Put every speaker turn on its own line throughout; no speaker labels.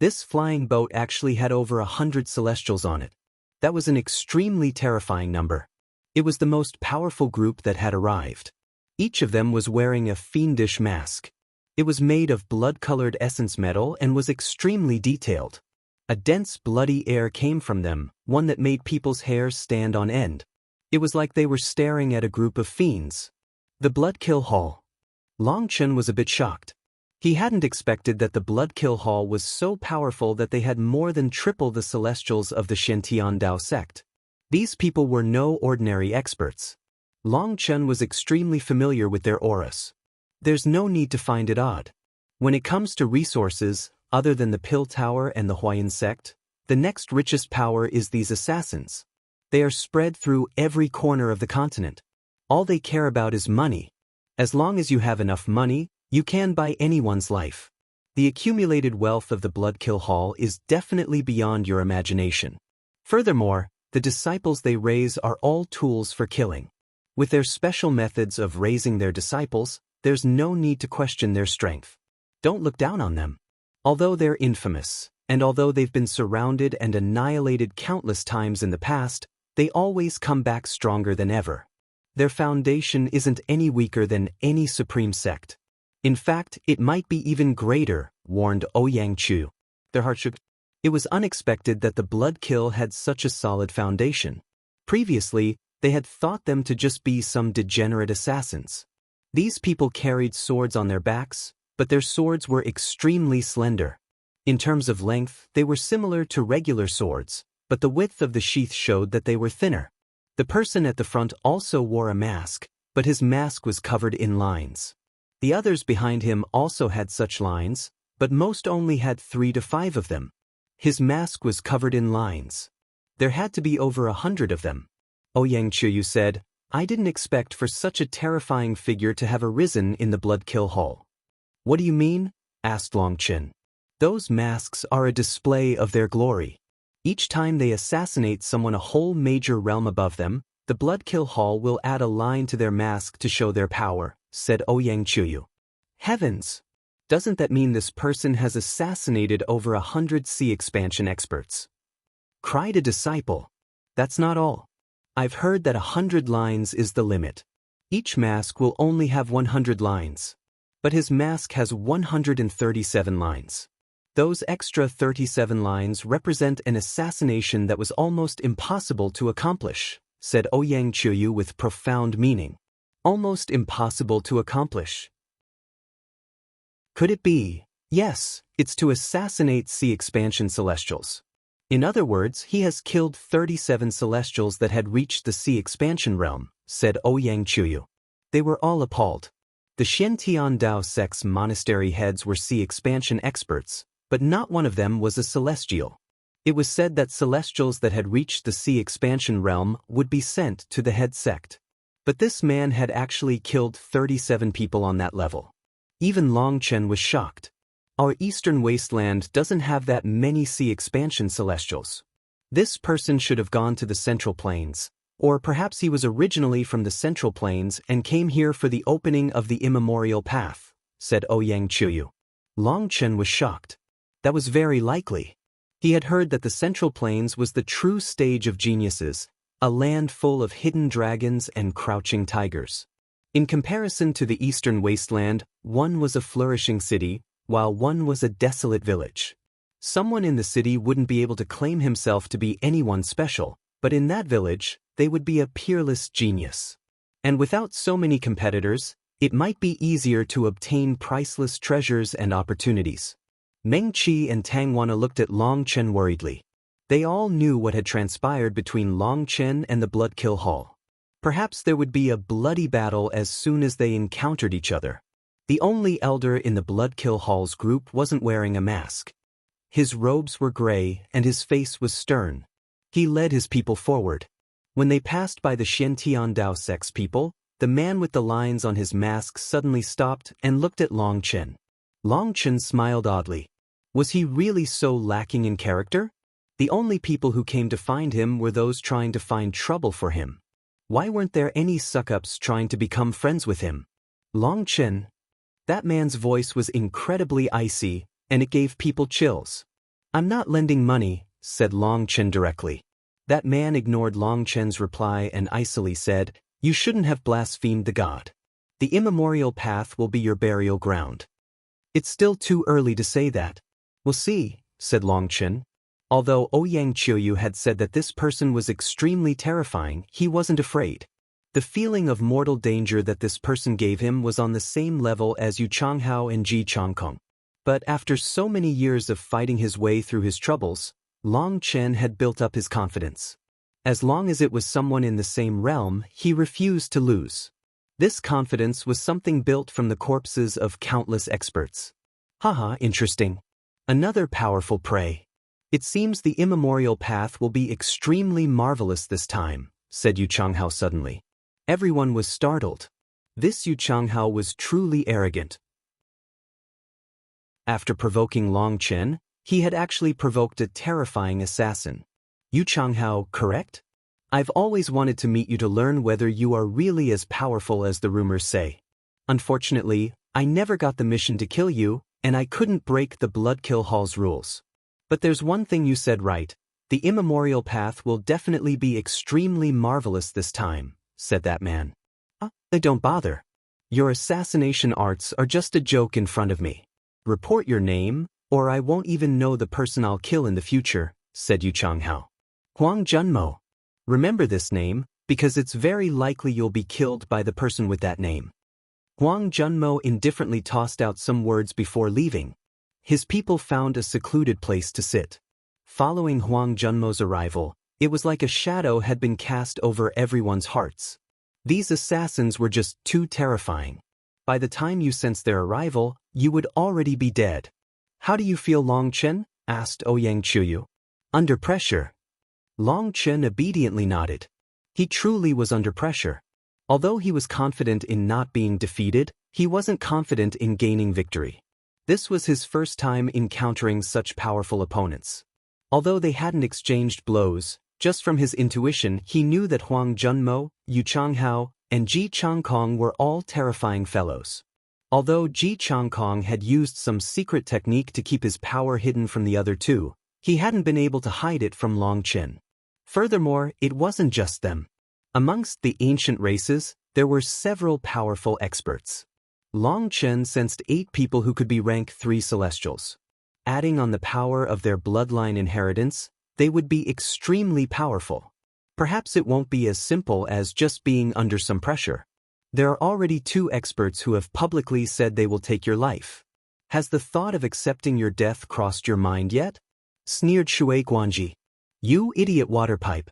This flying boat actually had over 100 celestials on it. That was an extremely terrifying number. It was the most powerful group that had arrived. Each of them was wearing a fiendish mask. It was made of blood-colored essence metal and was extremely detailed. A dense, bloody air came from them, one that made people's hairs stand on end. It was like they were staring at a group of fiends. The Bloodkill Hall. Long Chen was a bit shocked. He hadn't expected that the Bloodkill Hall was so powerful that they had more than triple the celestials of the Shantian Dao sect. These people were no ordinary experts. Long Chen was extremely familiar with their auras. There's no need to find it odd. When it comes to resources, other than the Pill Tower and the Huayan sect, the next richest power is these assassins. They are spread through every corner of the continent. All they care about is money. As long as you have enough money, you can buy anyone's life. The accumulated wealth of the Bloodkill Hall is definitely beyond your imagination. Furthermore, the disciples they raise are all tools for killing. With their special methods of raising their disciples, there's no need to question their strength. Don't look down on them. Although they're infamous, and although they've been surrounded and annihilated countless times in the past, they always come back stronger than ever. Their foundation isn't any weaker than any supreme sect. In fact, it might be even greater, warned Ouyang Chu. Their heart shook. It was unexpected that the Bloodkill had such a solid foundation. Previously, they had thought them to just be some degenerate assassins. These people carried swords on their backs, but their swords were extremely slender. In terms of length, they were similar to regular swords, but the width of the sheath showed that they were thinner. The person at the front also wore a mask, but his mask was covered in lines. The others behind him also had such lines, but most only had 3 to 5 of them. His mask was covered in lines. There had to be over 100 of them. Ouyang Chuyu said, "I didn't expect for such a terrifying figure to have arisen in the Bloodkill Hall." "What do you mean?" asked Long Chen. "Those masks are a display of their glory. Each time they assassinate someone a whole major realm above them, the Bloodkill Hall will add a line to their mask to show their power," said Ouyang Chuyu. "Heavens! Doesn't that mean this person has assassinated over 100 sea expansion experts?" cried a disciple. "That's not all. I've heard that 100 lines is the limit. Each mask will only have 100 lines. But his mask has 137 lines. Those extra 37 lines represent an assassination that was almost impossible to accomplish," said Ouyang Chuyu with profound meaning. "Almost impossible to accomplish. Could it be? Yes, it's to assassinate sea expansion celestials. In other words, he has killed 37 celestials that had reached the sea expansion realm," said Ouyang Chuyu. They were all appalled. The Shantian Dao sect's monastery heads were sea expansion experts, but not one of them was a celestial. It was said that celestials that had reached the sea expansion realm would be sent to the head sect. But this man had actually killed 37 people on that level. Even Long Chen was shocked. Our eastern wasteland doesn't have that many sea expansion celestials. This person should have gone to the Central Plains, or perhaps he was originally from the Central Plains and came here for the opening of the immemorial path, said Ouyang Chuyu. Long Chen was shocked. That was very likely. He had heard that the Central Plains was the true stage of geniuses, a land full of hidden dragons and crouching tigers. In comparison to the eastern wasteland, one was a flourishing city, while one was a desolate village. Someone in the city wouldn't be able to claim himself to be anyone special, but in that village, they would be a peerless genius. And without so many competitors, it might be easier to obtain priceless treasures and opportunities. Meng Qi and Tang Wana looked at Long Chen worriedly. They all knew what had transpired between Long Chen and the Bloodkill Hall. Perhaps there would be a bloody battle as soon as they encountered each other. The only elder in the Bloodkill Hall's group wasn't wearing a mask. His robes were gray and his face was stern. He led his people forward. When they passed by the Shantian Dao sect's people, the man with the lines on his mask suddenly stopped and looked at Long Chen. Long Chen smiled oddly. Was he really so lacking in character? The only people who came to find him were those trying to find trouble for him. Why weren't there any suck-ups trying to become friends with him? Long Chen. That man's voice was incredibly icy, and it gave people chills. I'm not lending money, said Long Chen directly. That man ignored Long Chen's reply and icily said, you shouldn't have blasphemed the god. The immemorial path will be your burial ground. It's still too early to say that. We'll see, said Long Chen. Although Ouyang Qiuyu had said that this person was extremely terrifying, he wasn't afraid. The feeling of mortal danger that this person gave him was on the same level as Yu Changhao and Ji Changkong. But after so many years of fighting his way through his troubles, Long Chen had built up his confidence. As long as it was someone in the same realm, he refused to lose. This confidence was something built from the corpses of countless experts. Haha, interesting. Another powerful prey. It seems the immemorial path will be extremely marvelous this time, said Yu Changhao suddenly. Everyone was startled. This Yu Changhao was truly arrogant. After provoking Long Chen, he had actually provoked a terrifying assassin. Yu Changhao, correct? I've always wanted to meet you to learn whether you are really as powerful as the rumors say. Unfortunately, I never got the mission to kill you, and I couldn't break the Bloodkill Hall's rules. But there's one thing you said right. The immemorial path will definitely be extremely marvelous this time, said that man. Don't bother. Your assassination arts are just a joke in front of me. Report your name, or I won't even know the person I'll kill in the future, said Yu Changhao. Huang Junmo. Remember this name, because it's very likely you'll be killed by the person with that name. Huang Junmo indifferently tossed out some words before leaving. His people found a secluded place to sit. Following Huang Junmo's arrival, it was like a shadow had been cast over everyone's hearts. These assassins were just too terrifying. By the time you sensed their arrival, you would already be dead. How do you feel, Long Chen? Asked Ouyang Qiuyu. Under pressure. Long Chen obediently nodded. He truly was under pressure. Although he was confident in not being defeated, he wasn't confident in gaining victory. This was his first time encountering such powerful opponents. Although they hadn't exchanged blows, just from his intuition he knew that Huang Junmo, Yu Changhao, and Ji Changkong were all terrifying fellows. Although Ji Changkong had used some secret technique to keep his power hidden from the other two, he hadn't been able to hide it from Long Chen. Furthermore, it wasn't just them. Amongst the ancient races, there were several powerful experts. Long Chen sensed 8 people who could be rank 3 Celestials. Adding on the power of their bloodline inheritance, they would be extremely powerful. Perhaps it won't be as simple as just being under some pressure. There are already 2 experts who have publicly said they will take your life. Has the thought of accepting your death crossed your mind yet? Sneered Shui Guanji. You idiot waterpipe.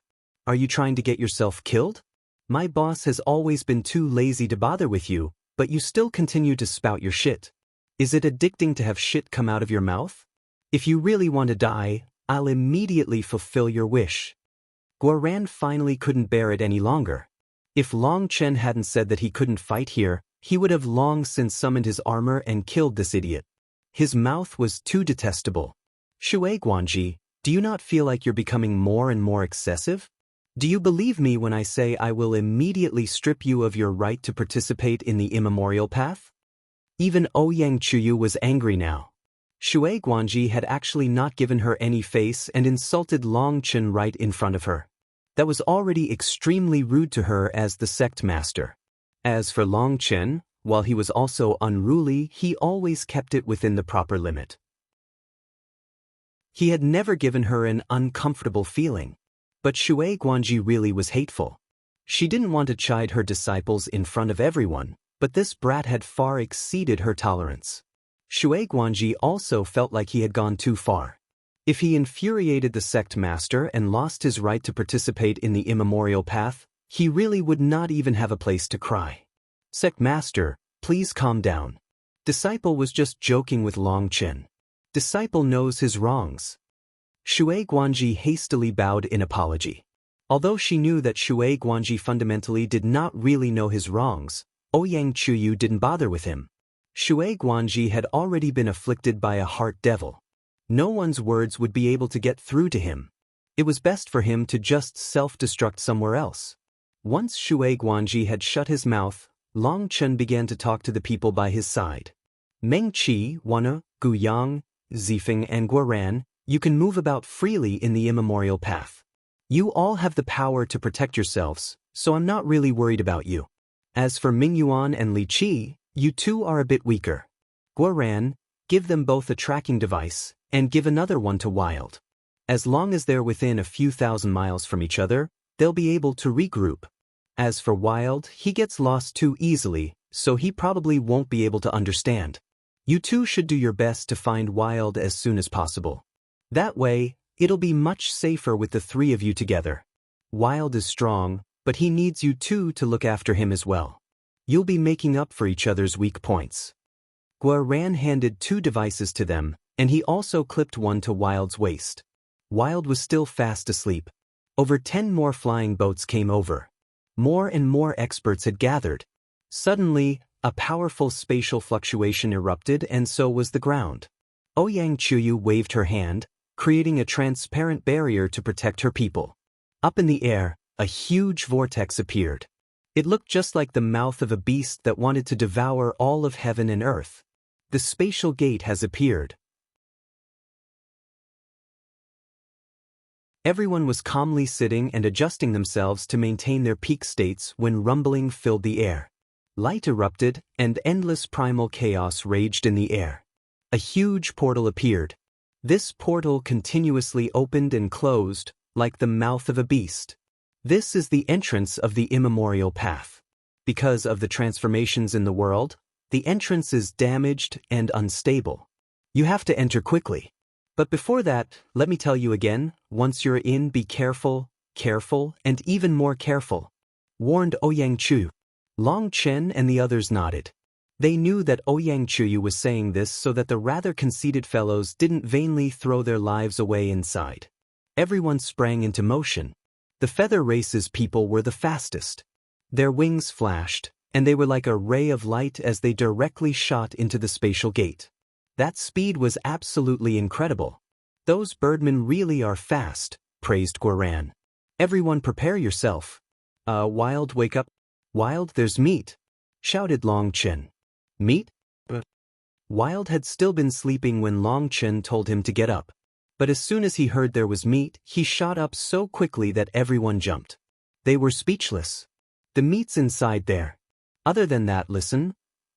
Are you trying to get yourself killed? My boss has always been too lazy to bother with you, but you still continue to spout your shit. Is it addicting to have shit come out of your mouth? If you really want to die, I'll immediately fulfill your wish. Guoran finally couldn't bear it any longer. If Long Chen hadn't said that he couldn't fight here, he would have long since summoned his armor and killed this idiot. His mouth was too detestable. Shui Guanji, do you not feel like you're becoming more and more excessive? Do you believe me when I say I will immediately strip you of your right to participate in the immemorial path? Even Ouyang Qiuyu was angry now. Shui Guanji had actually not given her any face and insulted Long Chen right in front of her. That was already extremely rude to her as the sect master. As for Long Chen, while he was also unruly, he always kept it within the proper limit. He had never given her an uncomfortable feeling. But Shui Guanji really was hateful. She didn't want to chide her disciples in front of everyone, but this brat had far exceeded her tolerance. Shui Guanji also felt like he had gone too far. If he infuriated the sect master and lost his right to participate in the immemorial path, he really would not even have a place to cry. Sect master, please calm down. Disciple was just joking with Long Chen. Disciple knows his wrongs. Shui Guanji hastily bowed in apology. Although she knew that Shui Guanji fundamentally did not really know his wrongs, Ouyang Qiuyu didn't bother with him. Shui Guanji had already been afflicted by a heart devil. No one's words would be able to get through to him. It was best for him to just self-destruct somewhere else. Once Shui Guanji had shut his mouth, Long Chen began to talk to the people by his side. Meng Qi, Wana, Gu Yang, Zifeng and Guoran, You can move about freely in the immemorial path. You all have the power to protect yourselves, so I'm not really worried about you. As for Mingyuan and Li Qi, you two are a bit weaker. Guoran, give them both a tracking device, and give another one to Wild. As long as they're within a few thousand miles from each other, they'll be able to regroup. As for Wild, he gets lost too easily, so he probably won't be able to understand. You two should do your best to find Wild as soon as possible. That way, it'll be much safer with the three of you together. Wild is strong, but he needs you two to look after him as well. You'll be making up for each other's weak points. Guoran handed 2 devices to them, and he also clipped one to Wild's waist. Wild was still fast asleep. Over 10 more flying boats came over. More and more experts had gathered. Suddenly, a powerful spatial fluctuation erupted, and so was the ground. Ouyang Chuyu waved her hand, creating a transparent barrier to protect her people. Up in the air, a huge vortex appeared. It looked just like the mouth of a beast that wanted to devour all of heaven and earth. The spatial gate has appeared. Everyone was calmly sitting and adjusting themselves to maintain their peak states when rumbling filled the air. Light erupted, and endless primal chaos raged in the air. A huge portal appeared. This portal continuously opened and closed, like the mouth of a beast. This is the entrance of the immemorial path. Because of the transformations in the world, the entrance is damaged and unstable. You have to enter quickly. But before that, let me tell you again, once you're in, be careful, and even more careful, warned Ouyang Chu. Long Chen and the others nodded. They knew that Ouyang Chuyu was saying this so that the rather conceited fellows didn't vainly throw their lives away inside. Everyone sprang into motion. The Feather Race's people were the fastest. Their wings flashed, and they were like a ray of light as they directly shot into the spatial gate. That speed was absolutely incredible. Those birdmen really are fast, praised Guoran. Everyone prepare yourself. Wild, wake up. Wild, there's meat, shouted Long Chen. Meat? But Wild had still been sleeping when Long Chen told him to get up. But as soon as he heard there was meat, he shot up so quickly that everyone jumped. They were speechless. The meat's inside there. Other than that, listen.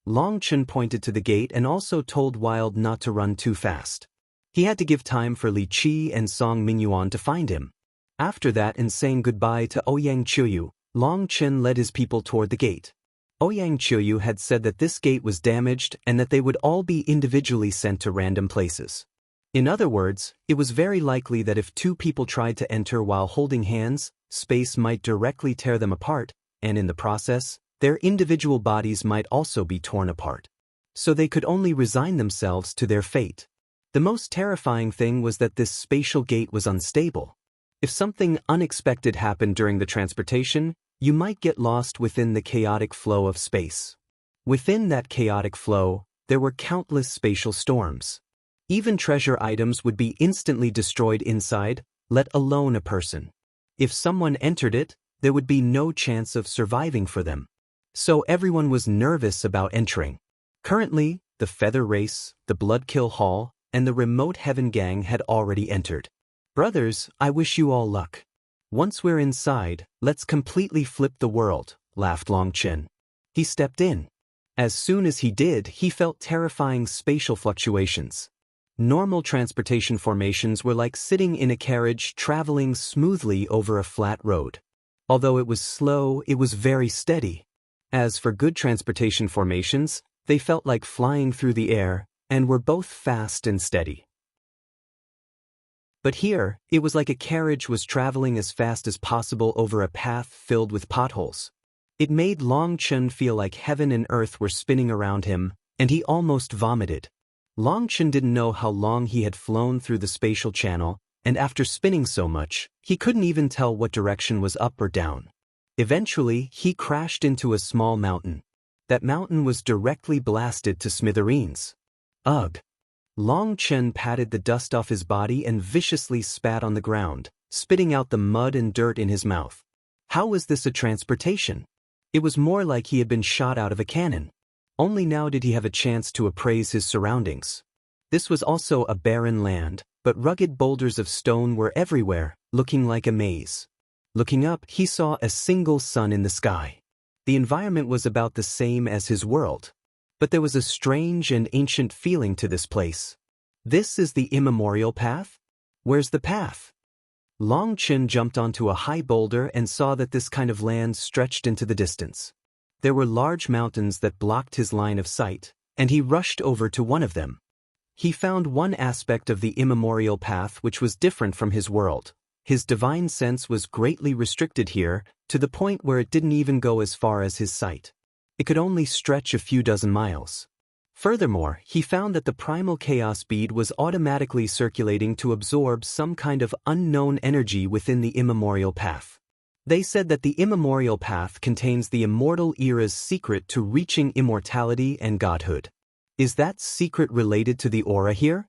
Long Chen pointed to the gate and also told Wild not to run too fast. He had to give time for Li Qi and Song Mingyuan to find him. After that, and saying goodbye to Ouyang Chuyu, Long Chen led his people toward the gate. Ouyang Chuyu had said that this gate was damaged and that they would all be individually sent to random places. In other words, it was very likely that if 2 people tried to enter while holding hands, space might directly tear them apart, and in the process, their individual bodies might also be torn apart. So they could only resign themselves to their fate. The most terrifying thing was that this spatial gate was unstable. If something unexpected happened during the transportation, you might get lost within the chaotic flow of space. Within that chaotic flow, there were countless spatial storms. Even treasure items would be instantly destroyed inside, let alone a person. If someone entered it, there would be no chance of surviving for them. So everyone was nervous about entering. Currently, the Feather Race, the Bloodkill Hall, and the Remote Heaven Gang had already entered. Brothers, I wish you all luck. Once we're inside, let's completely flip the world, laughed Long Chen. He stepped in. As soon as he did, he felt terrifying spatial fluctuations. Normal transportation formations were like sitting in a carriage traveling smoothly over a flat road. Although it was slow, it was very steady. As for good transportation formations, they felt like flying through the air, and were both fast and steady. But here, it was like a carriage was traveling as fast as possible over a path filled with potholes. It made Long Chen feel like heaven and earth were spinning around him, and he almost vomited. Long Chen didn't know how long he had flown through the spatial channel, and after spinning so much, he couldn't even tell what direction was up or down. Eventually, he crashed into a small mountain. That mountain was directly blasted to smithereens. Ugh! Long Chen patted the dust off his body and viciously spat on the ground, spitting out the mud and dirt in his mouth. How was this a transportation? It was more like he had been shot out of a cannon. Only now did he have a chance to appraise his surroundings. This was also a barren land, but rugged boulders of stone were everywhere, looking like a maze. Looking up, he saw a single sun in the sky. The environment was about the same as his world. But there was a strange and ancient feeling to this place. This is the immemorial path? Where's the path? Long Chen jumped onto a high boulder and saw that this kind of land stretched into the distance. There were large mountains that blocked his line of sight, and he rushed over to one of them. He found one aspect of the immemorial path which was different from his world. His divine sense was greatly restricted here, to the point where it didn't even go as far as his sight. It could only stretch a few dozen miles. Furthermore, he found that the primal chaos bead was automatically circulating to absorb some kind of unknown energy within the immemorial path. They said that the immemorial path contains the immortal era's secret to reaching immortality and godhood. Is that secret related to the aura here?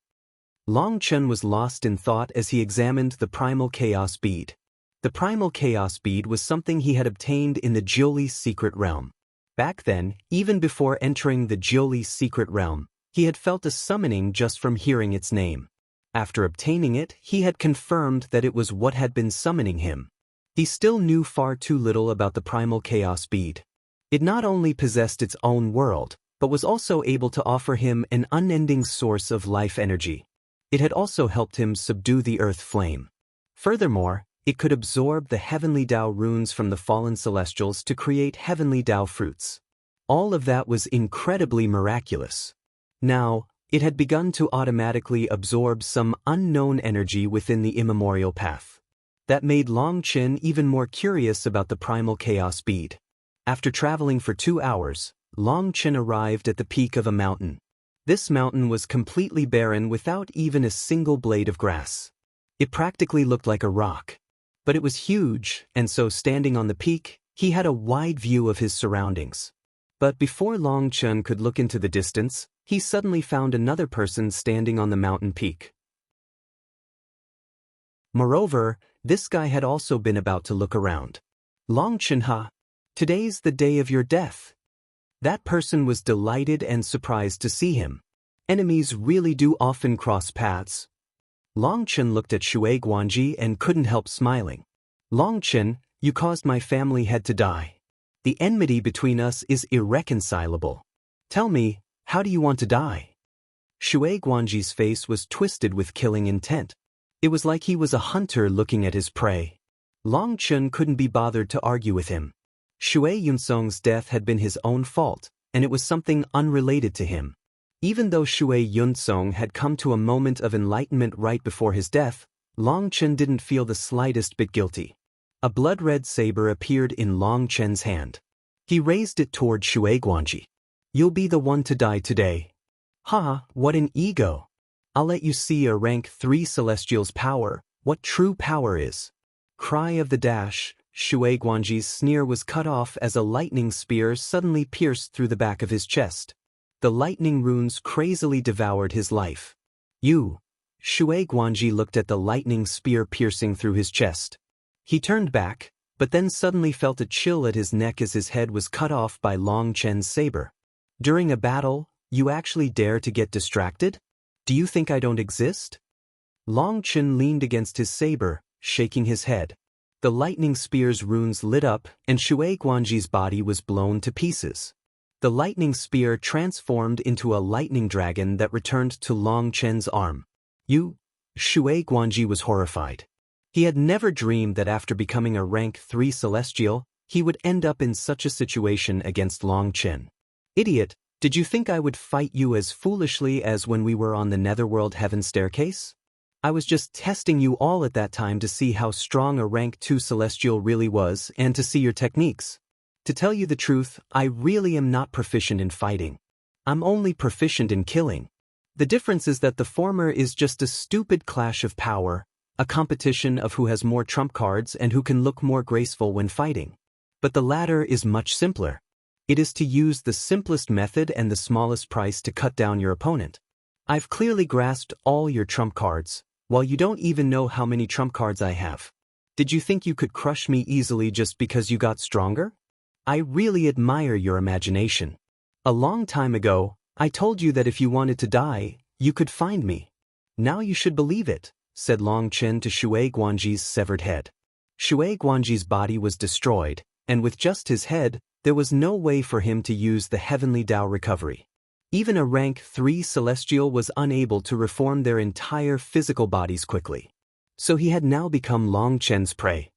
Long Chen was lost in thought as he examined the primal chaos bead. The primal chaos bead was something he had obtained in the Jioli's secret realm. Back then, even before entering the Jioli's secret realm, he had felt a summoning just from hearing its name. After obtaining it, he had confirmed that it was what had been summoning him. He still knew far too little about the primal chaos bead. It not only possessed its own world, but was also able to offer him an unending source of life energy. It had also helped him subdue the earth flame. Furthermore, it could absorb the heavenly Tao runes from the fallen celestials to create heavenly Tao fruits. All of that was incredibly miraculous. Now, it had begun to automatically absorb some unknown energy within the immemorial path. That made Long Chen even more curious about the primal chaos bead. After traveling for 2 hours, Long Chen arrived at the peak of a mountain. This mountain was completely barren without even a single blade of grass. It practically looked like a rock. But it was huge, and so standing on the peak, he had a wide view of his surroundings. But before Long Chen could look into the distance, he suddenly found another person standing on the mountain peak. Moreover, this guy had also been about to look around. Long Chen, ha! Today's the day of your death. That person was delighted and surprised to see him. Enemies really do often cross paths. Long Chen looked at Shui Guanji and couldn't help smiling. Long Chen, you caused my family head to die. The enmity between us is irreconcilable. Tell me, how do you want to die? Shui Guanji's face was twisted with killing intent. It was like he was a hunter looking at his prey. Long Chen couldn't be bothered to argue with him. Shui Yunsong's death had been his own fault, and it was something unrelated to him. Even though Shui Yunsong had come to a moment of enlightenment right before his death, Long Chen didn't feel the slightest bit guilty. A blood-red saber appeared in Long Chen's hand. He raised it toward Shui Guanji. You'll be the one to die today. Ha, what an ego. I'll let you see a rank 3 Celestial's power, what true power is. Cry of the dash, Shui Guanji's sneer was cut off as a lightning spear suddenly pierced through the back of his chest. The lightning runes crazily devoured his life. You. Shui Guanji looked at the lightning spear piercing through his chest. He turned back, but then suddenly felt a chill at his neck as his head was cut off by Long Chen's saber. During a battle, you actually dare to get distracted? Do you think I don't exist? Long Chen leaned against his saber, shaking his head. The lightning spear's runes lit up, and Shui Guanji's body was blown to pieces. The lightning spear transformed into a lightning dragon that returned to Long Chen's arm. You? Shui Guanji was horrified. He had never dreamed that after becoming a rank 3 Celestial, he would end up in such a situation against Long Chen. Idiot, did you think I would fight you as foolishly as when we were on the Netherworld Heaven staircase? I was just testing you all at that time to see how strong a rank 2 Celestial really was and to see your techniques. To tell you the truth, I really am not proficient in fighting. I'm only proficient in killing. The difference is that the former is just a stupid clash of power, a competition of who has more trump cards and who can look more graceful when fighting. But the latter is much simpler. It is to use the simplest method and the smallest price to cut down your opponent. I've clearly grasped all your trump cards, while you don't even know how many trump cards I have. Did you think you could crush me easily just because you got stronger? I really admire your imagination. A long time ago, I told you that if you wanted to die, You could find me. Now you should believe it, said Long Chen to Shui Guanji's severed head. Shui Guanji's body was destroyed, and with just his head, there was no way for him to use the heavenly Tao recovery. Even a rank 3 celestial was unable to reform their entire physical bodies quickly. So he had now become Long Chen's prey.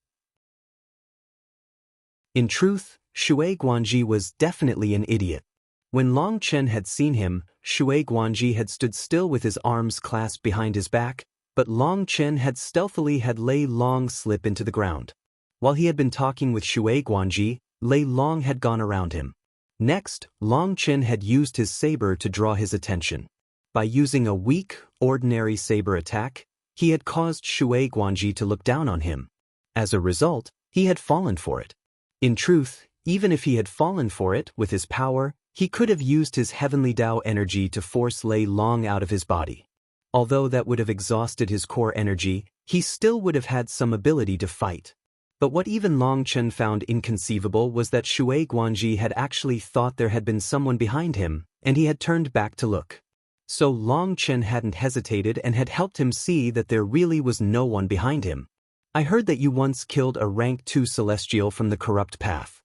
In truth, Shui Guanji was definitely an idiot. When Long Chen had seen him, Shui Guanji had stood still with his arms clasped behind his back, but Long Chen had stealthily had Lei Long slip into the ground. While he had been talking with Shui Guanji, Lei Long had gone around him. Next, Long Chen had used his saber to draw his attention. By using a weak, ordinary saber attack, he had caused Shui Guanji to look down on him. As a result, he had fallen for it. In truth, even if he had fallen for it with his power, he could have used his heavenly Tao energy to force Lei Long out of his body. Although that would have exhausted his core energy, he still would have had some ability to fight. But what even Long Chen found inconceivable was that Shui Guanji had actually thought there had been someone behind him, and he had turned back to look. So Long Chen hadn't hesitated and had helped him see that there really was no one behind him. I heard that you once killed a rank 2 celestial from the corrupt path.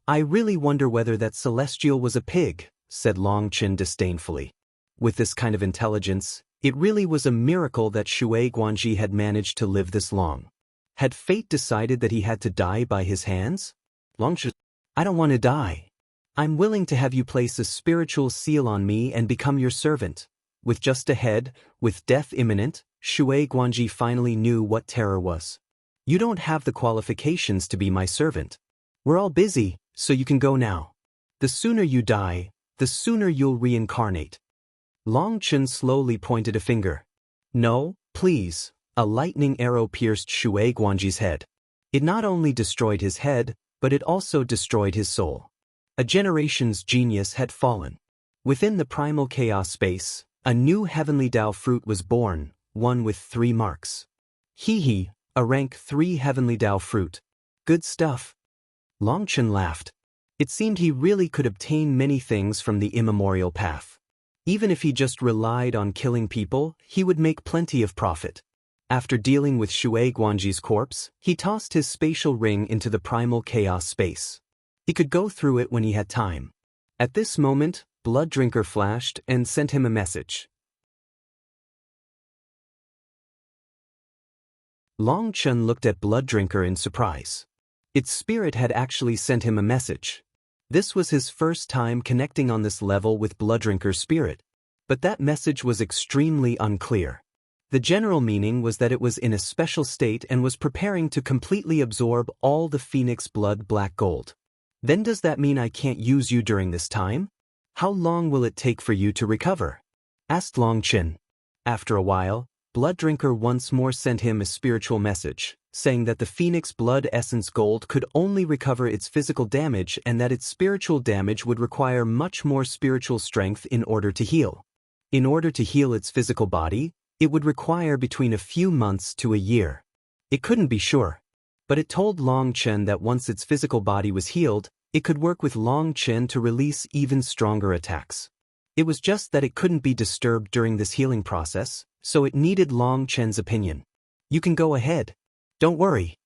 I really wonder whether that celestial was a pig, said Long Chen disdainfully. With this kind of intelligence, it really was a miracle that Shui Guanji had managed to live this long. Had fate decided that he had to die by his hands? Long Chen, I don't want to die. I'm willing to have you place a spiritual seal on me and become your servant. With just a head, with death imminent, Shui Guanji finally knew what terror was. You don't have the qualifications to be my servant. We're all busy, so you can go now. The sooner you die, the sooner you'll reincarnate. Long Chen slowly pointed a finger. No, please. A lightning arrow pierced Shui Guanji's head. It not only destroyed his head, but it also destroyed his soul. A generation's genius had fallen. Within the primal chaos space, a new heavenly Tao fruit was born, one with 3 marks. Hee, a rank 3 heavenly Tao fruit. Good stuff. Long Chen laughed. It seemed he really could obtain many things from the immemorial path. Even if he just relied on killing people, he would make plenty of profit. After dealing with Shui Guanji's corpse, he tossed his spatial ring into the primal chaos space. He could go through it when he had time. At this moment, Blood Drinker flashed and sent him a message. Long Chen looked at Blood Drinker in surprise. Its spirit had actually sent him a message. This was his first time connecting on this level with Blood Drinker's spirit. But that message was extremely unclear. The general meaning was that it was in a special state and was preparing to completely absorb all the Phoenix blood black gold. Then does that mean I can't use you during this time? How long will it take for you to recover? Asked Long Chen. After a while, Blood Drinker once more sent him a spiritual message, saying that the Phoenix blood essence gold could only recover its physical damage and that its spiritual damage would require much more spiritual strength in order to heal. In order to heal its physical body, it would require between a few months to a year. It couldn't be sure. But it told Long Chen that once its physical body was healed, it could work with Long Chen to release even stronger attacks. It was just that it couldn't be disturbed during this healing process, so it needed Long Chen's opinion. You can go ahead. Don't worry.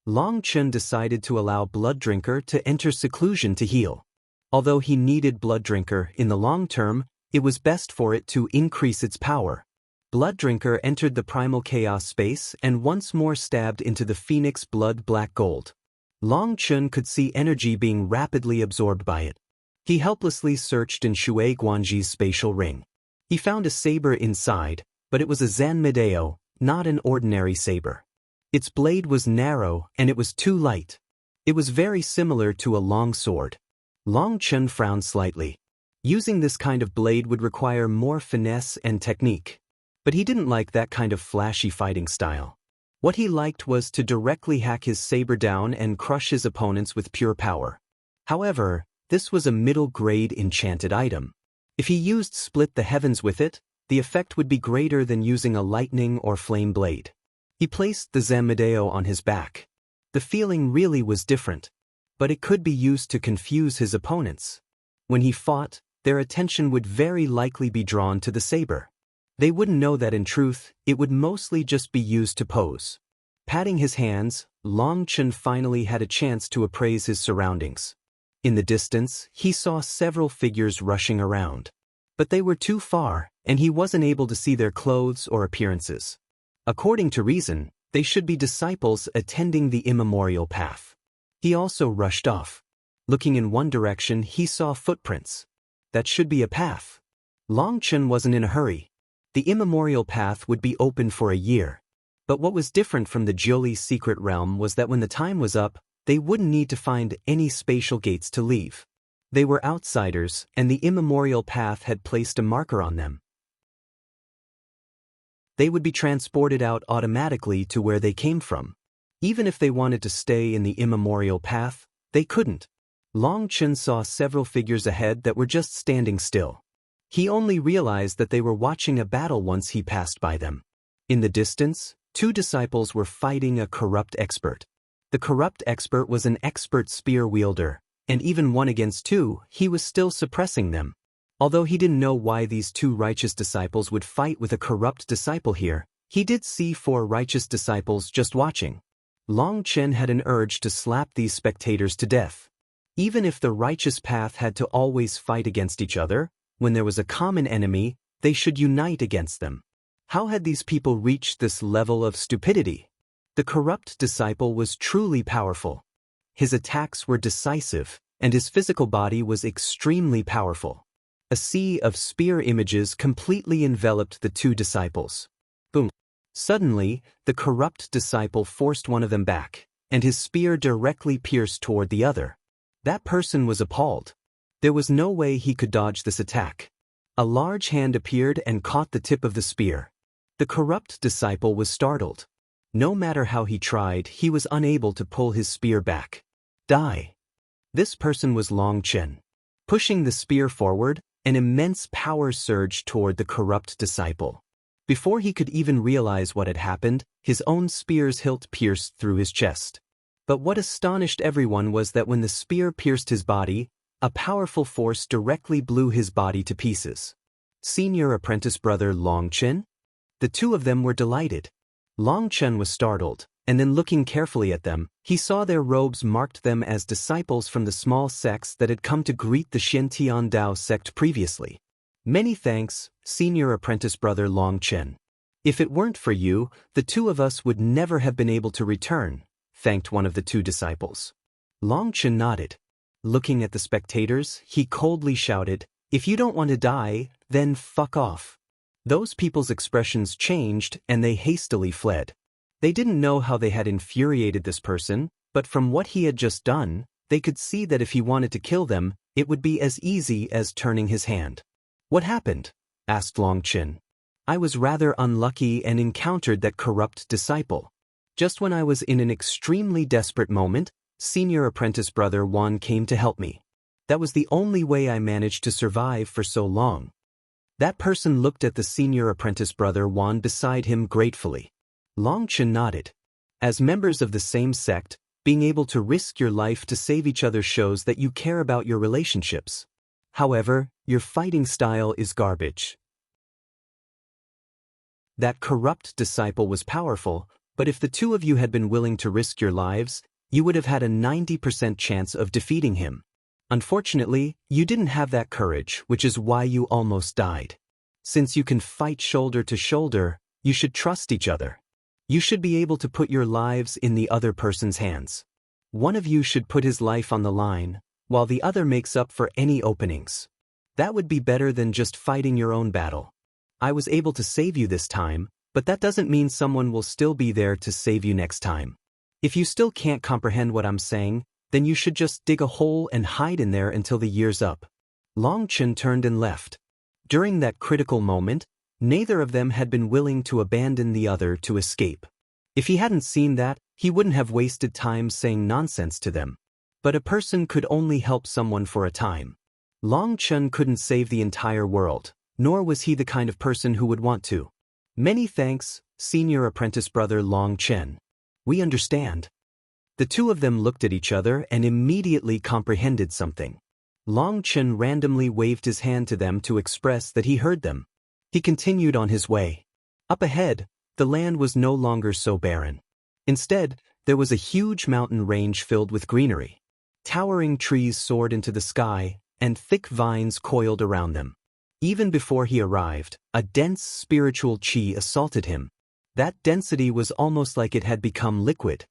Long Chen decided to allow Blood Drinker to enter seclusion to heal. Although he needed Blood Drinker in the long term, it was best for it to increase its power. Blood Drinker entered the primal chaos space and once more stabbed into the Phoenix blood black gold. Long Chen could see energy being rapidly absorbed by it. He helplessly searched in Shui Guanji's spatial ring. He found a saber inside, but it was a Zanmedeo, not an ordinary saber. Its blade was narrow and it was too light. It was very similar to a long sword. Long Chen frowned slightly. Using this kind of blade would require more finesse and technique. But he didn't like that kind of flashy fighting style. What he liked was to directly hack his saber down and crush his opponents with pure power. However, this was a middle-grade enchanted item. If he used Split the Heavens with it, the effect would be greater than using a lightning or flame blade. He placed the Zanmedeo on his back. The feeling really was different, but it could be used to confuse his opponents. When he fought, their attention would very likely be drawn to the saber. They wouldn't know that in truth, it would mostly just be used to pose. Patting his hands, Long Chen finally had a chance to appraise his surroundings. In the distance, he saw several figures rushing around. But they were too far, and he wasn't able to see their clothes or appearances. According to reason, they should be disciples attending the immemorial path. He also rushed off. Looking in one direction, he saw footprints. That should be a path. Long Chen wasn't in a hurry. The immemorial path would be open for a year. But what was different from the Jioli's secret realm was that when the time was up, they wouldn't need to find any spatial gates to leave. They were outsiders, and the immemorial path had placed a marker on them. They would be transported out automatically to where they came from. Even if they wanted to stay in the immemorial path, they couldn't. Long Chen saw several figures ahead that were just standing still. He only realized that they were watching a battle once he passed by them. In the distance, two disciples were fighting a corrupt expert. The corrupt expert was an expert spear wielder, and even 1 against 2, he was still suppressing them. Although he didn't know why these two righteous disciples would fight with a corrupt disciple here, he did see 4 righteous disciples just watching. Long Chen had an urge to slap these spectators to death. Even if the righteous path had to always fight against each other, when there was a common enemy, they should unite against them. How had these people reached this level of stupidity? The corrupt disciple was truly powerful. His attacks were decisive, and his physical body was extremely powerful. A sea of spear images completely enveloped the two disciples. Boom. Suddenly, the corrupt disciple forced one of them back, and his spear directly pierced toward the other. That person was appalled. There was no way he could dodge this attack. A large hand appeared and caught the tip of the spear. The corrupt disciple was startled. No matter how he tried, he was unable to pull his spear back. Die. This person was Long Chen. Pushing the spear forward, an immense power surged toward the corrupt disciple. Before he could even realize what had happened, his own spear's hilt pierced through his chest. But what astonished everyone was that when the spear pierced his body, a powerful force directly blew his body to pieces. Senior apprentice brother Long Chen? The two of them were delighted. Long Chen was startled, and then looking carefully at them, he saw their robes marked them as disciples from the small sects that had come to greet the Shintian Dao sect previously. Many thanks, senior apprentice brother Long Chen. If it weren't for you, the two of us would never have been able to return, thanked one of the two disciples. Long Chen nodded. Looking at the spectators, he coldly shouted, "If you don't want to die, then fuck off." Those people's expressions changed and they hastily fled. They didn't know how they had infuriated this person, but from what he had just done, they could see that if he wanted to kill them, it would be as easy as turning his hand. "What happened?" asked Long Chen. "I was rather unlucky and encountered that corrupt disciple. Just when I was in an extremely desperate moment, senior apprentice brother Wan came to help me. That was the only way I managed to survive for so long." That person looked at the senior apprentice brother Wan beside him gratefully. Long Chen nodded. As members of the same sect, being able to risk your life to save each other shows that you care about your relationships. However, your fighting style is garbage. That corrupt disciple was powerful, but if the two of you had been willing to risk your lives, you would have had a 90% chance of defeating him. Unfortunately, you didn't have that courage, which is why you almost died. Since you can fight shoulder to shoulder, you should trust each other. You should be able to put your lives in the other person's hands. One of you should put his life on the line, while the other makes up for any openings. That would be better than just fighting your own battle. I was able to save you this time, but that doesn't mean someone will still be there to save you next time. If you still can't comprehend what I'm saying, then you should just dig a hole and hide in there until the year's up. Long Chen turned and left. During that critical moment, neither of them had been willing to abandon the other to escape. If he hadn't seen that, he wouldn't have wasted time saying nonsense to them. But a person could only help someone for a time. Long Chen couldn't save the entire world, nor was he the kind of person who would want to. Many thanks, senior apprentice brother Long Chen. We understand. The two of them looked at each other and immediately comprehended something. Long Chen randomly waved his hand to them to express that he heard them. He continued on his way. Up ahead, the land was no longer so barren. Instead, there was a huge mountain range filled with greenery. Towering trees soared into the sky, and thick vines coiled around them. Even before he arrived, a dense spiritual qi assaulted him. That density was almost like it had become liquid.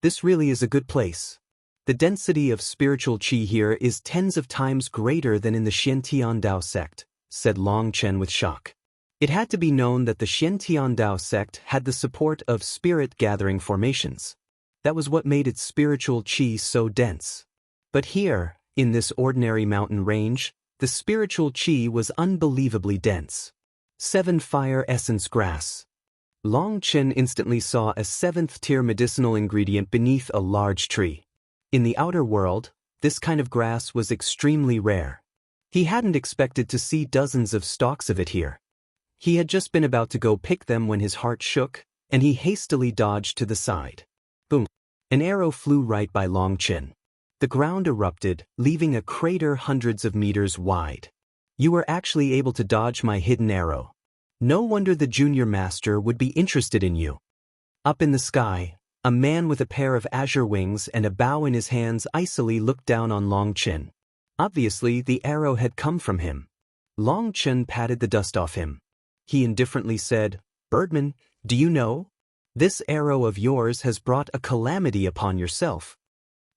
This really is a good place. The density of spiritual qi here is tens of times greater than in the Xiantian Dao sect, said Long Chen with shock. It had to be known that the Xiantian Dao sect had the support of spirit-gathering formations. That was what made its spiritual qi so dense. But here, in this ordinary mountain range, the spiritual qi was unbelievably dense. 7 Fire Essence Grass. Long Chen instantly saw a 7th-tier medicinal ingredient beneath a large tree. In the outer world, this kind of grass was extremely rare. He hadn't expected to see dozens of stalks of it here. He had just been about to go pick them when his heart shook, and he hastily dodged to the side. Boom! An arrow flew right by Long Chen. The ground erupted, leaving a crater hundreds of meters wide. You were actually able to dodge my hidden arrow. No wonder the junior master would be interested in you. Up in the sky, a man with a pair of azure wings and a bow in his hands icily looked down on Long Chen. Obviously, the arrow had come from him. Long Chen patted the dust off him. He indifferently said, "Birdman, do you know? This arrow of yours has brought a calamity upon yourself."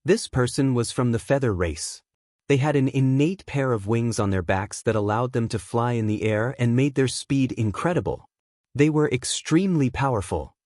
This person was from the feather race. They had an innate pair of wings on their backs that allowed them to fly in the air and made their speed incredible. They were extremely powerful.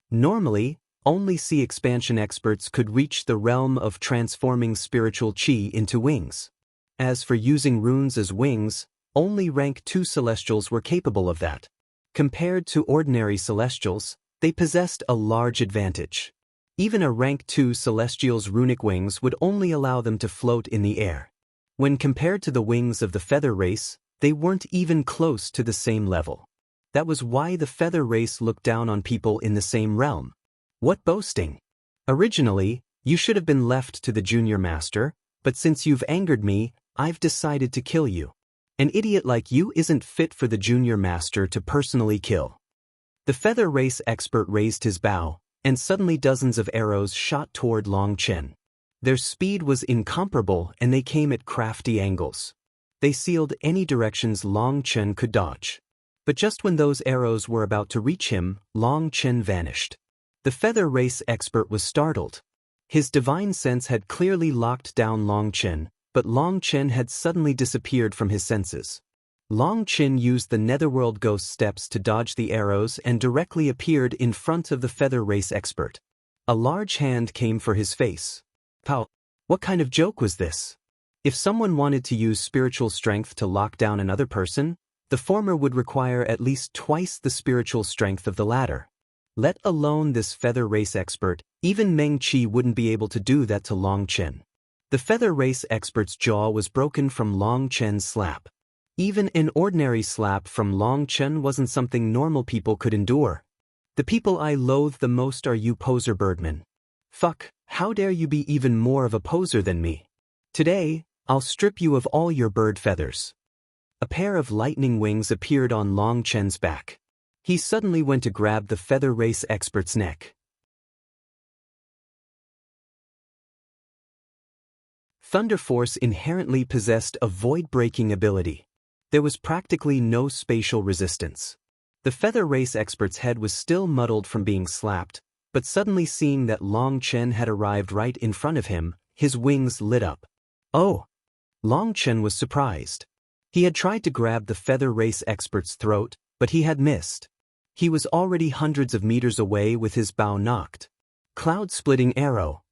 Normally, only sea expansion experts could reach the realm of transforming spiritual qi into wings. As for using runes as wings, only rank 2 celestials were capable of that. Compared to ordinary celestials, they possessed a large advantage. Even a rank 2 celestial's runic wings would only allow them to float in the air. When compared to the wings of the feather race, they weren't even close to the same level. That was why the feather race looked down on people in the same realm. What boasting! Originally, you should have been left to the junior master, but since you've angered me, I've decided to kill you. An idiot like you isn't fit for the junior master to personally kill. The feather race expert raised his bow, and suddenly dozens of arrows shot toward Long Chen. Their speed was incomparable and they came at crafty angles. They sealed any directions Long Chen could dodge. But just when those arrows were about to reach him, Long Chen vanished. The feather race expert was startled. His divine sense had clearly locked down Long Chen, but Long Chen had suddenly disappeared from his senses. Long Chen used the netherworld ghost steps to dodge the arrows and directly appeared in front of the feather race expert. A large hand came for his face. Pow! What kind of joke was this? If someone wanted to use spiritual strength to lock down another person, the former would require at least twice the spiritual strength of the latter. Let alone this feather race expert, even Meng Qi wouldn't be able to do that to Long Chen. The feather race expert's jaw was broken from Long Chen's slap. Even an ordinary slap from Long Chen wasn't something normal people could endure. The people I loathe the most are you poser birdmen. Fuck, how dare you be even more of a poser than me? Today, I'll strip you of all your bird feathers. A pair of lightning wings appeared on Long Chen's back. He suddenly went to grab the feather race expert's neck. Thunder Force inherently possessed a void-breaking ability. There was practically no spatial resistance. The feather race expert's head was still muddled from being slapped, but suddenly seeing that Long Chen had arrived right in front of him, his wings lit up. Oh! Long Chen was surprised. He had tried to grab the feather race expert's throat, but he had missed. He was already hundreds of meters away with his bow knocked. Cloud-splitting arrow.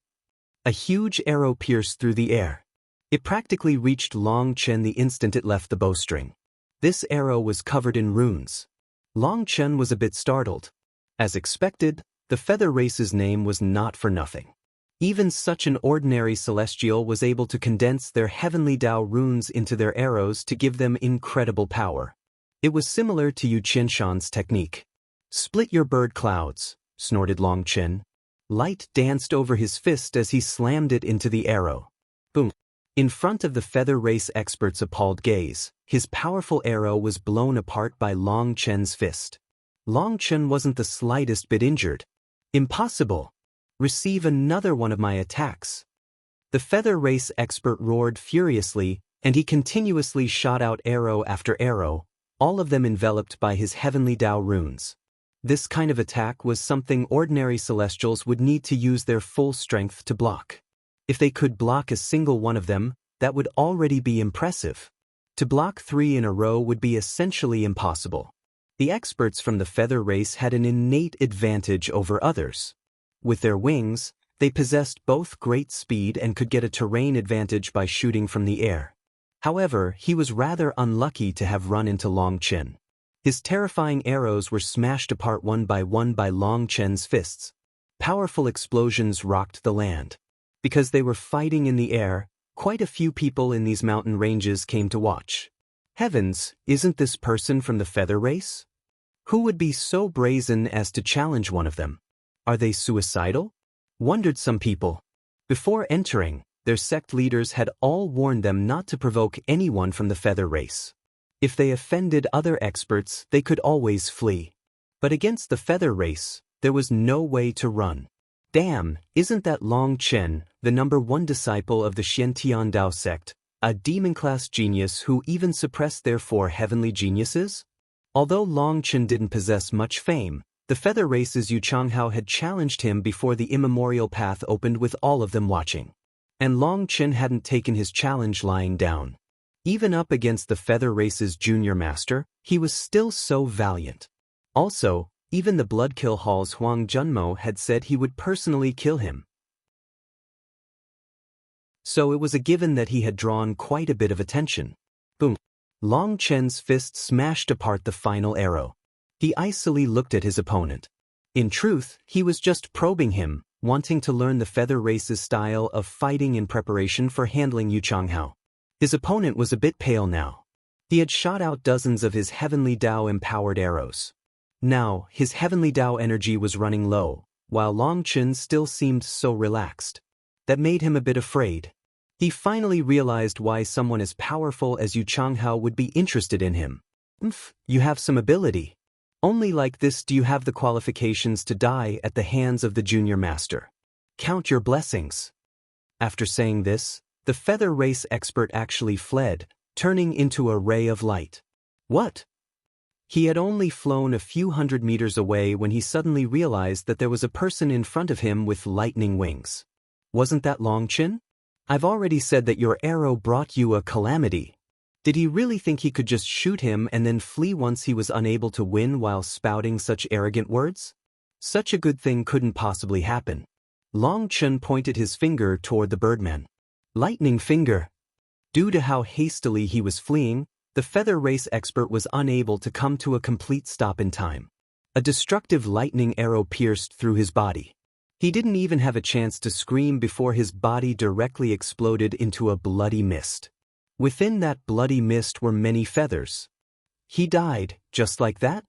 A huge arrow pierced through the air. It practically reached Long Chen the instant it left the bowstring. This arrow was covered in runes. Long Chen was a bit startled. As expected, the feather race's name was not for nothing. Even such an ordinary celestial was able to condense their heavenly Dao runes into their arrows to give them incredible power. It was similar to Yu Qianshan's technique. "Split your bird clouds," snorted Long Chen. Light danced over his fist as he slammed it into the arrow. Boom! In front of the feather race expert's appalled gaze, his powerful arrow was blown apart by Long Chen's fist. Long Chen wasn't the slightest bit injured. Impossible! Receive another one of my attacks. The feather race expert roared furiously, and he continuously shot out arrow after arrow, all of them enveloped by his heavenly Tao runes. This kind of attack was something ordinary celestials would need to use their full strength to block. If they could block a single one of them, that would already be impressive. To block 3 in a row would be essentially impossible. The experts from the feather race had an innate advantage over others. With their wings, they possessed both great speed and could get a terrain advantage by shooting from the air. However, he was rather unlucky to have run into Long Chen. His terrifying arrows were smashed apart one by Long Chen's fists. Powerful explosions rocked the land. Because they were fighting in the air, quite a few people in these mountain ranges came to watch. Heavens, isn't this person from the feather race? Who would be so brazen as to challenge one of them? Are they suicidal? Wondered some people. Before entering, their sect leaders had all warned them not to provoke anyone from the feather race. If they offended other experts, they could always flee. But against the feather race, there was no way to run. Damn, isn't that Long Chen, the #1 disciple of the Xiantian Dao sect, a demon-class genius who even suppressed their 4 heavenly geniuses? Although Long Chen didn't possess much fame, the feather race's Yu Changhao had challenged him before the immemorial path opened with all of them watching. And Long Chen hadn't taken his challenge lying down. Even up against the feather race's junior master, he was still so valiant. Also, even the Bloodkill Hall's Huang Junmo had said he would personally kill him. So it was a given that he had drawn quite a bit of attention. Boom! Long Chen's fist smashed apart the final arrow. He icily looked at his opponent. In truth, he was just probing him, wanting to learn the feather race's style of fighting in preparation for handling Yu Changhao. His opponent was a bit pale now. He had shot out dozens of his heavenly Tao-empowered arrows. Now, his heavenly Tao energy was running low, while Long Chen still seemed so relaxed. That made him a bit afraid. He finally realized why someone as powerful as Yu Changhao would be interested in him. You have some ability. Only like this do you have the qualifications to die at the hands of the junior master. Count your blessings. After saying this, the feather race expert actually fled, turning into a ray of light. What? He had only flown a few hundred meters away when he suddenly realized that there was a person in front of him with lightning wings. Wasn't that Long Chen? I've already said that your arrow brought you a calamity. Did he really think he could just shoot him and then flee once he was unable to win while spouting such arrogant words? Such a good thing couldn't possibly happen. Long Chen pointed his finger toward the birdman. Lightning finger. Due to how hastily he was fleeing, the feather race expert was unable to come to a complete stop in time. A destructive lightning arrow pierced through his body. He didn't even have a chance to scream before his body directly exploded into a bloody mist. Within that bloody mist were many feathers. He died, just like that?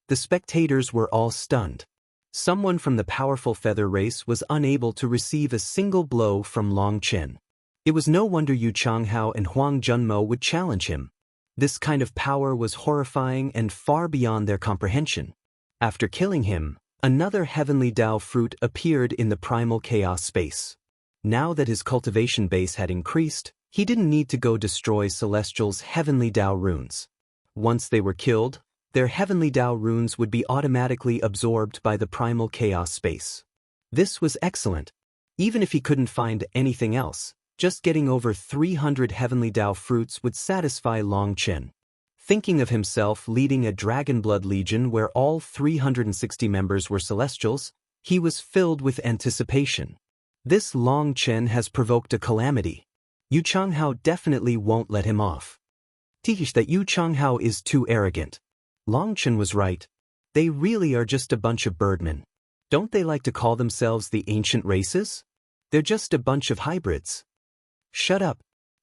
The spectators were all stunned. Someone from the powerful feather race was unable to receive a single blow from Long Chen. It was no wonder Yu Changhao and Huang Junmo would challenge him. This kind of power was horrifying and far beyond their comprehension. After killing him, another heavenly Tao fruit appeared in the primal chaos space. Now that his cultivation base had increased, he didn't need to go destroy Celestial's heavenly Tao runes. Once they were killed, their heavenly Tao runes would be automatically absorbed by the primal chaos space. This was excellent. Even if he couldn't find anything else, just getting over 300 heavenly Tao fruits would satisfy Long Chen. Thinking of himself leading a Dragonblood Legion where all 360 members were Celestials, he was filled with anticipation. This Long Chen has provoked a calamity. Yu Changhao definitely won't let him off. Teach that Yu Changhao is too arrogant. Long Chen was right. They really are just a bunch of birdmen. Don't they like to call themselves the ancient races? They're just a bunch of hybrids. Shut up.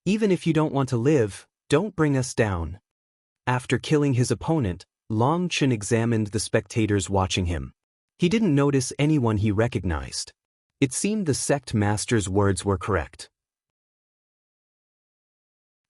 Even if you don't want to live, don't bring us down. After killing his opponent, Long Chen examined the spectators watching him. He didn't notice anyone he recognized. It seemed the sect master's words were correct.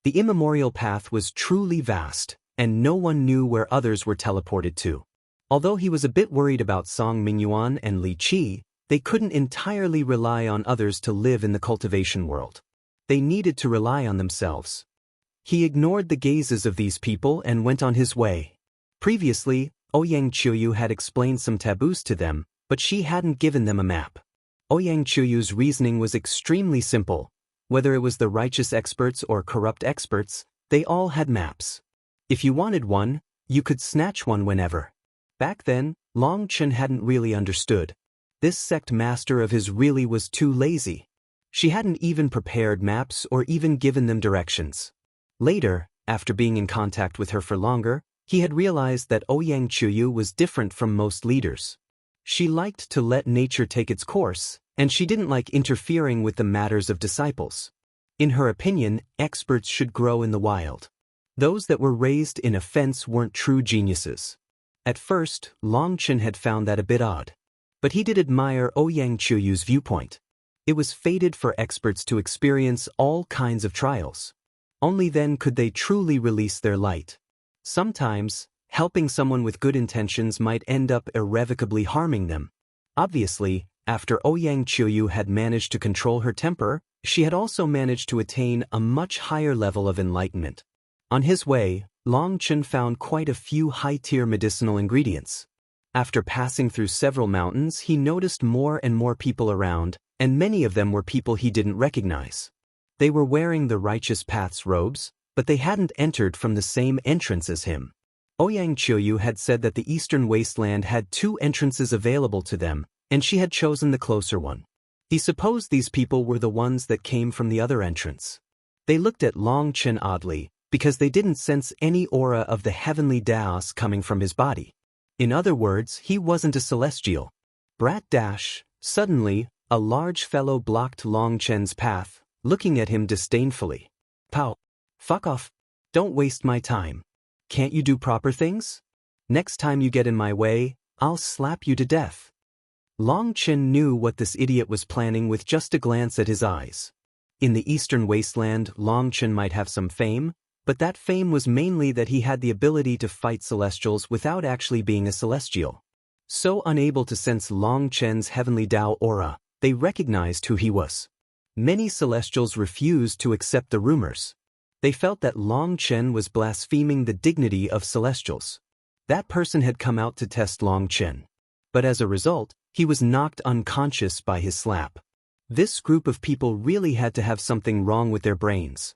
The immemorial path was truly vast, and no one knew where others were teleported to. Although he was a bit worried about Song Mingyuan and Li Qi, they couldn't entirely rely on others to live in the cultivation world. They needed to rely on themselves. He ignored the gazes of these people and went on his way. Previously, Ouyang Chuyu had explained some taboos to them, but she hadn't given them a map. Ouyang Chuyu's reasoning was extremely simple. Whether it was the righteous experts or corrupt experts, they all had maps. If you wanted one, you could snatch one whenever. Back then, Long Chen hadn't really understood. This sect master of his really was too lazy. She hadn't even prepared maps or even given them directions. Later, after being in contact with her for longer, he had realized that Ouyang Chuyu was different from most leaders. She liked to let nature take its course, and she didn't like interfering with the matters of disciples. In her opinion, experts should grow in the wild. Those that were raised in a fence weren't true geniuses. At first, Long Chen had found that a bit odd. But he did admire Ouyang Chuyu's viewpoint. It was fated for experts to experience all kinds of trials. Only then could they truly release their light. Sometimes, helping someone with good intentions might end up irrevocably harming them. Obviously, after Ouyang Chuyu had managed to control her temper, she had also managed to attain a much higher level of enlightenment. On his way, Long Chen found quite a few high-tier medicinal ingredients. After passing through several mountains, he noticed more and more people around, and many of them were people he didn't recognize. They were wearing the Righteous Path's robes, but they hadn't entered from the same entrance as him. Ouyang Chuyu had said that the Eastern Wasteland had 2 entrances available to them, and she had chosen the closer one. He supposed these people were the ones that came from the other entrance. They looked at Long Chen oddly, because they didn't sense any aura of the heavenly Daos coming from his body. In other words, he wasn't a celestial. Brat Dash, suddenly, a large fellow blocked Long Chen's path, looking at him disdainfully. Pow! Fuck off. Don't waste my time. Can't you do proper things? Next time you get in my way, I'll slap you to death. Long Chen knew what this idiot was planning with just a glance at his eyes. In the Eastern Wasteland, Long Chen might have some fame, but that fame was mainly that he had the ability to fight celestials without actually being a celestial. So unable to sense Long Chen's heavenly Dao aura, they recognized who he was. Many celestials refused to accept the rumors. They felt that Long Chen was blaspheming the dignity of celestials. That person had come out to test Long Chen. But as a result, he was knocked unconscious by his slap. This group of people really had to have something wrong with their brains.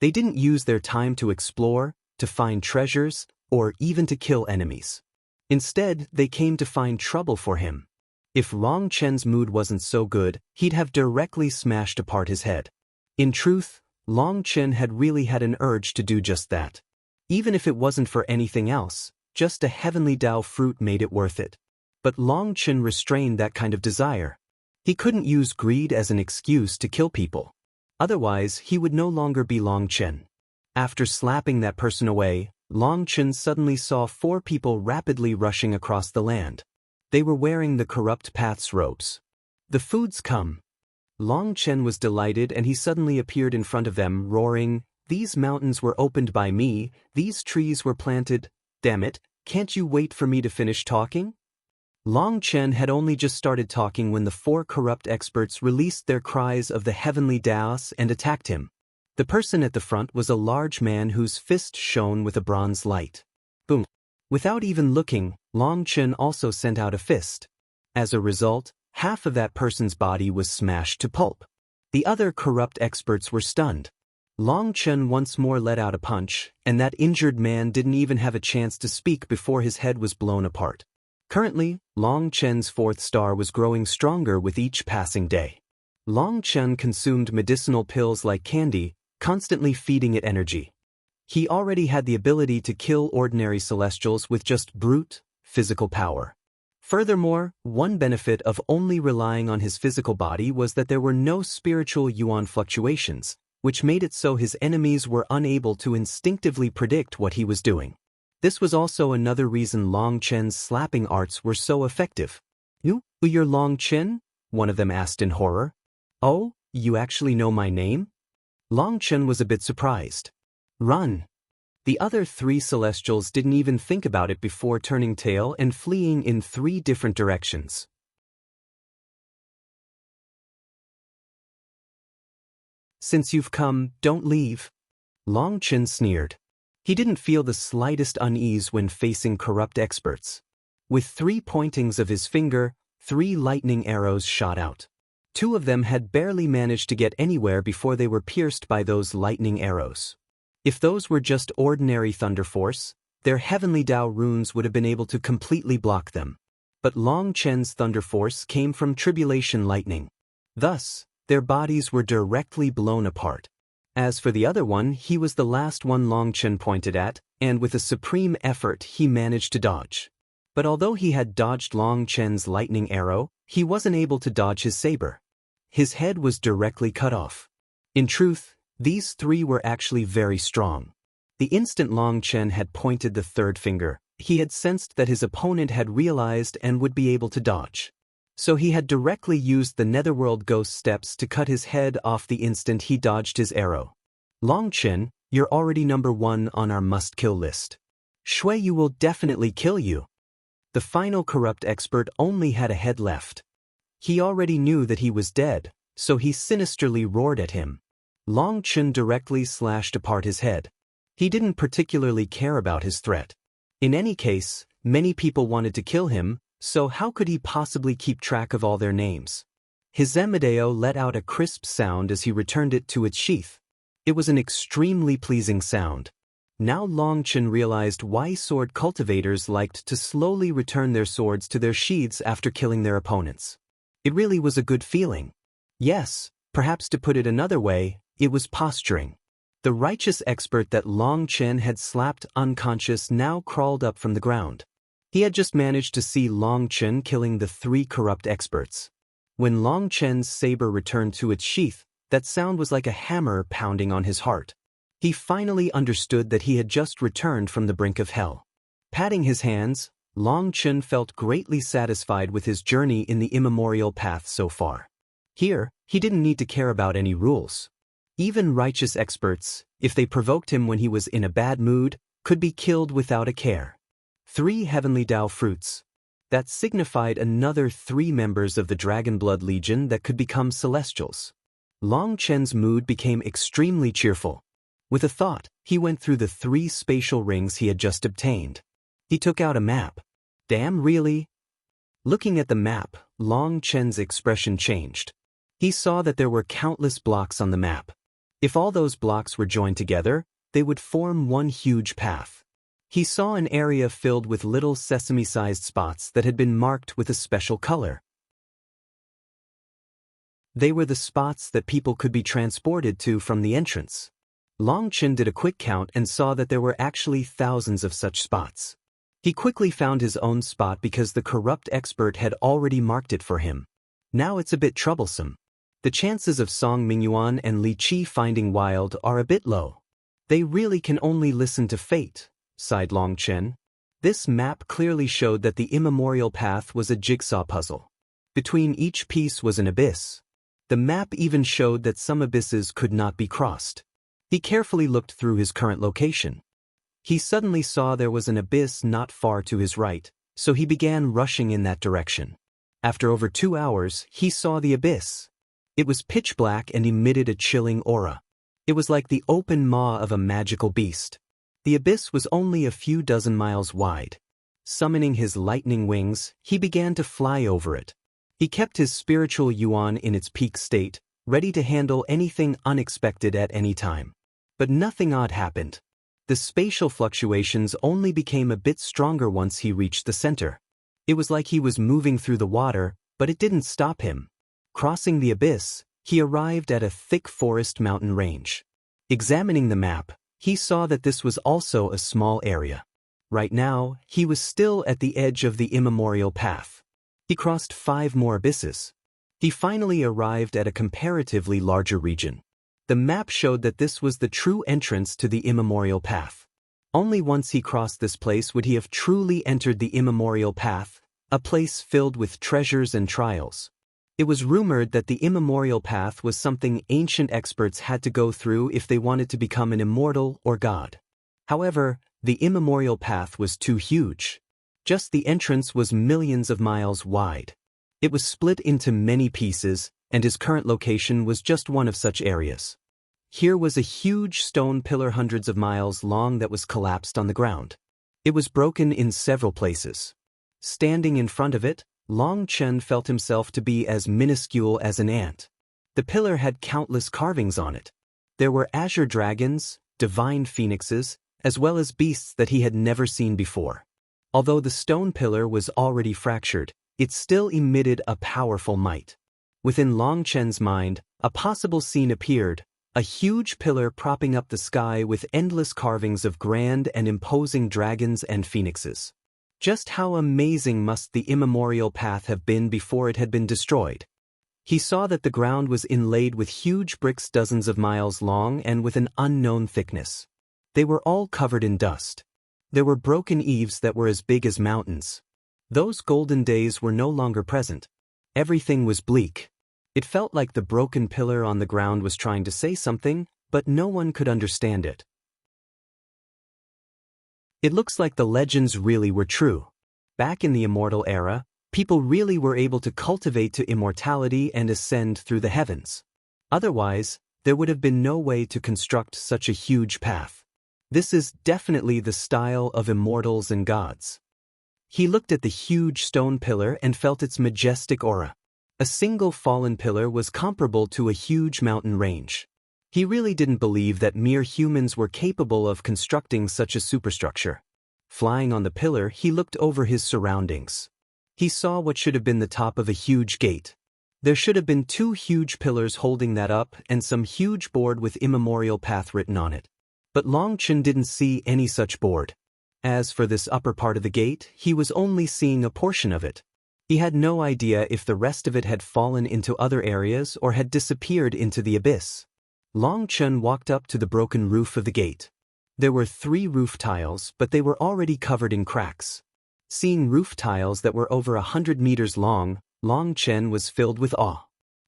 They didn't use their time to explore, to find treasures, or even to kill enemies. Instead, they came to find trouble for him. If Long Chen's mood wasn't so good, he'd have directly smashed apart his head. In truth, Long Chen had really had an urge to do just that. Even if it wasn't for anything else, just a heavenly Dao fruit made it worth it. But Long Chen restrained that kind of desire. He couldn't use greed as an excuse to kill people. Otherwise, he would no longer be Long Chen. After slapping that person away, Long Chen suddenly saw 4 people rapidly rushing across the land. They were wearing the Corrupt Path's robes. The food's come. Long Chen was delighted and he suddenly appeared in front of them, roaring, "These mountains were opened by me, these trees were planted. Damn it, can't you wait for me to finish talking?" Long Chen had only just started talking when the 4 corrupt experts released their cries of the heavenly Daos and attacked him. The person at the front was a large man whose fist shone with a bronze light. Boom! Without even looking, Long Chen also sent out a fist. As a result, half of that person's body was smashed to pulp. The other corrupt experts were stunned. Long Chen once more let out a punch, and that injured man didn't even have a chance to speak before his head was blown apart. Currently, Long Chen's 4th star was growing stronger with each passing day. Long Chen consumed medicinal pills like candy, constantly feeding it energy. He already had the ability to kill ordinary celestials with just brute, physical power. Furthermore, one benefit of only relying on his physical body was that there were no spiritual yuan fluctuations, which made it so his enemies were unable to instinctively predict what he was doing. This was also another reason Long Chen's slapping arts were so effective. You're Long Chen?" one of them asked in horror. "Oh, you actually know my name?" Long Chen was a bit surprised. Run! The other 3 Celestials didn't even think about it before turning tail and fleeing in 3 different directions. Since you've come, don't leave. Long Chen sneered. He didn't feel the slightest unease when facing corrupt experts. With 3 pointings of his finger, 3 lightning arrows shot out. 2 of them had barely managed to get anywhere before they were pierced by those lightning arrows. If those were just ordinary Thunder Force, their Heavenly Tao runes would have been able to completely block them. But Long Chen's Thunder Force came from Tribulation Lightning. Thus, their bodies were directly blown apart. As for the other one, he was the last one Long Chen pointed at, and with a supreme effort he managed to dodge. But although he had dodged Long Chen's lightning arrow, he wasn't able to dodge his saber. His head was directly cut off. In truth, these 3 were actually very strong. The instant Long Chen had pointed the 3rd finger, he had sensed that his opponent had realized and would be able to dodge. So he had directly used the Netherworld Ghost Steps to cut his head off the instant he dodged his arrow. Long Chen, you're already number 1 on our must-kill list. Shui Yu will definitely kill you. The final corrupt expert only had a head left. He already knew that he was dead, so he sinisterly roared at him. Long Chen directly slashed apart his head. He didn't particularly care about his threat. In any case, many people wanted to kill him, so how could he possibly keep track of all their names? His Amedeo let out a crisp sound as he returned it to its sheath. It was an extremely pleasing sound. Now Long Chen realized why sword cultivators liked to slowly return their swords to their sheaths after killing their opponents. It really was a good feeling. Yes, perhaps to put it another way, it was posturing. The righteous expert that Long Chen had slapped unconscious now crawled up from the ground. He had just managed to see Long Chen killing the 3 corrupt experts. When Long Chen's saber returned to its sheath, that sound was like a hammer pounding on his heart. He finally understood that he had just returned from the brink of hell. Patting his hands, Long Chen felt greatly satisfied with his journey in the immemorial path so far. Here, he didn't need to care about any rules. Even righteous experts, if they provoked him when he was in a bad mood, could be killed without a care. 3 Heavenly Tao fruits. That signified another 3 members of the Dragonblood Legion that could become Celestials. Long Chen's mood became extremely cheerful. With a thought, he went through the 3 spatial rings he had just obtained. He took out a map. Damn, really? Looking at the map, Long Chen's expression changed. He saw that there were countless blocks on the map. If all those blocks were joined together, they would form one huge path. He saw an area filled with little sesame-sized spots that had been marked with a special color. They were the spots that people could be transported to from the entrance. Long Chen did a quick count and saw that there were actually thousands of such spots. He quickly found his own spot because the corrupt expert had already marked it for him. Now it's a bit troublesome. The chances of Song Mingyuan and Li Qi finding Wild are a bit low. They really can only listen to fate, sighed Long Chen. This map clearly showed that the immemorial path was a jigsaw puzzle. Between each piece was an abyss. The map even showed that some abysses could not be crossed. He carefully looked through his current location. He suddenly saw there was an abyss not far to his right, so he began rushing in that direction. After over 2 hours, he saw the abyss. It was pitch black and emitted a chilling aura. It was like the open maw of a magical beast. The abyss was only a few dozen miles wide. Summoning his lightning wings, he began to fly over it. He kept his spiritual yuan in its peak state, ready to handle anything unexpected at any time. But nothing odd happened. The spatial fluctuations only became a bit stronger once he reached the center. It was like he was moving through the water, but it didn't stop him. Crossing the abyss, he arrived at a thick forest mountain range. Examining the map, he saw that this was also a small area. Right now, he was still at the edge of the immemorial path. He crossed 5 more abysses. He finally arrived at a comparatively larger region. The map showed that this was the true entrance to the immemorial path. Only once he crossed this place would he have truly entered the immemorial path, a place filled with treasures and trials. It was rumored that the immemorial path was something ancient experts had to go through if they wanted to become an immortal or god. However, the immemorial path was too huge. Just the entrance was millions of miles wide. It was split into many pieces, and his current location was just one of such areas. Here was a huge stone pillar hundreds of miles long that was collapsed on the ground. It was broken in several places. Standing in front of it, Long Chen felt himself to be as minuscule as an ant. The pillar had countless carvings on it. There were azure dragons, divine phoenixes, as well as beasts that he had never seen before. Although the stone pillar was already fractured, it still emitted a powerful might. Within Long Chen's mind, a possible scene appeared, a huge pillar propping up the sky with endless carvings of grand and imposing dragons and phoenixes. Just how amazing must the immemorial path have been before it had been destroyed? He saw that the ground was inlaid with huge bricks dozens of miles long and with an unknown thickness. They were all covered in dust. There were broken eaves that were as big as mountains. Those golden days were no longer present. Everything was bleak. It felt like the broken pillar on the ground was trying to say something, but no one could understand it. It looks like the legends really were true. Back in the immortal era, people really were able to cultivate to immortality and ascend through the heavens. Otherwise, there would have been no way to construct such a huge path. This is definitely the style of immortals and gods. He looked at the huge stone pillar and felt its majestic aura. A single fallen pillar was comparable to a huge mountain range. He really didn't believe that mere humans were capable of constructing such a superstructure. Flying on the pillar, he looked over his surroundings. He saw what should have been the top of a huge gate. There should have been 2 huge pillars holding that up and some huge board with immemorial path written on it. But Long Chen didn't see any such board. As for this upper part of the gate, he was only seeing a portion of it. He had no idea if the rest of it had fallen into other areas or had disappeared into the abyss. Long Chen walked up to the broken roof of the gate. There were 3 roof tiles, but they were already covered in cracks. Seeing roof tiles that were over 100 meters long, Long Chen was filled with awe.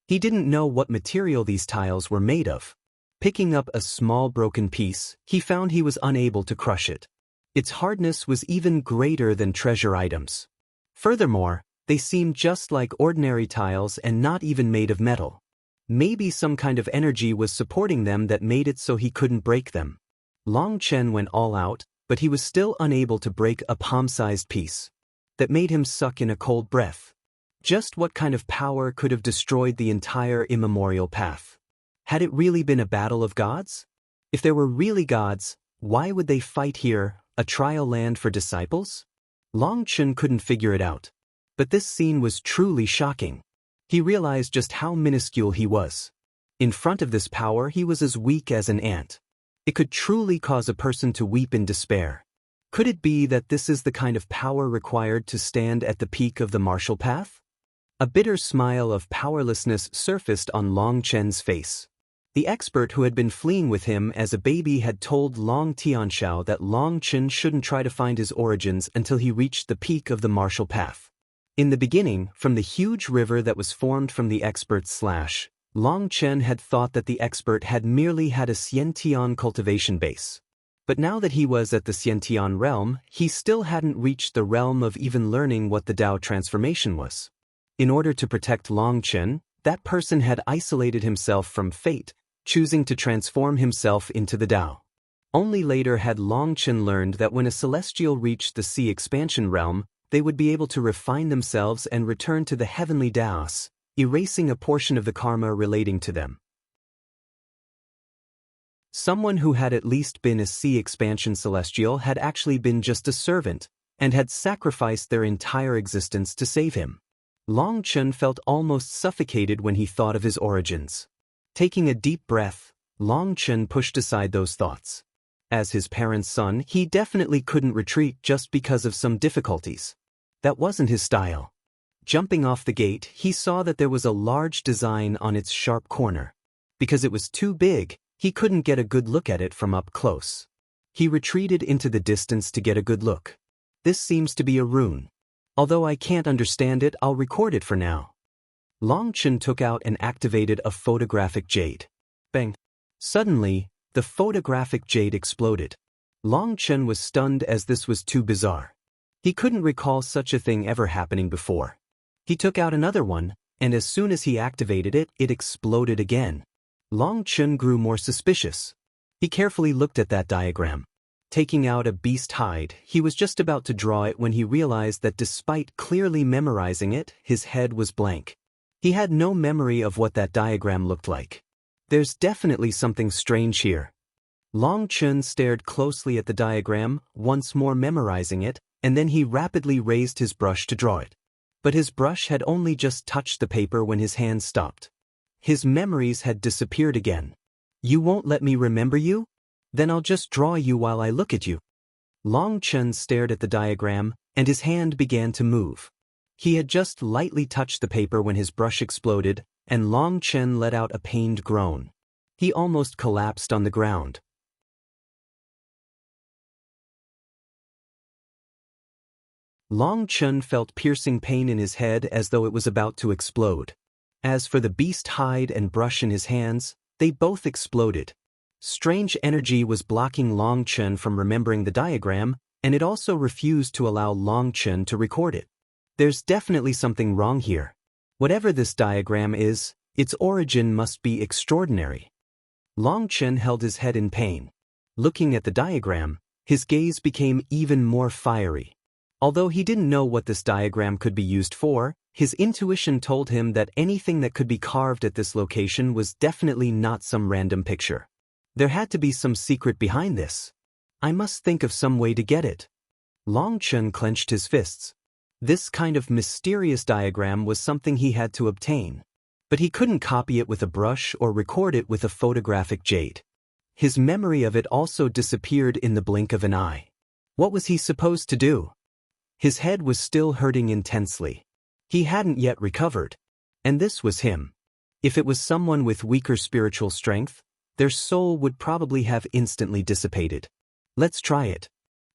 He didn't know what material these tiles were made of. Picking up a small broken piece, he found he was unable to crush it. Its hardness was even greater than treasure items. Furthermore, they seemed just like ordinary tiles and not even made of metal. Maybe some kind of energy was supporting them that made it so he couldn't break them. Long Chen went all out, but he was still unable to break a palm-sized piece. That made him suck in a cold breath. Just what kind of power could have destroyed the entire immemorial path? Had it really been a battle of gods? If there were really gods, why would they fight here, a trial land for disciples? Long Chen couldn't figure it out. But this scene was truly shocking. He realized just how minuscule he was. In front of this power, he was as weak as an ant. It could truly cause a person to weep in despair. Could it be that this is the kind of power required to stand at the peak of the martial path? A bitter smile of powerlessness surfaced on Long Chen's face. The expert who had been fleeing with him as a baby had told Long Tianxiao that Long Chen shouldn't try to find his origins until he reached the peak of the martial path. In the beginning, from the huge river that was formed from the expert's Long Chen had thought that the expert had merely had a Xiantian cultivation base. But now that he was at the Xiantian realm, he still hadn't reached the realm of even learning what the Tao transformation was. In order to protect Long Chen, that person had isolated himself from fate, choosing to transform himself into the Tao. Only later had Long Chen learned that when a celestial reached the sea expansion realm, they would be able to refine themselves and return to the heavenly Taos, erasing a portion of the karma relating to them. Someone who had at least been a sea expansion celestial had actually been just a servant, and had sacrificed their entire existence to save him. Long Chen felt almost suffocated when he thought of his origins. Taking a deep breath, Long Chen pushed aside those thoughts. As his parents' son, he definitely couldn't retreat just because of some difficulties. That wasn't his style. Jumping off the gate, he saw that there was a large design on its sharp corner. Because it was too big, he couldn't get a good look at it from up close. He retreated into the distance to get a good look. This seems to be a rune. Although I can't understand it, I'll record it for now. Long Chen took out and activated a photographic jade. Bang! Suddenly, the photographic jade exploded. Long Chen was stunned as this was too bizarre. He couldn't recall such a thing ever happening before. He took out another one, and as soon as he activated it, it exploded again. Long Chen grew more suspicious. He carefully looked at that diagram. Taking out a beast hide, he was just about to draw it when he realized that despite clearly memorizing it, his head was blank. He had no memory of what that diagram looked like. There's definitely something strange here. Long Chen stared closely at the diagram, once more memorizing it, and then he rapidly raised his brush to draw it. But his brush had only just touched the paper when his hand stopped. His memories had disappeared again. You won't let me remember you? Then I'll just draw you while I look at you. Long Chen stared at the diagram, and his hand began to move. He had just lightly touched the paper when his brush exploded, and Long Chen let out a pained groan. He almost collapsed on the ground. Long Chen felt piercing pain in his head as though it was about to explode. As for the beast hide and brush in his hands, they both exploded. Strange energy was blocking Long Chen from remembering the diagram, and it also refused to allow Long Chen to record it. There's definitely something wrong here. Whatever this diagram is, its origin must be extraordinary. Long Chen held his head in pain. Looking at the diagram, his gaze became even more fiery. Although he didn't know what this diagram could be used for, his intuition told him that anything that could be carved at this location was definitely not some random picture. There had to be some secret behind this. I must think of some way to get it. Long Chen clenched his fists. This kind of mysterious diagram was something he had to obtain. But he couldn't copy it with a brush or record it with a photographic jade. His memory of it also disappeared in the blink of an eye. What was he supposed to do? His head was still hurting intensely. He hadn't yet recovered. And this was him. If it was someone with weaker spiritual strength, their soul would probably have instantly dissipated. Let's try it.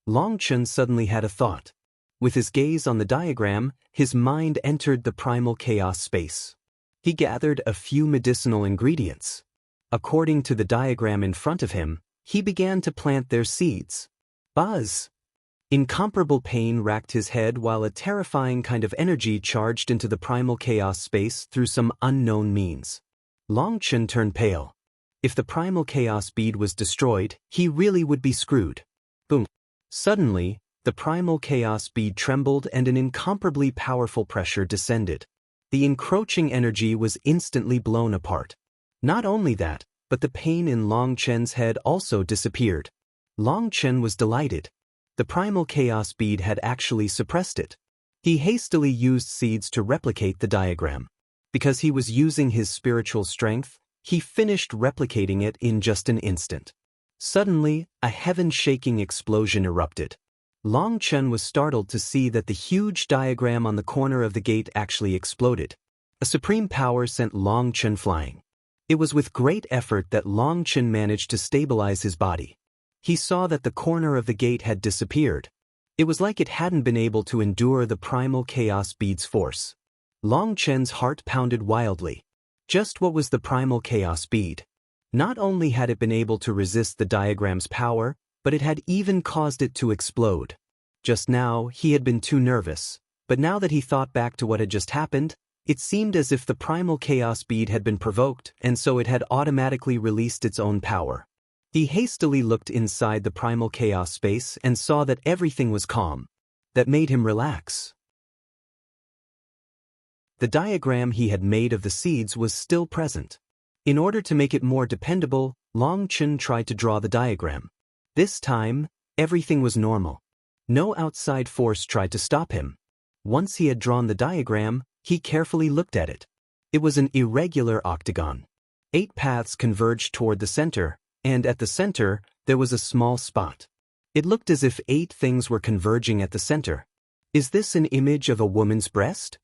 Long Chen suddenly had a thought. With his gaze on the diagram, his mind entered the primal chaos space. He gathered a few medicinal ingredients. According to the diagram in front of him, he began to plant their seeds. Buzz! Incomparable pain racked his head while a terrifying kind of energy charged into the primal chaos space through some unknown means. Long Chen turned pale. If the primal chaos bead was destroyed, he really would be screwed. Boom! Suddenly, the primal chaos bead trembled and an incomparably powerful pressure descended. The encroaching energy was instantly blown apart. Not only that, but the pain in Long Chen's head also disappeared. Long Chen was delighted. The primal chaos bead had actually suppressed it. He hastily used seeds to replicate the diagram. Because he was using his spiritual strength, he finished replicating it in just an instant. Suddenly, a heaven-shaking explosion erupted. Long Chen was startled to see that the huge diagram on the corner of the gate actually exploded. A supreme power sent Long Chen flying. It was with great effort that Long Chen managed to stabilize his body. He saw that the corner of the gate had disappeared. It was like it hadn't been able to endure the primal chaos bead's force. Long Chen's heart pounded wildly. Just what was the primal chaos bead? Not only had it been able to resist the diagram's power, but it had even caused it to explode. Just now, he had been too nervous, but now that he thought back to what had just happened, it seemed as if the primal chaos bead had been provoked and so it had automatically released its own power. He hastily looked inside the primal chaos space and saw that everything was calm. That made him relax. The diagram he had made of the seeds was still present. In order to make it more dependable, Long Chen tried to draw the diagram. This time, everything was normal. No outside force tried to stop him. Once he had drawn the diagram, he carefully looked at it. It was an irregular octagon. 8 paths converged toward the center, and at the center, there was a small spot. It looked as if 8 things were converging at the center. Is this an image of a woman's breast?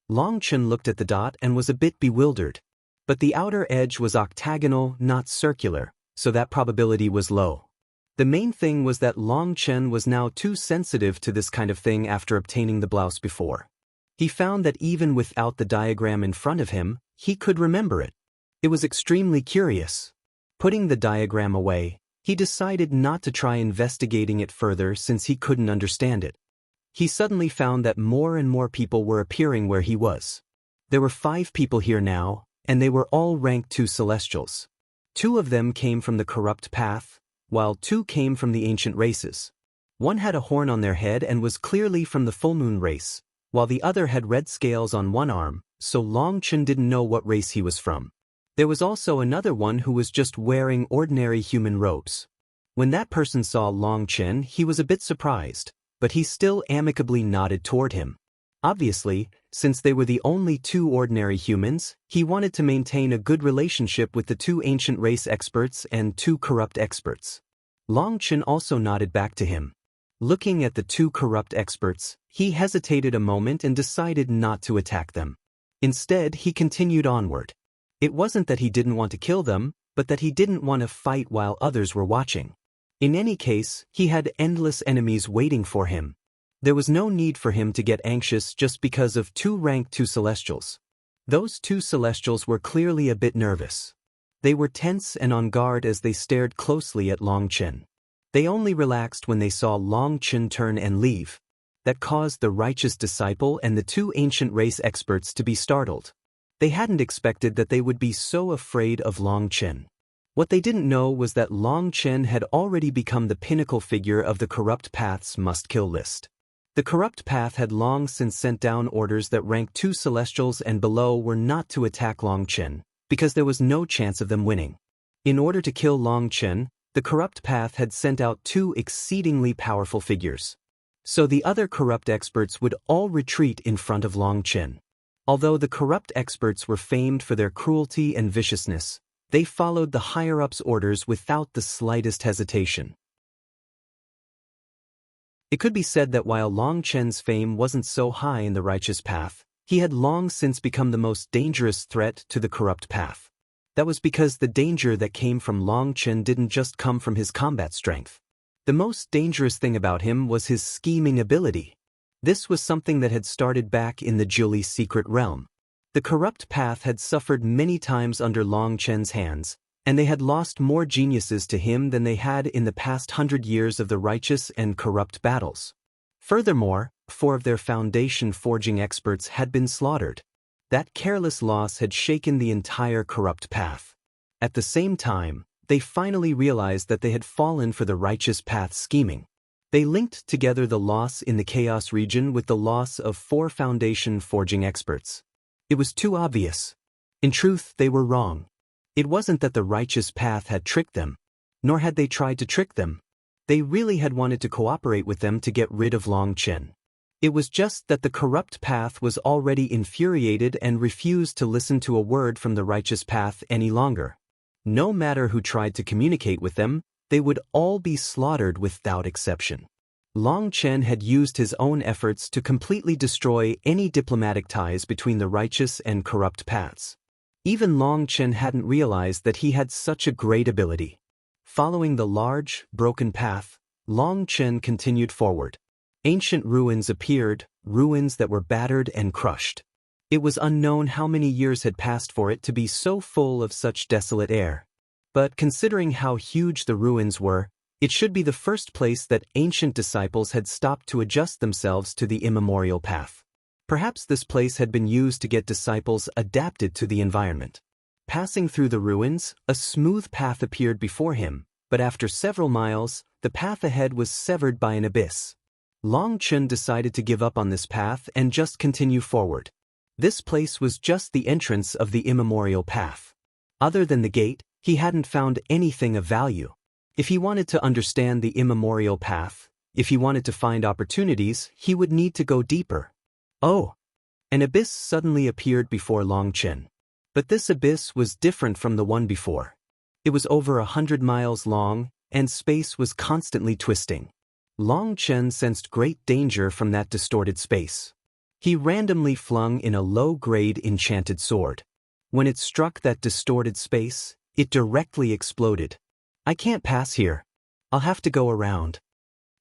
Long Chen looked at the dot and was a bit bewildered. But the outer edge was octagonal, not circular, so that probability was low. The main thing was that Long Chen was now too sensitive to this kind of thing after obtaining the blouse before. He found that even without the diagram in front of him, he could remember it. It was extremely curious. Putting the diagram away, he decided not to try investigating it further since he couldn't understand it. He suddenly found that more and more people were appearing where he was. There were 5 people here now, and they were all rank 2 celestials. 2 of them came from the corrupt path, while 2 came from the ancient races. One had a horn on their head and was clearly from the full moon race, while the other had red scales on one arm, so Long Chen didn't know what race he was from. There was also another one who was just wearing ordinary human robes. When that person saw Long Chen, he was a bit surprised, but he still amicably nodded toward him. Obviously, since they were the only 2 ordinary humans, he wanted to maintain a good relationship with the 2 ancient race experts and 2 corrupt experts. Long Chen also nodded back to him. Looking at the 2 corrupt experts, he hesitated a moment and decided not to attack them. Instead, he continued onward. It wasn't that he didn't want to kill them, but that he didn't want to fight while others were watching. In any case, he had endless enemies waiting for him. There was no need for him to get anxious just because of 2 rank 2 celestials. Those 2 celestials were clearly a bit nervous. They were tense and on guard as they stared closely at Long Chen. They only relaxed when they saw Long Chen turn and leave. That caused the righteous disciple and the 2 ancient race experts to be startled. They hadn't expected that they would be so afraid of Long Chen. What they didn't know was that Long Chen had already become the pinnacle figure of the Corrupt Path's must-kill list. The Corrupt Path had long since sent down orders that rank 2 celestials and below were not to attack Long Chen, because there was no chance of them winning. In order to kill Long Chen, the Corrupt Path had sent out 2 exceedingly powerful figures. So the other corrupt experts would all retreat in front of Long Chen. Although the corrupt experts were famed for their cruelty and viciousness, they followed the higher-ups' orders without the slightest hesitation. It could be said that while Long Chen's fame wasn't so high in the righteous path, he had long since become the most dangerous threat to the corrupt path. That was because the danger that came from Long Chen didn't just come from his combat strength. The most dangerous thing about him was his scheming ability. This was something that had started back in the Julie secret realm. The corrupt path had suffered many times under Long Chen's hands, and they had lost more geniuses to him than they had in the past 100 years of the righteous and corrupt battles. Furthermore, 4 of their foundation forging experts had been slaughtered. That careless loss had shaken the entire corrupt path. At the same time, they finally realized that they had fallen for the righteous path's scheming. They linked together the loss in the Chaos region with the loss of 4 foundation forging experts. It was too obvious. In truth, they were wrong. It wasn't that the righteous path had tricked them, nor had they tried to trick them. They really had wanted to cooperate with them to get rid of Long Chen. It was just that the corrupt path was already infuriated and refused to listen to a word from the righteous path any longer. No matter who tried to communicate with them, they would all be slaughtered without exception. Long Chen had used his own efforts to completely destroy any diplomatic ties between the righteous and corrupt paths. Even Long Chen hadn't realized that he had such a great ability. Following the large, broken path, Long Chen continued forward. Ancient ruins appeared, ruins that were battered and crushed. It was unknown how many years had passed for it to be so full of such desolate air. But considering how huge the ruins were, it should be the first place that ancient disciples had stopped to adjust themselves to the immemorial path. Perhaps this place had been used to get disciples adapted to the environment. Passing through the ruins, a smooth path appeared before him, but after several miles, the path ahead was severed by an abyss. Long Chen decided to give up on this path and just continue forward. This place was just the entrance of the immemorial path. Other than the gate, he hadn't found anything of value. If he wanted to understand the immemorial path, if he wanted to find opportunities, he would need to go deeper. Oh! An abyss suddenly appeared before Long Chen. But this abyss was different from the one before. It was over 100 miles long, and space was constantly twisting. Long Chen sensed great danger from that distorted space. He randomly flung in a low-grade enchanted sword. When it struck that distorted space, it directly exploded. "I can't pass here. I'll have to go around."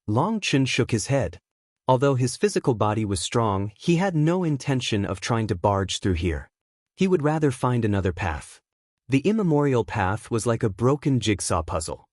Long Chen shook his head. Although his physical body was strong, he had no intention of trying to barge through here. He would rather find another path. The immemorial path was like a broken jigsaw puzzle.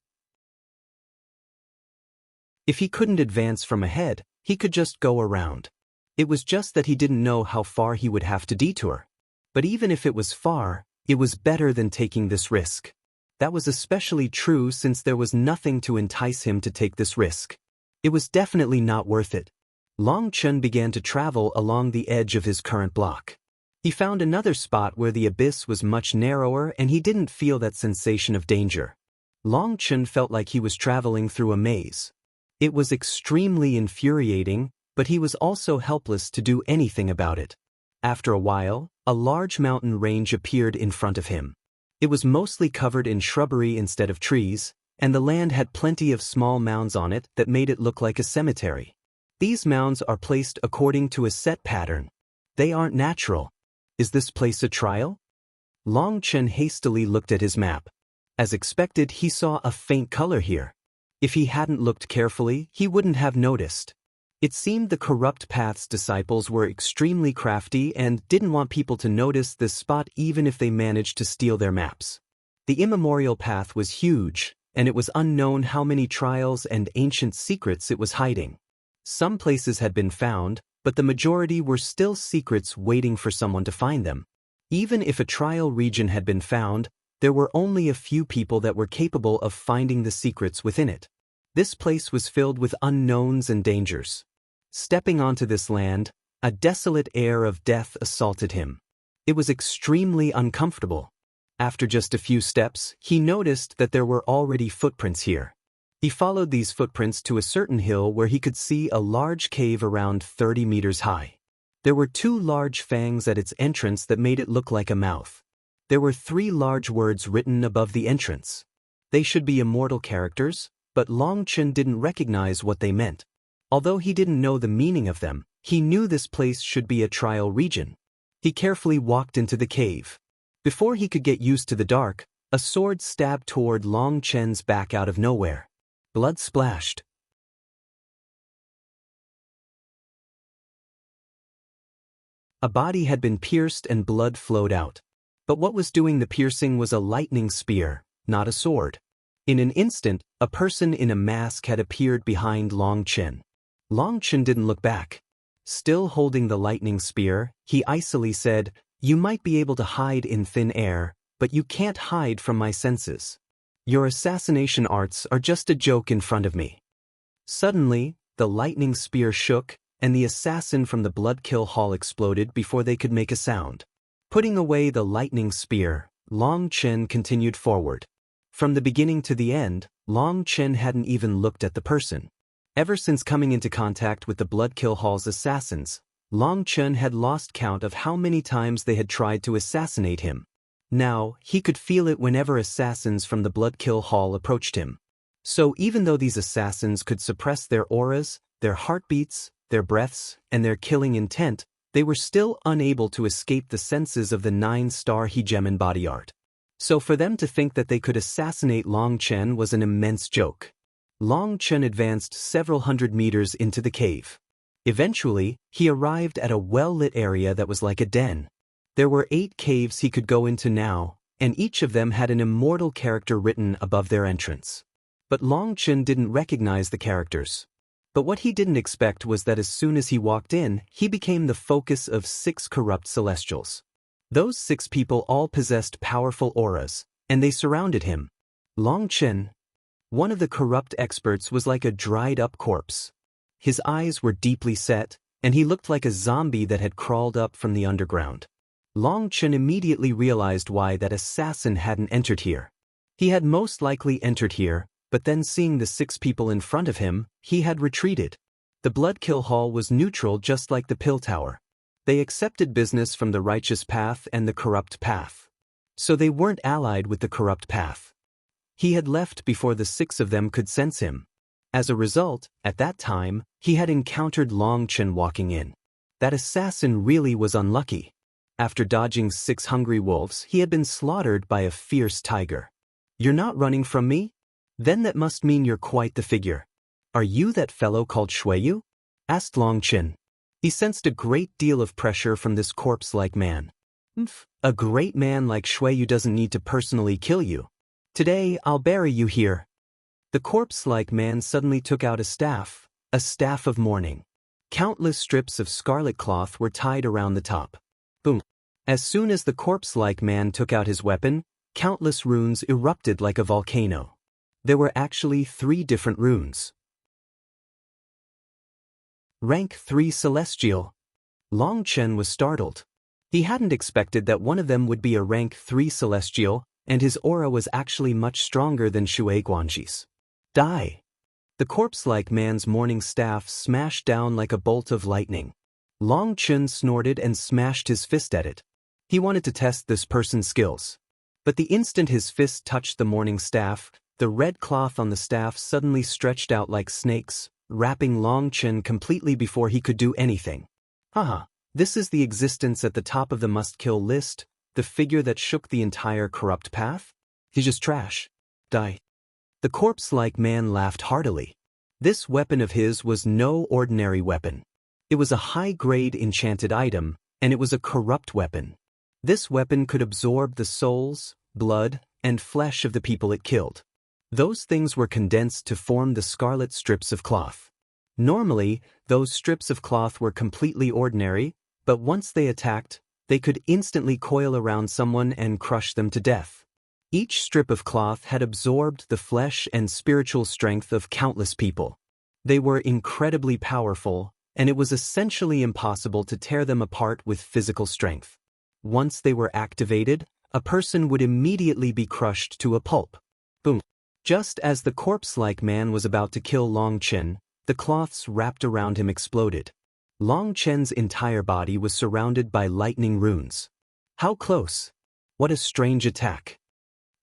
If he couldn't advance from ahead, he could just go around. It was just that he didn't know how far he would have to detour. But even if it was far, it was better than taking this risk. That was especially true since there was nothing to entice him to take this risk. It was definitely not worth it. Long Chen began to travel along the edge of his current block. He found another spot where the abyss was much narrower and he didn't feel that sensation of danger. Long Chen felt like he was traveling through a maze. It was extremely infuriating, but he was also helpless to do anything about it. After a while, a large mountain range appeared in front of him. It was mostly covered in shrubbery instead of trees, and the land had plenty of small mounds on it that made it look like a cemetery. These mounds are placed according to a set pattern. They aren't natural. Is this place a trial? Long Chen hastily looked at his map. As expected, he saw a faint color here. If he hadn't looked carefully, he wouldn't have noticed. It seemed the corrupt path's disciples were extremely crafty and didn't want people to notice this spot even if they managed to steal their maps. The immemorial path was huge, and it was unknown how many trials and ancient secrets it was hiding. Some places had been found, but the majority were still secrets waiting for someone to find them. Even if a trial region had been found, there were only a few people that were capable of finding the secrets within it. This place was filled with unknowns and dangers. Stepping onto this land, a desolate air of death assaulted him. It was extremely uncomfortable. After just a few steps, he noticed that there were already footprints here. He followed these footprints to a certain hill where he could see a large cave around 30 meters high. There were 2 large fangs at its entrance that made it look like a mouth. There were 3 large words written above the entrance. They should be immortal characters, but Long Chen didn't recognize what they meant. Although he didn't know the meaning of them, he knew this place should be a trial region. He carefully walked into the cave. Before he could get used to the dark, a sword stabbed toward Long Chen's back out of nowhere. Blood splashed. A body had been pierced and blood flowed out. But what was doing the piercing was a lightning spear, not a sword. In an instant, a person in a mask had appeared behind Long Chen. Long Chen didn't look back. Still holding the lightning spear, he icily said, "You might be able to hide in thin air, but you can't hide from my senses. Your assassination arts are just a joke in front of me." Suddenly, the lightning spear shook, and the assassin from the Bloodkill Hall exploded before they could make a sound. Putting away the lightning spear, Long Chen continued forward. From the beginning to the end, Long Chen hadn't even looked at the person. Ever since coming into contact with the Bloodkill Hall's assassins, Long Chen had lost count of how many times they had tried to assassinate him. Now, he could feel it whenever assassins from the Bloodkill Hall approached him. So even though these assassins could suppress their auras, their heartbeats, their breaths, and their killing intent, they were still unable to escape the senses of the 9-star hegemon body art. So for them to think that they could assassinate Long Chen was an immense joke. Long Chen advanced several hundred meters into the cave. Eventually, he arrived at a well-lit area that was like a den. There were 8 caves he could go into now, and each of them had an immortal character written above their entrance. But Long Chen didn't recognize the characters. But what he didn't expect was that as soon as he walked in, he became the focus of 6 corrupt celestials. Those 6 people all possessed powerful auras, and they surrounded him. Long Chen, one of the corrupt experts, was like a dried-up corpse. His eyes were deeply set, and he looked like a zombie that had crawled up from the underground. Long Chen immediately realized why that assassin hadn't entered here. He had most likely entered here, but then seeing the 6 people in front of him, he had retreated. The Bloodkill Hall was neutral just like the Pill Tower. They accepted business from the righteous path and the corrupt path. So they weren't allied with the corrupt path. He had left before the 6 of them could sense him. As a result, at that time, he had encountered Long Chen walking in. That assassin really was unlucky. After dodging 6 hungry wolves, he had been slaughtered by a fierce tiger. "You're not running from me? Then that must mean you're quite the figure. Are you that fellow called Shuiyu?" asked Long Chen. He sensed a great deal of pressure from this corpse-like man. A great man like Shui Yu doesn't need to personally kill you. Today, I'll bury you here. The corpse-like man suddenly took out a staff of mourning. Countless strips of scarlet cloth were tied around the top. Boom. As soon as the corpse-like man took out his weapon, countless runes erupted like a volcano. There were actually 3 different runes. Rank 3 Celestial. Long Chen was startled. He hadn't expected that one of them would be a rank 3 Celestial, and his aura was actually much stronger than Shui Guanxi's. Die! The corpse-like man's morning staff smashed down like a bolt of lightning. Long Chen snorted and smashed his fist at it. He wanted to test this person's skills. But the instant his fist touched the morning staff, the red cloth on the staff suddenly stretched out like snakes, wrapping Long Chen completely before he could do anything. Haha, this is the existence at the top of the must-kill list, the figure that shook the entire corrupt path? He's just trash. Die. The corpse-like man laughed heartily. This weapon of his was no ordinary weapon. It was a high-grade enchanted item, and it was a corrupt weapon. This weapon could absorb the souls, blood, and flesh of the people it killed. Those things were condensed to form the scarlet strips of cloth. Normally, those strips of cloth were completely ordinary, but once they attacked, they could instantly coil around someone and crush them to death. Each strip of cloth had absorbed the flesh and spiritual strength of countless people. They were incredibly powerful, and it was essentially impossible to tear them apart with physical strength. Once they were activated, a person would immediately be crushed to a pulp. Boom. Just as the corpse-like man was about to kill Long Chen, the cloths wrapped around him exploded. Long Chen's entire body was surrounded by lightning runes. How close? What a strange attack.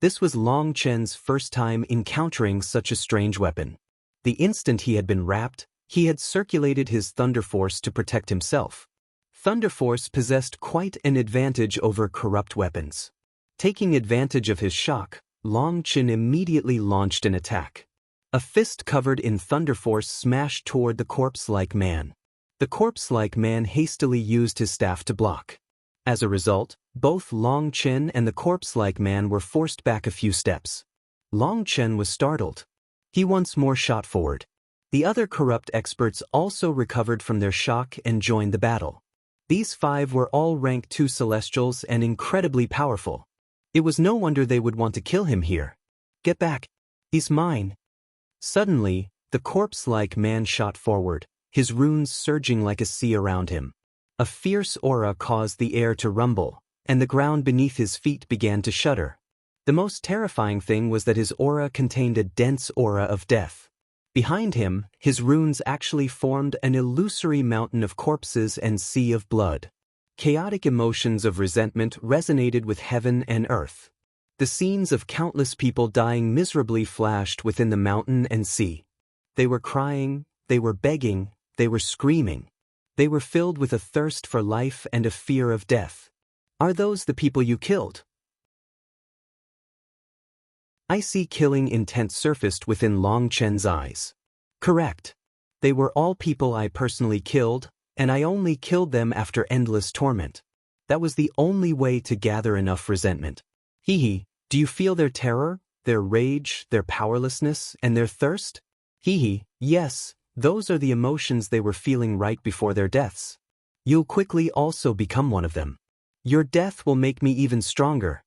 This was Long Chen's first time encountering such a strange weapon. The instant he had been wrapped, he had circulated his Thunder Force to protect himself. Thunder Force possessed quite an advantage over corrupt weapons. Taking advantage of his shock, Long Chen immediately launched an attack. A fist covered in Thunder Force smashed toward the corpse-like man. The corpse-like man hastily used his staff to block. As a result, both Long Chen and the corpse-like man were forced back a few steps. Long Chen was startled. He once more shot forward. The other corrupt experts also recovered from their shock and joined the battle. These 5 were all rank 2 Celestials and incredibly powerful. It was no wonder they would want to kill him here. Get back. He's mine. Suddenly, the corpse-like man shot forward, his runes surging like a sea around him. A fierce aura caused the air to rumble, and the ground beneath his feet began to shudder. The most terrifying thing was that his aura contained a dense aura of death. Behind him, his runes actually formed an illusory mountain of corpses and sea of blood. Chaotic emotions of resentment resonated with heaven and earth. The scenes of countless people dying miserably flashed within the mountain and sea. They were crying, they were begging, they were screaming. They were filled with a thirst for life and a fear of death. Are those the people you killed? Icy killing intent surfaced within Long Chen's eyes. Correct. They were all people I personally killed, and I only killed them after endless torment. That was the only way to gather enough resentment. Hee, do you feel their terror, their rage, their powerlessness, and their thirst? Hee, yes. Those are the emotions they were feeling right before their deaths. You'll quickly also become one of them. Your death will make me even stronger.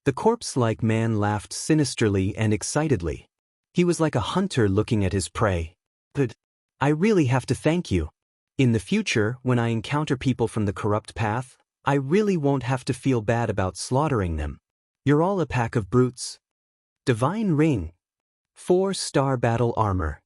The corpse-like man laughed sinisterly and excitedly. He was like a hunter looking at his prey. But I really have to thank you. In the future, when I encounter people from the corrupt path, I really won't have to feel bad about slaughtering them. You're all a pack of brutes. Divine Ring. 4-star battle armor.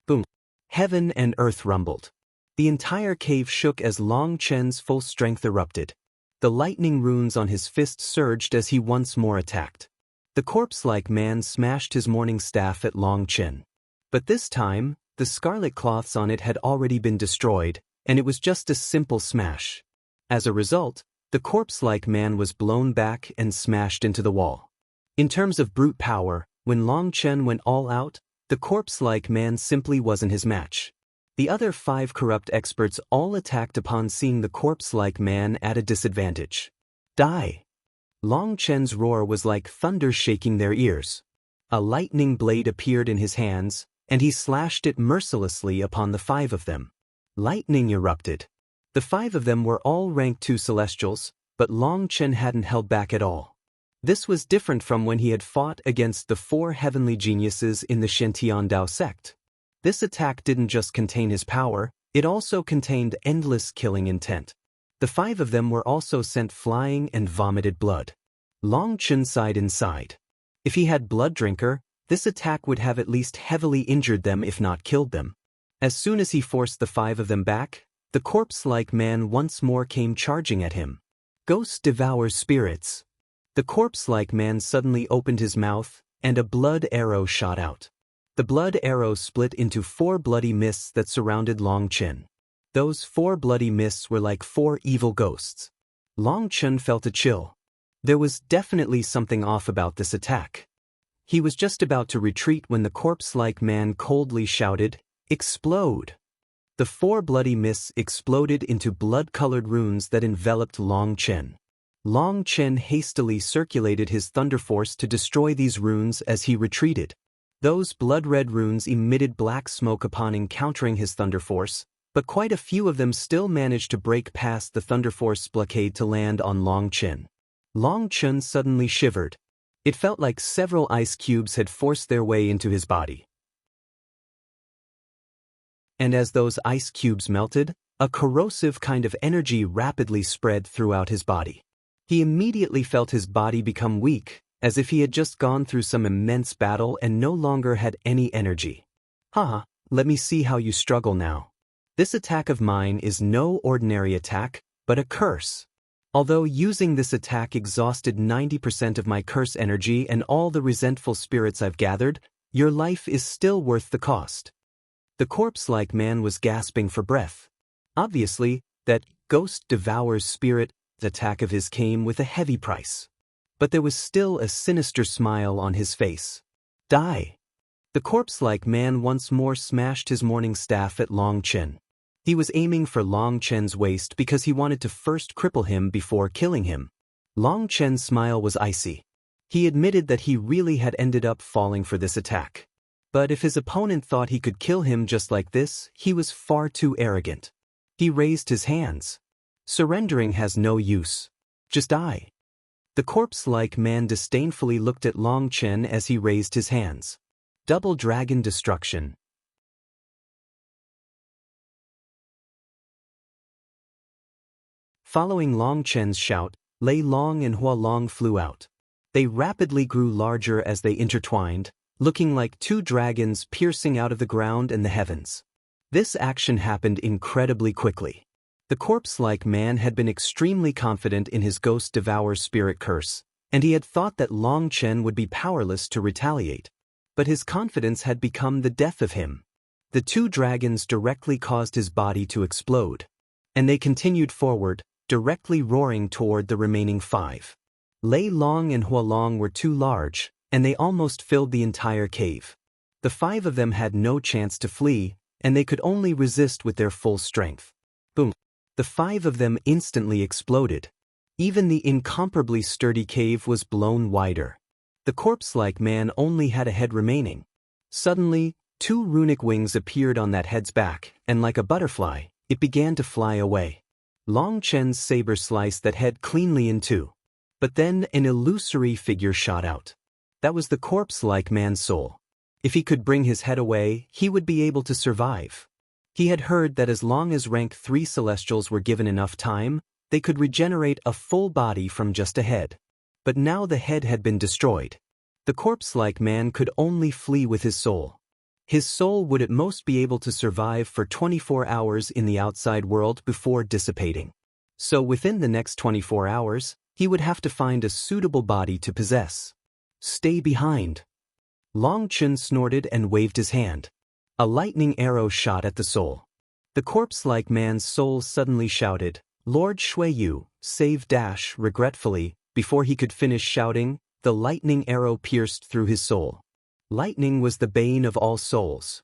Boom. Heaven and earth rumbled. The entire cave shook as Long Chen's full strength erupted. The lightning runes on his fist surged as he once more attacked. The corpse-like man smashed his morning staff at Long Chen. But this time, the scarlet cloths on it had already been destroyed, and it was just a simple smash. As a result, the corpse-like man was blown back and smashed into the wall. In terms of brute power, when Long Chen went all out, the corpse-like man simply wasn't his match. The other 5 corrupt experts all attacked upon seeing the corpse-like man at a disadvantage. Die! Long Chen's roar was like thunder shaking their ears. A lightning blade appeared in his hands, and he slashed it mercilessly upon the 5 of them. Lightning erupted. The 5 of them were all rank 2 celestials, but Long Chen hadn't held back at all. This was different from when he had fought against the 4 heavenly geniuses in the Shantian Dao sect. This attack didn't just contain his power, it also contained endless killing intent. The 5 of them were also sent flying and vomited blood. Long Chen sighed inside. If he had Blood Drinker, this attack would have at least heavily injured them if not killed them. As soon as he forced the 5 of them back, the corpse-like man once more came charging at him. Ghost devours spirits. The corpse-like man suddenly opened his mouth, and a blood arrow shot out. The blood arrow split into 4 bloody mists that surrounded Long Chen. Those 4 bloody mists were like 4 evil ghosts. Long Chen felt a chill. There was definitely something off about this attack. He was just about to retreat when the corpse-like man coldly shouted, "Explode!" The 4 bloody mists exploded into blood-colored runes that enveloped Long Chen. Long Chen hastily circulated his thunder force to destroy these runes as he retreated. Those blood-red runes emitted black smoke upon encountering his thunder force, but quite a few of them still managed to break past the thunder force blockade to land on Long Chen. Long Chen suddenly shivered. It felt like several ice cubes had forced their way into his body. And as those ice cubes melted, a corrosive kind of energy rapidly spread throughout his body. He immediately felt his body become weak, as if he had just gone through some immense battle and no longer had any energy. Haha, let me see how you struggle now. This attack of mine is no ordinary attack, but a curse. Although using this attack exhausted 90% of my curse energy and all the resentful spirits I've gathered, your life is still worth the cost. The corpse-like man was gasping for breath. Obviously, that ghost devours spirit attack of his came with a heavy price. But there was still a sinister smile on his face. Die! The corpse-like man once more smashed his morning staff at Long Chen. He was aiming for Long Chen's waist because he wanted to first cripple him before killing him. Long Chen's smile was icy. He admitted that he really had ended up falling for this attack. But if his opponent thought he could kill him just like this, he was far too arrogant. He raised his hands. Surrendering has no use. Just die. The corpse-like man disdainfully looked at Long Chen as he raised his hands. Double Dragon Destruction. Following Long Chen's shout, Lei Long and Hua Long flew out. They rapidly grew larger as they intertwined, looking like 2 dragons piercing out of the ground and the heavens. This action happened incredibly quickly. The corpse-like man had been extremely confident in his ghost devour spirit curse, and he had thought that Long Chen would be powerless to retaliate. But his confidence had become the death of him. The 2 dragons directly caused his body to explode. And they continued forward, directly roaring toward the remaining 5. Lei Long and Hua Long were too large, and they almost filled the entire cave. The 5 of them had no chance to flee, and they could only resist with their full strength. Boom! The 5 of them instantly exploded. Even the incomparably sturdy cave was blown wider. The corpse-like man only had a head remaining. Suddenly, 2 runic wings appeared on that head's back, and like a butterfly, it began to fly away. Long Chen's saber sliced that head cleanly in 2. But then an illusory figure shot out. That was the corpse-like man's soul. If he could bring his head away, he would be able to survive. He had heard that as long as rank 3 celestials were given enough time, they could regenerate a full body from just a head. But now the head had been destroyed. The corpse-like man could only flee with his soul. His soul would at most be able to survive for 24 hours in the outside world before dissipating. So within the next 24 hours, he would have to find a suitable body to possess. Stay behind. Long Chen snorted and waved his hand. A lightning arrow shot at the soul. The corpse-like man's soul suddenly shouted, "Lord Shuiyu, save dash," regretfully. Before he could finish shouting, the lightning arrow pierced through his soul. Lightning was the bane of all souls.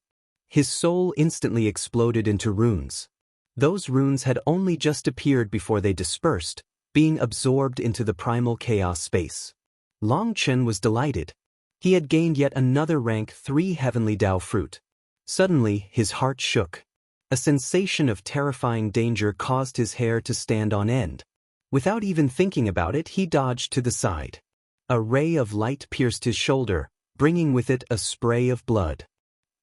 his soul instantly exploded into runes. Those runes had only just appeared before they dispersed, being absorbed into the primal chaos space. Long Chen was delighted. He had gained yet another rank 3 heavenly Dao fruit. Suddenly, his heart shook. A sensation of terrifying danger caused his hair to stand on end. Without even thinking about it, he dodged to the side. A ray of light pierced his shoulder, bringing with it a spray of blood.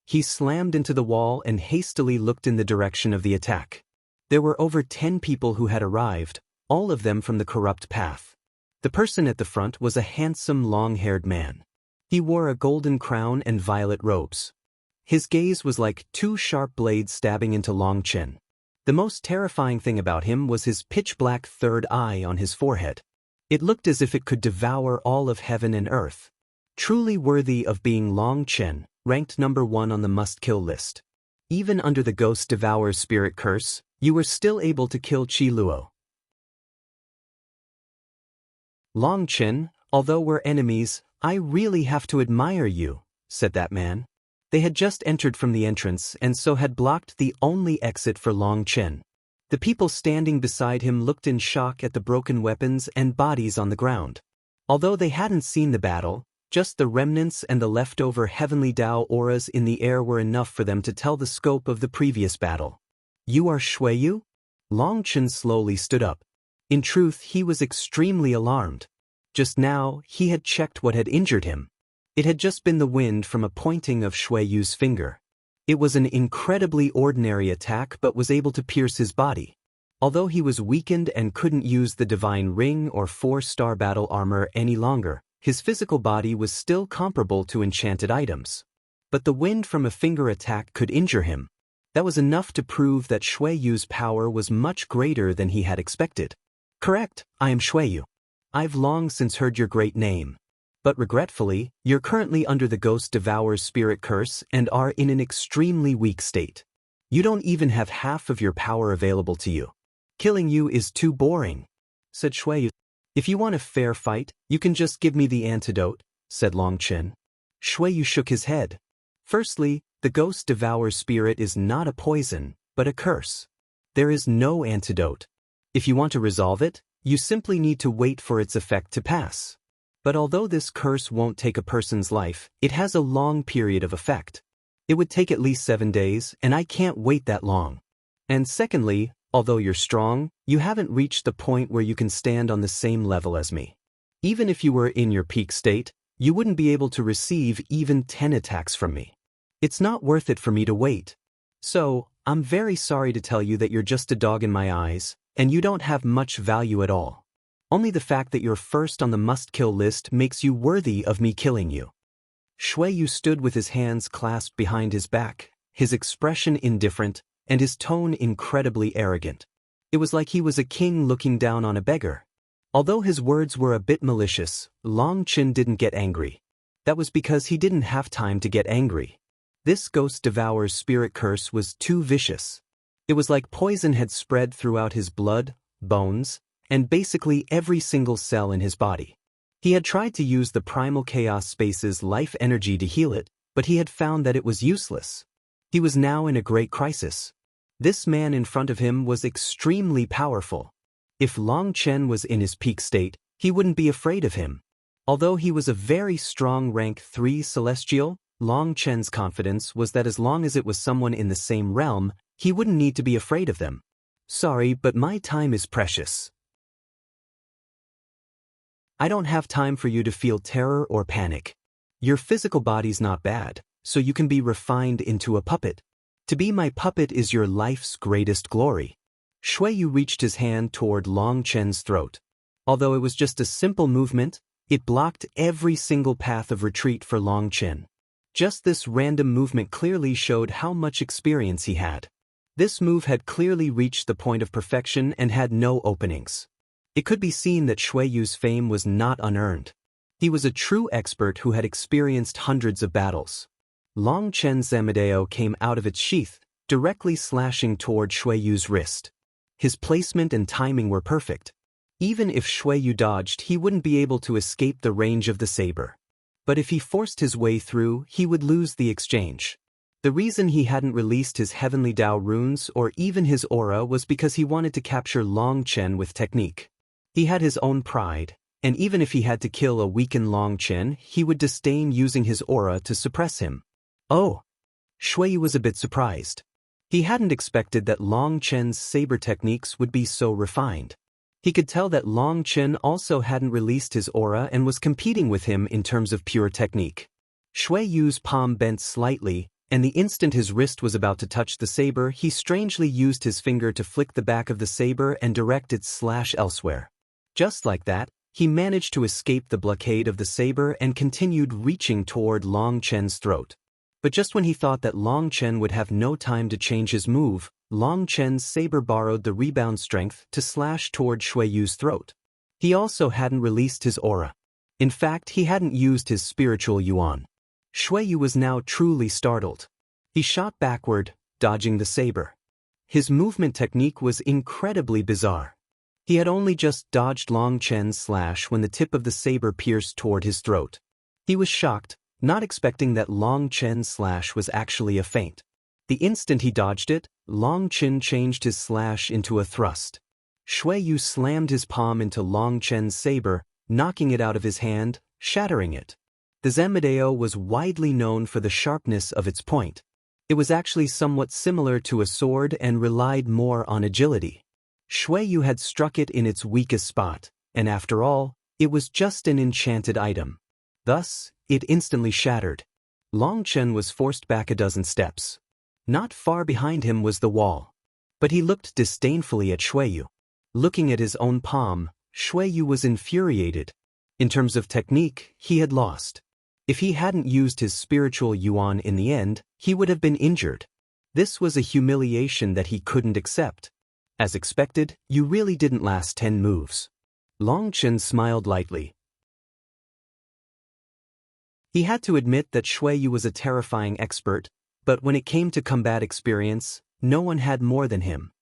He slammed into the wall and hastily looked in the direction of the attack. There were over 10 people who had arrived, all of them from the corrupt path. The person at the front was a handsome, long-haired man. He wore a golden crown and violet robes. His gaze was like 2 sharp blades stabbing into Long Chen. The most terrifying thing about him was his pitch-black third eye on his forehead. It looked as if it could devour all of heaven and earth. Truly worthy of being Long Chen, ranked number 1 on the must-kill list. Even under the Ghost Devourer's spirit curse, you were still able to kill Qi Luo. Long Chen, although we're enemies, I really have to admire you, said that man. They had just entered from the entrance and so had blocked the only exit for Long Chen. The people standing beside him looked in shock at the broken weapons and bodies on the ground. Although they hadn't seen the battle, just the remnants and the leftover heavenly Dao auras in the air were enough for them to tell the scope of the previous battle. You are Shuiyu? Long Chen slowly stood up. In truth, he was extremely alarmed. Just now, he had checked what had injured him. It had just been the wind from a pointing of Shuiyu's finger. It was an incredibly ordinary attack but was able to pierce his body. Although he was weakened and couldn't use the divine ring or 4-star battle armor any longer, his physical body was still comparable to enchanted items. But the wind from a finger attack could injure him. That was enough to prove that Shuiyu's power was much greater than he had expected. Correct, I am Shuiyu. I've long since heard your great name. But regretfully, you're currently under the Ghost Devourer's spirit curse and are in an extremely weak state. You don't even have half of your power available to you. Killing you is too boring, said Shuiyu. If you want a fair fight, you can just give me the antidote, said Long Chen. Shuiyu shook his head. Firstly, the Ghost Devourer's spirit is not a poison, but a curse. There is no antidote. If you want to resolve it, you simply need to wait for its effect to pass. But although this curse won't take a person's life, it has a long period of effect. It would take at least 7 days, and I can't wait that long. And secondly, although you're strong, you haven't reached the point where you can stand on the same level as me. Even if you were in your peak state, you wouldn't be able to receive even 10 attacks from me. It's not worth it for me to wait. So, I'm very sorry to tell you that you're just a dog in my eyes, and you don't have much value at all. Only the fact that you're first on the must-kill list makes you worthy of me killing you. Shuiyu stood with his hands clasped behind his back, his expression indifferent, and his tone incredibly arrogant. It was like he was a king looking down on a beggar. Although his words were a bit malicious, Long Chen didn't get angry. That was because he didn't have time to get angry. This Ghost Devourer's spirit curse was too vicious. It was like poison had spread throughout his blood, bones, and basically every single cell in his body. He had tried to use the primal chaos space's life energy to heal it, but he had found that it was useless. He was now in a great crisis. This man in front of him was extremely powerful. If Long Chen was in his peak state, he wouldn't be afraid of him. Although he was a very strong rank 3 celestial, Long Chen's confidence was that as long as it was someone in the same realm, he wouldn't need to be afraid of them. Sorry, but my time is precious. I don't have time for you to feel terror or panic. Your physical body's not bad, so you can be refined into a puppet. To be my puppet is your life's greatest glory. Shuiyu reached his hand toward Long Chen's throat. Although it was just a simple movement, it blocked every single path of retreat for Long Chen. Just this random movement clearly showed how much experience he had. This move had clearly reached the point of perfection and had no openings. It could be seen that Shuiyu's fame was not unearned. He was a true expert who had experienced hundreds of battles. Long Chen's Zamedeo came out of its sheath, directly slashing toward Shuiyu's wrist. His placement and timing were perfect. Even if Shuiyu dodged, he wouldn't be able to escape the range of the saber. But if he forced his way through, he would lose the exchange. The reason he hadn't released his heavenly Dao runes or even his aura was because he wanted to capture Long Chen with technique. He had his own pride, and even if he had to kill a weakened Long Chen, he would disdain using his aura to suppress him. Oh! Shuiyu was a bit surprised. He hadn't expected that Long Chen's saber techniques would be so refined. He could tell that Long Chen also hadn't released his aura and was competing with him in terms of pure technique. Shuiyu's palm bent slightly, and the instant his wrist was about to touch the saber, he strangely used his finger to flick the back of the saber and direct its slash elsewhere. Just like that, he managed to escape the blockade of the saber and continued reaching toward Long Chen's throat. But just when he thought that Long Chen would have no time to change his move, Long Chen's saber borrowed the rebound strength to slash toward Shuiyu's throat. He also hadn't released his aura. In fact, he hadn't used his spiritual yuan. Shuiyu was now truly startled. He shot backward, dodging the saber. His movement technique was incredibly bizarre. He had only just dodged Long Chen's slash when the tip of the saber pierced toward his throat. He was shocked, not expecting that Long Chen's slash was actually a feint. The instant he dodged it, Long Chen changed his slash into a thrust. Shuiyu slammed his palm into Long Chen's saber, knocking it out of his hand, shattering it. The Zenmedeo was widely known for the sharpness of its point. It was actually somewhat similar to a sword and relied more on agility. Shuiyu had struck it in its weakest spot, and after all, it was just an enchanted item. Thus, it instantly shattered. Long Chen was forced back a dozen steps. Not far behind him was the wall. But he looked disdainfully at Shuiyu. Looking at his own palm, Shuiyu was infuriated. In terms of technique, he had lost. If he hadn't used his spiritual yuan in the end, he would have been injured. This was a humiliation that he couldn't accept. As expected, you really didn't last 10 moves. Long Chen smiled lightly. He had to admit that Shuiyu was a terrifying expert, but when it came to combat experience, no one had more than him.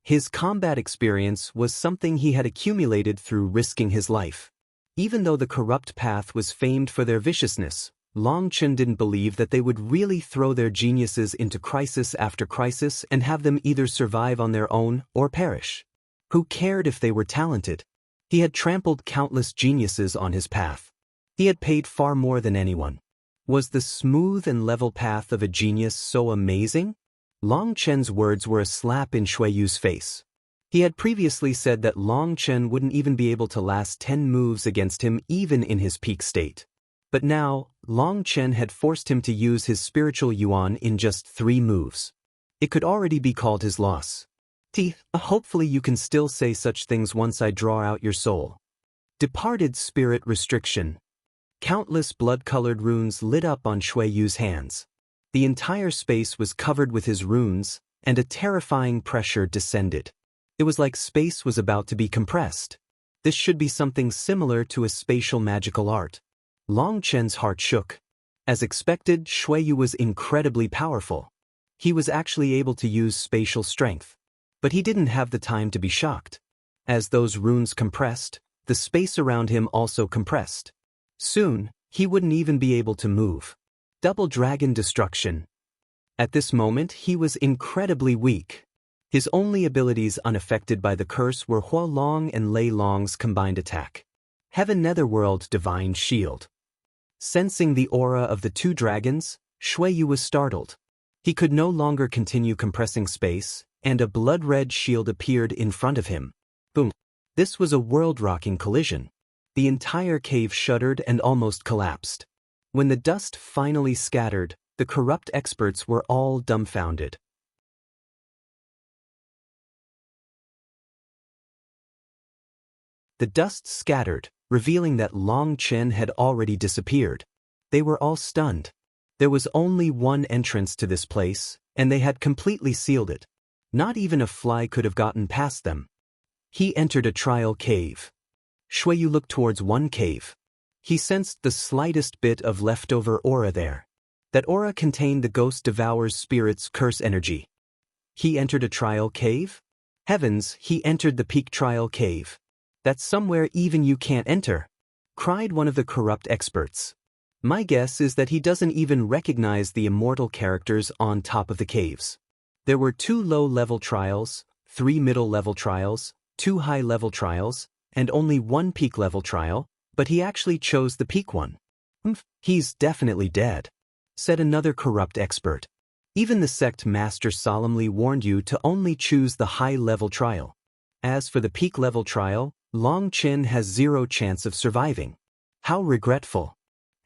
His combat experience was something he had accumulated through risking his life. Even though the corrupt path was famed for their viciousness, Long Chen didn't believe that they would really throw their geniuses into crisis after crisis and have them either survive on their own or perish. Who cared if they were talented? He had trampled countless geniuses on his path. He had paid far more than anyone. Was the smooth and level path of a genius so amazing? Long Chen's words were a slap in Shuiyu's face. He had previously said that Long Chen wouldn't even be able to last 10 moves against him even in his peak state. But now, Long Chen had forced him to use his spiritual yuan in just 3 moves. It could already be called his loss. Hopefully you can still say such things once I draw out your soul. Departed spirit restriction. Countless blood-colored runes lit up on Shuiyu's hands. The entire space was covered with his runes, and a terrifying pressure descended. It was like space was about to be compressed. This should be something similar to a spatial magical art. Long Chen's heart shook. As expected, Shuiyu was incredibly powerful. He was actually able to use spatial strength. But he didn't have the time to be shocked. As those runes compressed, the space around him also compressed. Soon, he wouldn't even be able to move. Double Dragon Destruction. At this moment, he was incredibly weak. His only abilities unaffected by the curse were Hua Long and Lei Long's combined attack. Heaven Netherworld Divine Shield. Sensing the aura of the 2 dragons, Shuiyu was startled. He could no longer continue compressing space, and a blood-red shield appeared in front of him. Boom. This was a world-rocking collision. The entire cave shuddered and almost collapsed. When the dust finally scattered, the corrupt experts were all dumbfounded. The dust scattered, revealing that Long Chen had already disappeared. They were all stunned. There was only one entrance to this place, and they had completely sealed it. Not even a fly could have gotten past them. He entered a trial cave. Shuiyu looked towards one cave. He sensed the slightest bit of leftover aura there. That aura contained the Ghost Devour's spirit's curse energy. He entered a trial cave? Heavens, he entered the peak trial cave. That's somewhere even you can't enter, cried one of the corrupt experts. My guess is that he doesn't even recognize the immortal characters on top of the caves. There were 2 low-level trials, 3 middle-level trials, 2 high-level trials, and only 1 peak-level trial, but he actually chose the peak one. He's definitely dead, said another corrupt expert. Even the sect master solemnly warned you to only choose the high-level trial. As for the peak-level trial, Long Chen has 0 chance of surviving. How regretful.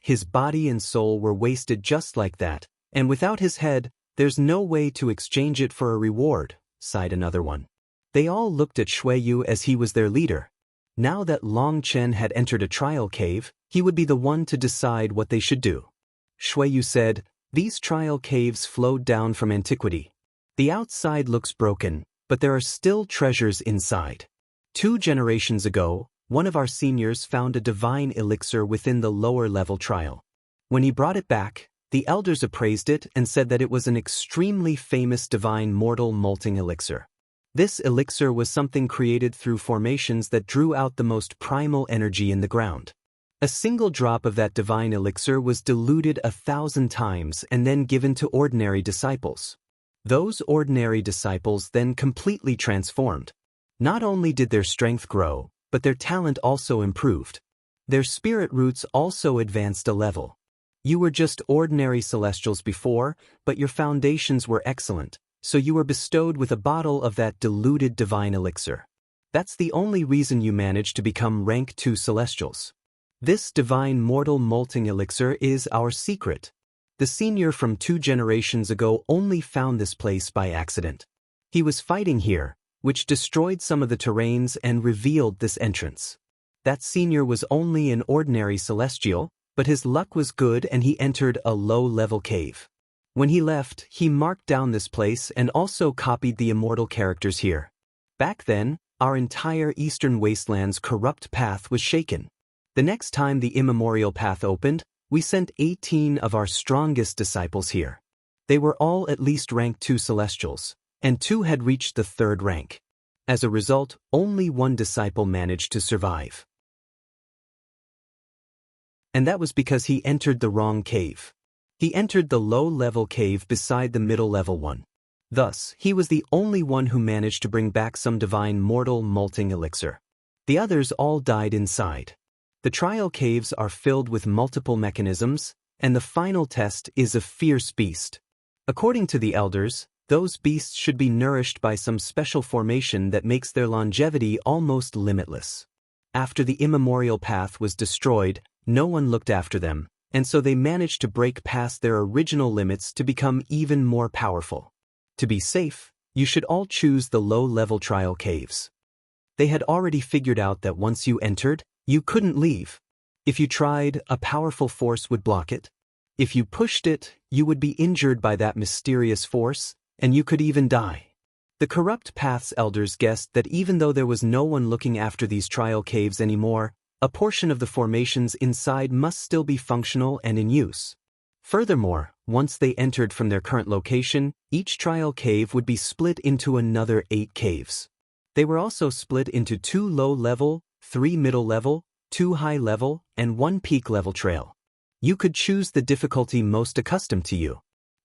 His body and soul were wasted just like that, and without his head, there's no way to exchange it for a reward, sighed another one. They all looked at Shui Yu as he was their leader. Now that Long Chen had entered a trial cave, he would be the one to decide what they should do. Shui Yu said, "These trial caves flowed down from antiquity. The outside looks broken, but there are still treasures inside. 2 generations ago, one of our seniors found a divine elixir within the lower-level trial. When he brought it back, the elders appraised it and said that it was an extremely famous divine mortal molting elixir. This elixir was something created through formations that drew out the most primal energy in the ground. A single drop of that divine elixir was diluted 1,000 times and then given to ordinary disciples. Those ordinary disciples then completely transformed. Not only did their strength grow, but their talent also improved. Their spirit roots also advanced a level. You were just ordinary celestials before, but your foundations were excellent, so you were bestowed with a bottle of that diluted divine elixir. That's the only reason you managed to become rank 2 celestials. This divine mortal molting elixir is our secret. The senior from 2 generations ago only found this place by accident. He was fighting here, which destroyed some of the terrains and revealed this entrance. That senior was only an ordinary celestial, but his luck was good and he entered a low-level cave. When he left, he marked down this place and also copied the immortal characters here. Back then, our entire Eastern Wasteland's corrupt path was shaken. The next time the immemorial path opened, we sent 18 of our strongest disciples here. They were all at least rank 2 celestials, and 2 had reached the 3rd rank. As a result, only 1 disciple managed to survive. And that was because he entered the wrong cave. He entered the low-level cave beside the middle-level one. Thus, he was the only one who managed to bring back some divine mortal molting elixir. The others all died inside. The trial caves are filled with multiple mechanisms, and the final test is a fierce beast. According to the elders, those beasts should be nourished by some special formation that makes their longevity almost limitless. After the immemorial path was destroyed, no one looked after them, and so they managed to break past their original limits to become even more powerful. To be safe, you should all choose the low-level trial caves. They had already figured out that once you entered, you couldn't leave. If you tried, a powerful force would block it. If you pushed it, you would be injured by that mysterious force, and you could even die. The corrupt path's elders guessed that even though there was no one looking after these trial caves anymore, a portion of the formations inside must still be functional and in use. Furthermore, once they entered from their current location, each trial cave would be split into another 8 caves. They were also split into 2 low-level, 3 middle-level, 2 high-level, and 1 peak-level trail. You could choose the difficulty most accustomed to you.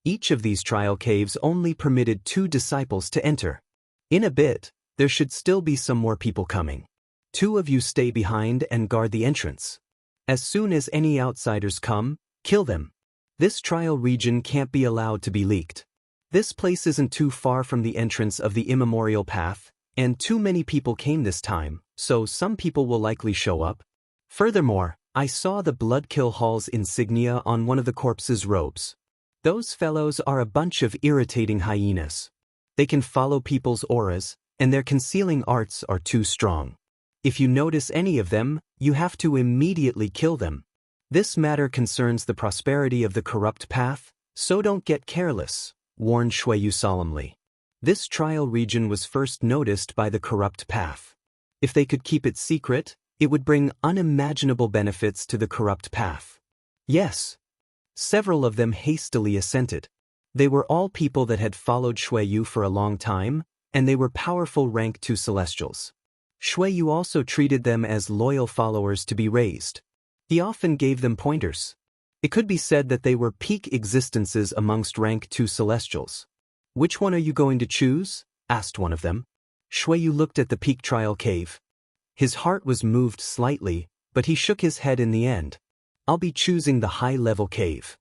Each of these trial caves only permitted 2 disciples to enter. In a bit, there should still be some more people coming. 2 of you stay behind and guard the entrance. As soon as any outsiders come, kill them. This trial region can't be allowed to be leaked. This place isn't too far from the entrance of the immemorial path, and too many people came this time, so some people will likely show up. Furthermore, I saw the Bloodkill Hall's insignia on one of the corpse's robes. Those fellows are a bunch of irritating hyenas. They can follow people's auras, and their concealing arts are too strong. If you notice any of them, you have to immediately kill them. This matter concerns the prosperity of the corrupt path, so don't get careless, warned Shuiyu solemnly. This trial region was first noticed by the corrupt path. If they could keep it secret, it would bring unimaginable benefits to the corrupt path. Yes. Several of them hastily assented. They were all people that had followed Shuiyu for a long time, and they were powerful rank 2 celestials. Shuiyu also treated them as loyal followers to be raised. He often gave them pointers. It could be said that they were peak existences amongst rank 2 celestials. "Which one are you going to choose?" asked one of them. Shuiyu looked at the peak trial cave. His heart was moved slightly, but he shook his head in the end. "I'll be choosing the high-level cave."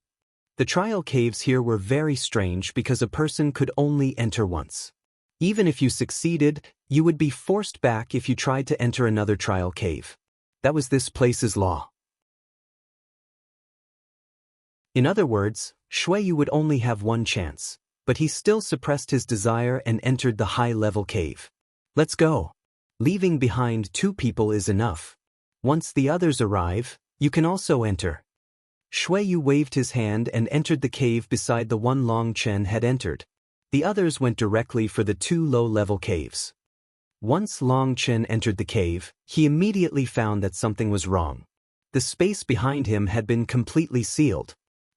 The trial caves here were very strange because a person could only enter once. Even if you succeeded, you would be forced back if you tried to enter another trial cave. That was this place's law. In other words, Shuiyu would only have one chance, but he still suppressed his desire and entered the high-level cave. "Let's go. Leaving behind 2 people is enough. Once the others arrive, you can also enter." Shuiyu waved his hand and entered the cave beside the one Long Chen had entered. The others went directly for the 2 low-level caves. Once Long Chen entered the cave, he immediately found that something was wrong. The space behind him had been completely sealed.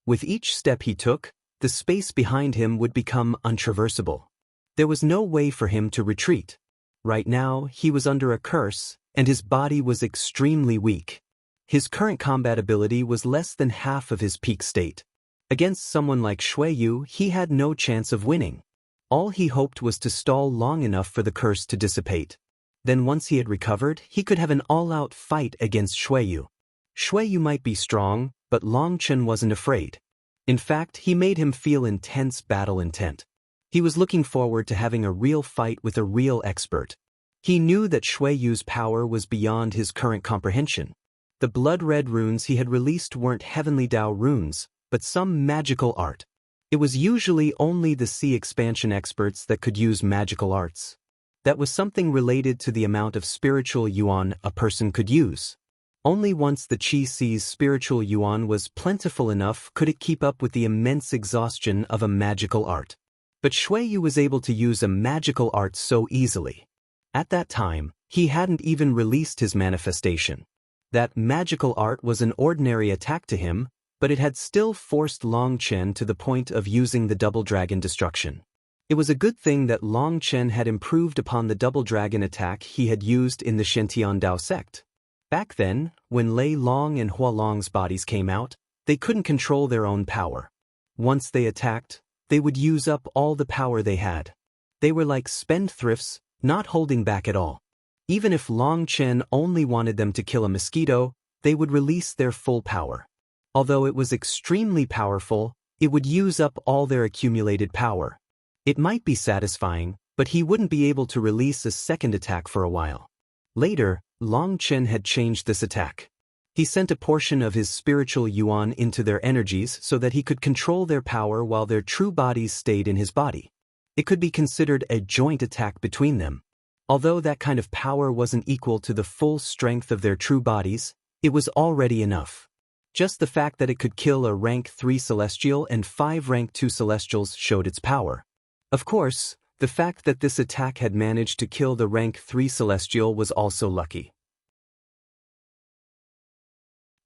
With each step he took, the space behind him would become untraversable. There was no way for him to retreat. Right now, he was under a curse, and his body was extremely weak. His current combat ability was less than half of his peak state. Against someone like Shuiyu, he had no chance of winning. All he hoped was to stall long enough for the curse to dissipate. Then once he had recovered, he could have an all-out fight against Shuiyu. Shuiyu might be strong, but Long Chen wasn't afraid. In fact, he made him feel intense battle intent. He was looking forward to having a real fight with a real expert. He knew that Shuiyu's power was beyond his current comprehension. The blood-red runes he had released weren't heavenly Dao runes, but some magical art. It was usually only the Sea expansion experts that could use magical arts. That was something related to the amount of spiritual yuan a person could use. Only once the Qi Sea's spiritual yuan was plentiful enough could it keep up with the immense exhaustion of a magical art. But Shuiyu was able to use a magical art so easily. At that time, he hadn't even released his manifestation. That magical art was an ordinary attack to him, but it had still forced Long Chen to the point of using the Double Dragon destruction. It was a good thing that Long Chen had improved upon the Double Dragon attack he had used in the Shentian Dao sect. Back then, when Lei Long and Hua Long's bodies came out, they couldn't control their own power. Once they attacked, they would use up all the power they had. They were like spendthrifts, not holding back at all. Even if Long Chen only wanted them to kill a mosquito, they would release their full power. Although it was extremely powerful, it would use up all their accumulated power. It might be satisfying, but he wouldn't be able to release a second attack for a while. Later, Long Chen had changed this attack. He sent a portion of his spiritual yuan into their energies so that he could control their power while their true bodies stayed in his body. It could be considered a joint attack between them. Although that kind of power wasn't equal to the full strength of their true bodies, it was already enough. Just the fact that it could kill a rank 3 celestial and 5 rank 2 celestials showed its power. Of course, the fact that this attack had managed to kill the rank 3 celestial was also lucky.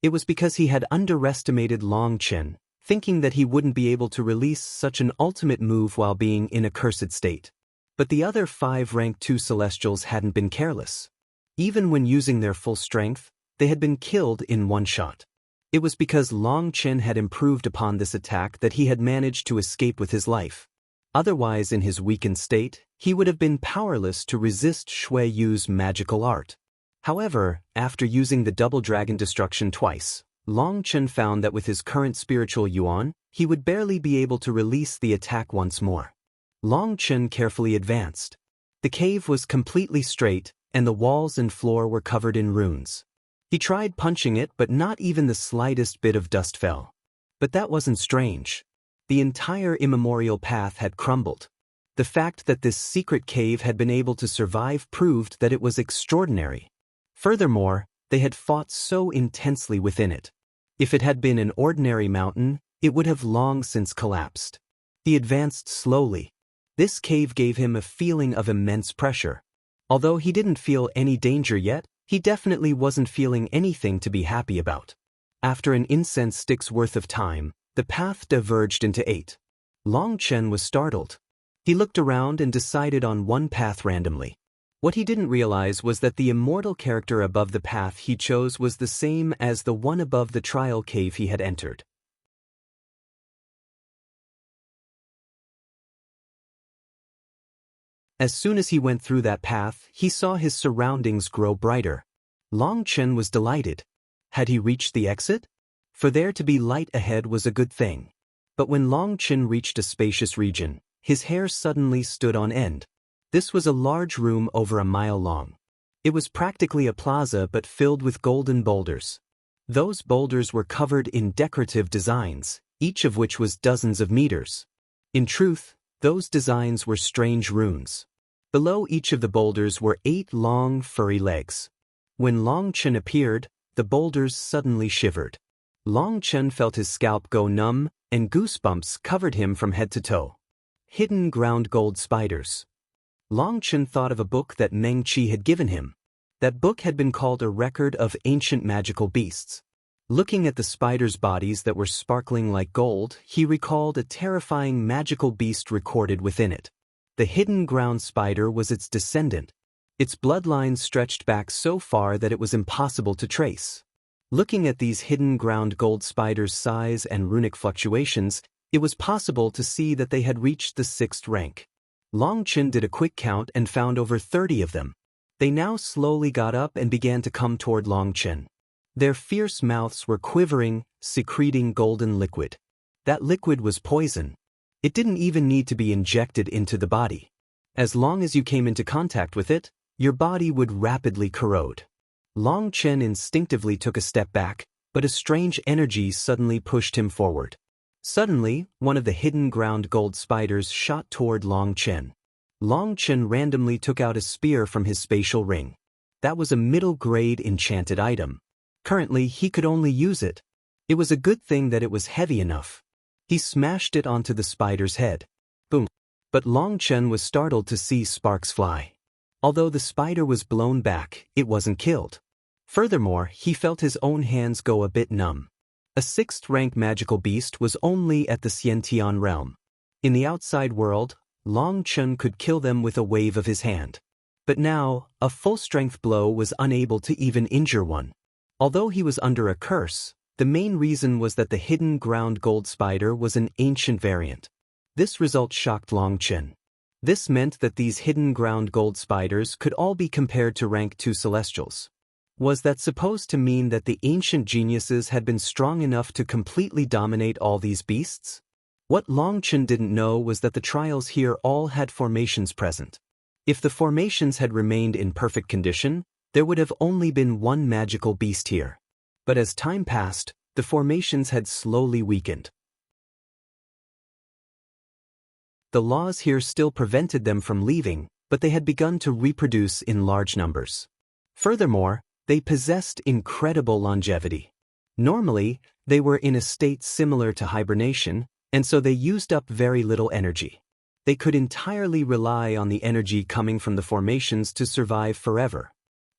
It was because he had underestimated Long Chen, thinking that he wouldn't be able to release such an ultimate move while being in a cursed state. But the other 5 rank 2 celestials hadn't been careless. Even when using their full strength, they had been killed in one shot. It was because Long Chen had improved upon this attack that he had managed to escape with his life. Otherwise, in his weakened state, he would have been powerless to resist Shuiyu's magical art. However, after using the Double Dragon destruction twice, Long Chen found that with his current spiritual yuan, he would barely be able to release the attack once more. Long Chen carefully advanced. The cave was completely straight, and the walls and floor were covered in runes. He tried punching it, but not even the slightest bit of dust fell. But that wasn't strange. The entire immemorial path had crumbled. The fact that this secret cave had been able to survive proved that it was extraordinary. Furthermore, they had fought so intensely within it. If it had been an ordinary mountain, it would have long since collapsed. He advanced slowly. This cave gave him a feeling of immense pressure. Although he didn't feel any danger yet, he definitely wasn't feeling anything to be happy about. After an incense stick's worth of time, the path diverged into 8. Long Chen was startled. He looked around and decided on one path randomly. What he didn't realize was that the immortal character above the path he chose was the same as the one above the trial cave he had entered. As soon as he went through that path, he saw his surroundings grow brighter. Long Chen was delighted. Had he reached the exit? For there to be light ahead was a good thing. But when Long Chen reached a spacious region, his hair suddenly stood on end. This was a large room over a mile long. It was practically a plaza but filled with golden boulders. Those boulders were covered in decorative designs, each of which was dozens of meters. In truth, those designs were strange runes. Below each of the boulders were 8 long, furry legs. When Long Chen appeared, the boulders suddenly shivered. Long Chen felt his scalp go numb, and goosebumps covered him from head to toe. Hidden ground gold spiders. Long Chen thought of a book that Meng Qi had given him. That book had been called A Record of Ancient Magical Beasts. Looking at the spiders' bodies that were sparkling like gold, he recalled a terrifying magical beast recorded within it. The hidden ground spider was its descendant. Its bloodline stretched back so far that it was impossible to trace. Looking at these hidden ground gold spiders' size and runic fluctuations, it was possible to see that they had reached the 6th rank. Long Chen did a quick count and found over 30 of them. They now slowly got up and began to come toward Long Chen. Their fierce mouths were quivering, secreting golden liquid. That liquid was poison. It didn't even need to be injected into the body. As long as you came into contact with it, your body would rapidly corrode. Long Chen instinctively took a step back, but a strange energy suddenly pushed him forward. Suddenly, one of the hidden ground gold spiders shot toward Long Chen. Long Chen randomly took out a spear from his spatial ring. That was a middle-grade enchanted item. Currently, he could only use it. It was a good thing that it was heavy enough. He smashed it onto the spider's head. Boom. But Long Chen was startled to see sparks fly. Although the spider was blown back, it wasn't killed. Furthermore, he felt his own hands go a bit numb. A 6th-rank magical beast was only at the Xiantian realm. In the outside world, Long Chen could kill them with a wave of his hand. But now, a full-strength blow was unable to even injure one. Although he was under a curse, the main reason was that the hidden ground gold spider was an ancient variant. This result shocked Long Chen. This meant that these hidden ground gold spiders could all be compared to rank 2 celestials. Was that supposed to mean that the ancient geniuses had been strong enough to completely dominate all these beasts? What Long Chen didn't know was that the trials here all had formations present. If the formations had remained in perfect condition, there would have only been one magical beast here. But as time passed, the formations had slowly weakened. The laws here still prevented them from leaving, but they had begun to reproduce in large numbers. Furthermore, they possessed incredible longevity. Normally, they were in a state similar to hibernation, and so they used up very little energy. They could entirely rely on the energy coming from the formations to survive forever.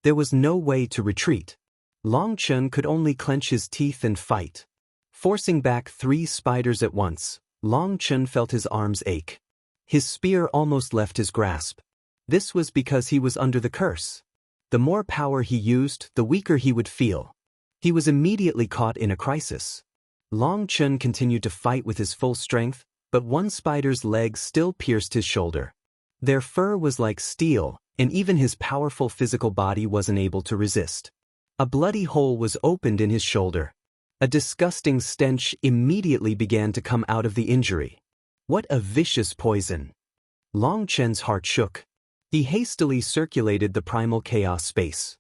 There was no way to retreat. Long Chen could only clench his teeth and fight. Forcing back 3 spiders at once, Long Chen felt his arms ache. His spear almost left his grasp. This was because he was under the curse. The more power he used, the weaker he would feel. He was immediately caught in a crisis. Long Chen continued to fight with his full strength, but one spider's leg still pierced his shoulder. Their fur was like steel, and even his powerful physical body wasn't able to resist. A bloody hole was opened in his shoulder. A disgusting stench immediately began to come out of the injury. What a vicious poison! Long Chen's heart shook. He hastily circulated the primal chaos space.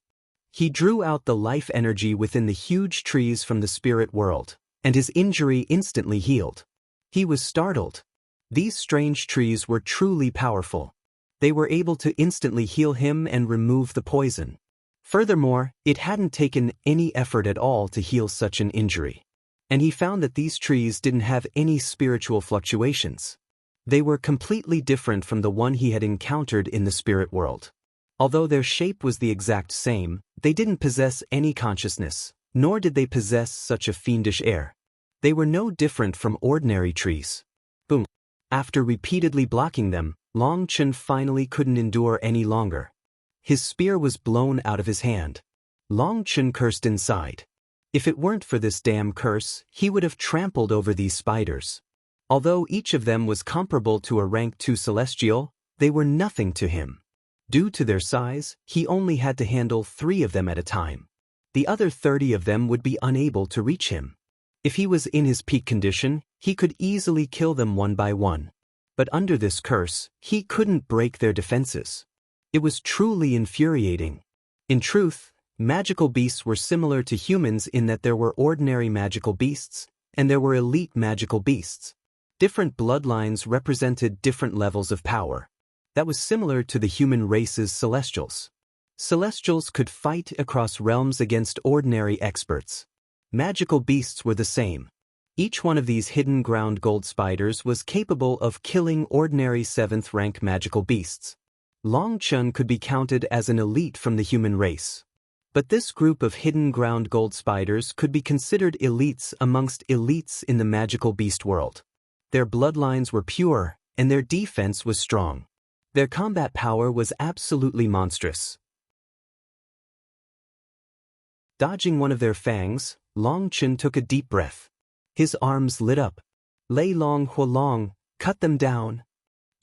He drew out the life energy within the huge trees from the spirit world, and his injury instantly healed. He was startled. These strange trees were truly powerful. They were able to instantly heal him and remove the poison. Furthermore, it hadn't taken any effort at all to heal such an injury. And he found that these trees didn't have any spiritual fluctuations. They were completely different from the one he had encountered in the spirit world. Although their shape was the exact same, they didn't possess any consciousness, nor did they possess such a fiendish air. They were no different from ordinary trees. Boom. After repeatedly blocking them, Long Chen finally couldn't endure any longer. His spear was blown out of his hand. Long Chen cursed inside. If it weren't for this damn curse, he would have trampled over these spiders. Although each of them was comparable to a rank 2 celestial, they were nothing to him. Due to their size, he only had to handle 3 of them at a time. The other 30 of them would be unable to reach him. If he was in his peak condition, he could easily kill them one by one. But under this curse, he couldn't break their defenses. It was truly infuriating. In truth, magical beasts were similar to humans in that there were ordinary magical beasts, and there were elite magical beasts. Different bloodlines represented different levels of power. That was similar to the human race's Celestials. Celestials could fight across realms against ordinary experts. Magical beasts were the same. Each one of these hidden ground gold spiders was capable of killing ordinary 7th rank magical beasts. Long Chun could be counted as an elite from the human race. But this group of hidden ground gold spiders could be considered elites amongst elites in the magical beast world. Their bloodlines were pure, and their defense was strong. Their combat power was absolutely monstrous. Dodging one of their fangs, Long Chun took a deep breath. His arms lit up. Lei Long Hua Long, cut them down.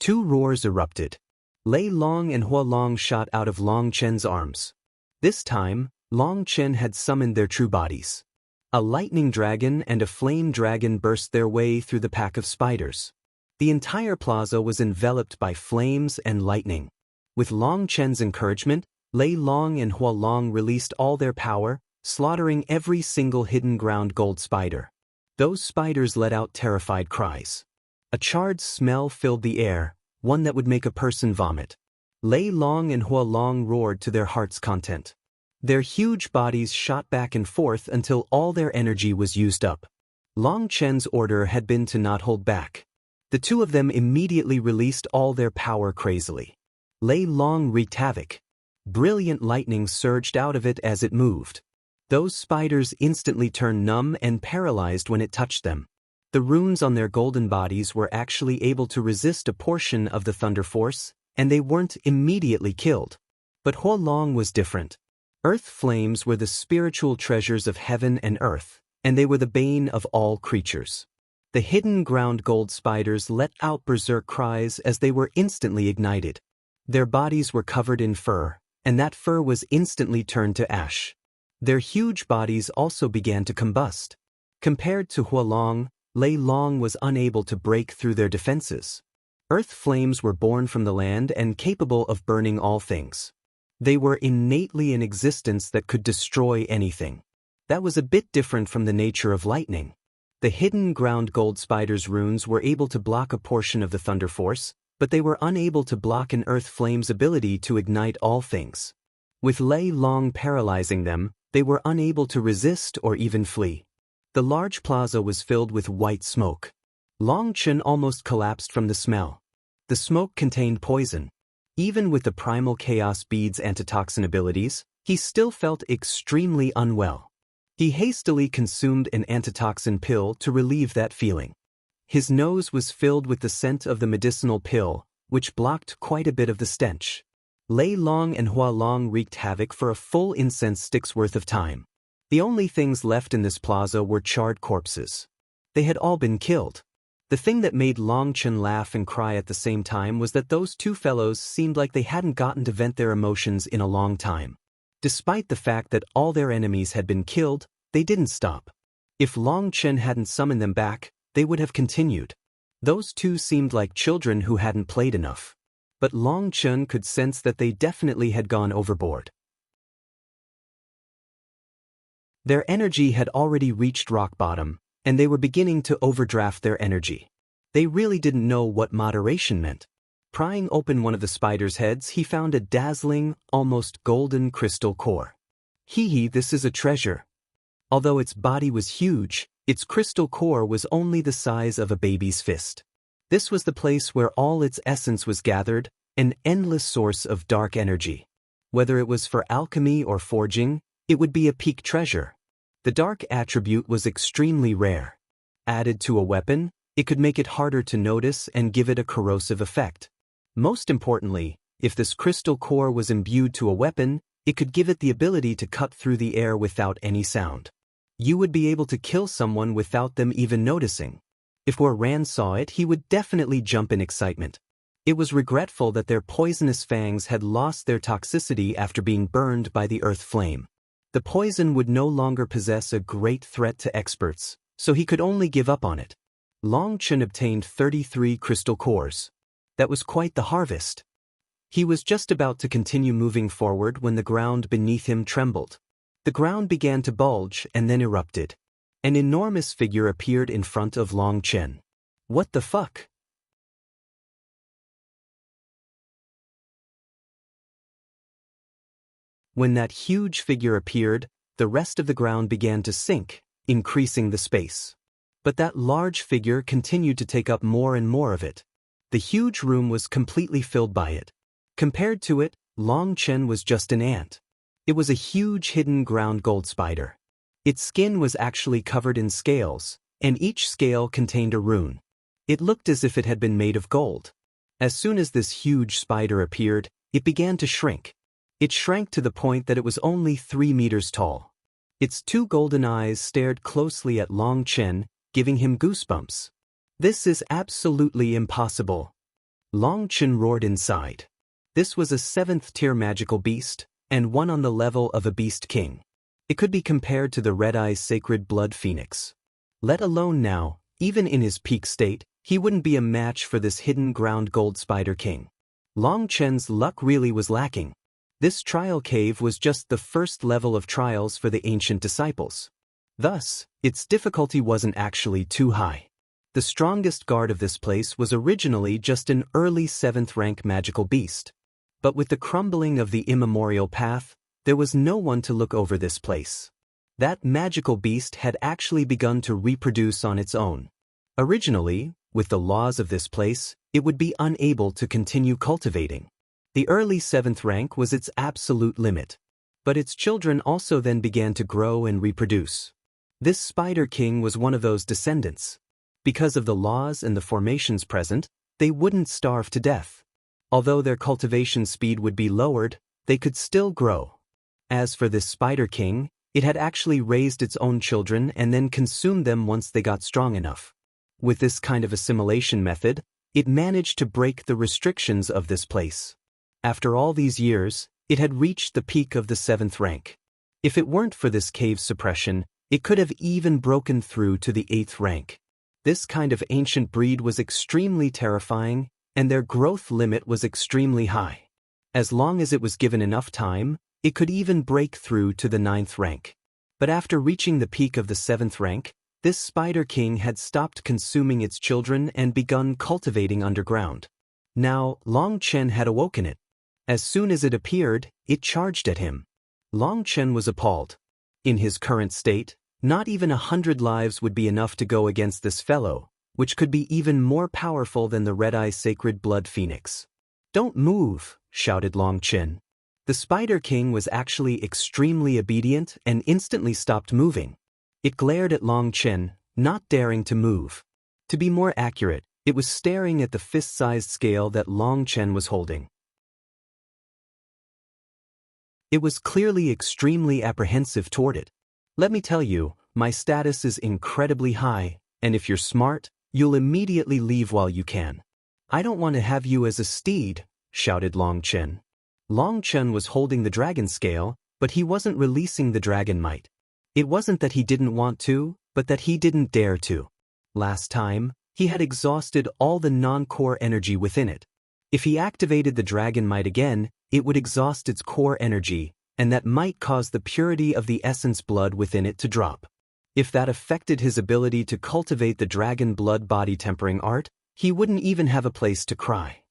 2 roars erupted. Lei Long and Hua Long shot out of Long Chen's arms. This time, Long Chen had summoned their true bodies. A lightning dragon and a flame dragon burst their way through the pack of spiders. The entire plaza was enveloped by flames and lightning. With Long Chen's encouragement, Lei Long and Hua Long released all their power, slaughtering every single hidden ground gold spider. Those spiders let out terrified cries. A charred smell filled the air, one that would make a person vomit. Lei Long and Hua Long roared to their heart's content. Their huge bodies shot back and forth until all their energy was used up. Long Chen's order had been to not hold back. The 2 of them immediately released all their power crazily. Lei Long wreaked havoc. Brilliant lightning surged out of it as it moved. Those spiders instantly turned numb and paralyzed when it touched them. The runes on their golden bodies were actually able to resist a portion of the thunder force, and they weren't immediately killed. But Hua Long was different. Earth flames were the spiritual treasures of heaven and earth, and they were the bane of all creatures. The hidden ground gold spiders let out berserk cries as they were instantly ignited. Their bodies were covered in fur, and that fur was instantly turned to ash. Their huge bodies also began to combust. Compared to Hua Long, Lei Long was unable to break through their defenses. Earth flames were born from the land and capable of burning all things. They were innately an existence that could destroy anything. That was a bit different from the nature of lightning. The hidden ground gold spiders' runes were able to block a portion of the thunder force, but they were unable to block an earth flame's ability to ignite all things. With Lei Long paralyzing them, they were unable to resist or even flee. The large plaza was filled with white smoke. Long Chen almost collapsed from the smell. The smoke contained poison. Even with the primal chaos bead's antitoxin abilities, he still felt extremely unwell. He hastily consumed an antitoxin pill to relieve that feeling. His nose was filled with the scent of the medicinal pill, which blocked quite a bit of the stench. Lei Long and Hua Long wreaked havoc for a full incense stick's worth of time. The only things left in this plaza were charred corpses. They had all been killed. The thing that made Long Chen laugh and cry at the same time was that those 2 fellows seemed like they hadn't gotten to vent their emotions in a long time. Despite the fact that all their enemies had been killed, they didn't stop. If Long Chen hadn't summoned them back, they would have continued. Those 2 seemed like children who hadn't played enough. But Long Chen could sense that they definitely had gone overboard. Their energy had already reached rock bottom, and they were beginning to overdraft their energy. They really didn't know what moderation meant. Prying open one of the spider's heads, he found a dazzling, almost golden crystal core. Hee, this is a treasure. Although its body was huge, its crystal core was only the size of a baby's fist. This was the place where all its essence was gathered, an endless source of dark energy. Whether it was for alchemy or forging, it would be a peak treasure. The dark attribute was extremely rare. Added to a weapon, it could make it harder to notice and give it a corrosive effect. Most importantly, if this crystal core was imbued to a weapon, it could give it the ability to cut through the air without any sound. You would be able to kill someone without them even noticing. If Ran saw it, he would definitely jump in excitement. It was regretful that their poisonous fangs had lost their toxicity after being burned by the earth flame. The poison would no longer possess a great threat to experts, so he could only give up on it. Long Chen obtained 33 crystal cores. That was quite the harvest. He was just about to continue moving forward when the ground beneath him trembled. The ground began to bulge and then erupted. An enormous figure appeared in front of Long Chen. What the fuck? When that huge figure appeared, the rest of the ground began to sink, increasing the space. But that large figure continued to take up more and more of it. The huge room was completely filled by it. Compared to it, Long Chen was just an ant. It was a huge hidden ground gold spider. Its skin was actually covered in scales, and each scale contained a rune. It looked as if it had been made of gold. As soon as this huge spider appeared, it began to shrink. It shrank to the point that it was only 3 meters tall. Its 2 golden eyes stared closely at Long Chen, giving him goosebumps. This is absolutely impossible. Long Chen roared inside. This was a 7th-tier magical beast, and one on the level of a beast king. It could be compared to the red-eyes sacred blood phoenix. Let alone now, even in his peak state, he wouldn't be a match for this hidden ground gold spider king. Long Chen's luck really was lacking. This trial cave was just the first level of trials for the ancient disciples. Thus, its difficulty wasn't actually too high. The strongest guard of this place was originally just an early 7th-rank magical beast. But with the crumbling of the immemorial path, there was no one to look over this place. That magical beast had actually begun to reproduce on its own. Originally, with the laws of this place, it would be unable to continue cultivating. The early 7th rank was its absolute limit. But its children also then began to grow and reproduce. This Spider King was one of those descendants. Because of the laws and the formations present, they wouldn't starve to death. Although their cultivation speed would be lowered, they could still grow. As for this Spider King, it had actually raised its own children and then consumed them once they got strong enough. With this kind of assimilation method, it managed to break the restrictions of this place. After all these years, it had reached the peak of the 7th rank. If it weren't for this cave suppression, it could have even broken through to the 8th rank. This kind of ancient breed was extremely terrifying, and their growth limit was extremely high. As long as it was given enough time, it could even break through to the 9th rank. But after reaching the peak of the 7th rank, this Spider King had stopped consuming its children and begun cultivating underground. Now, Long Chen had awoken it. As soon as it appeared, it charged at him. Long Chen was appalled. In his current state, not even 100 lives would be enough to go against this fellow, which could be even more powerful than the red-eye sacred blood phoenix. "Don't move," shouted Long Chen. The Spider King was actually extremely obedient and instantly stopped moving. It glared at Long Chen, not daring to move. To be more accurate, it was staring at the fist-sized scale that Long Chen was holding. It was clearly extremely apprehensive toward it. "Let me tell you, my status is incredibly high, and if you're smart, you'll immediately leave while you can. I don't want to have you as a steed," shouted Long Chen. Long Chen was holding the dragon scale, but he wasn't releasing the dragon might. It wasn't that he didn't want to, but that he didn't dare to. Last time, he had exhausted all the non-core energy within it. If he activated the dragon might again, it would exhaust its core energy, and that might cause the purity of the essence blood within it to drop. If that affected his ability to cultivate the dragon blood body tempering art, he wouldn't even have a place to cry.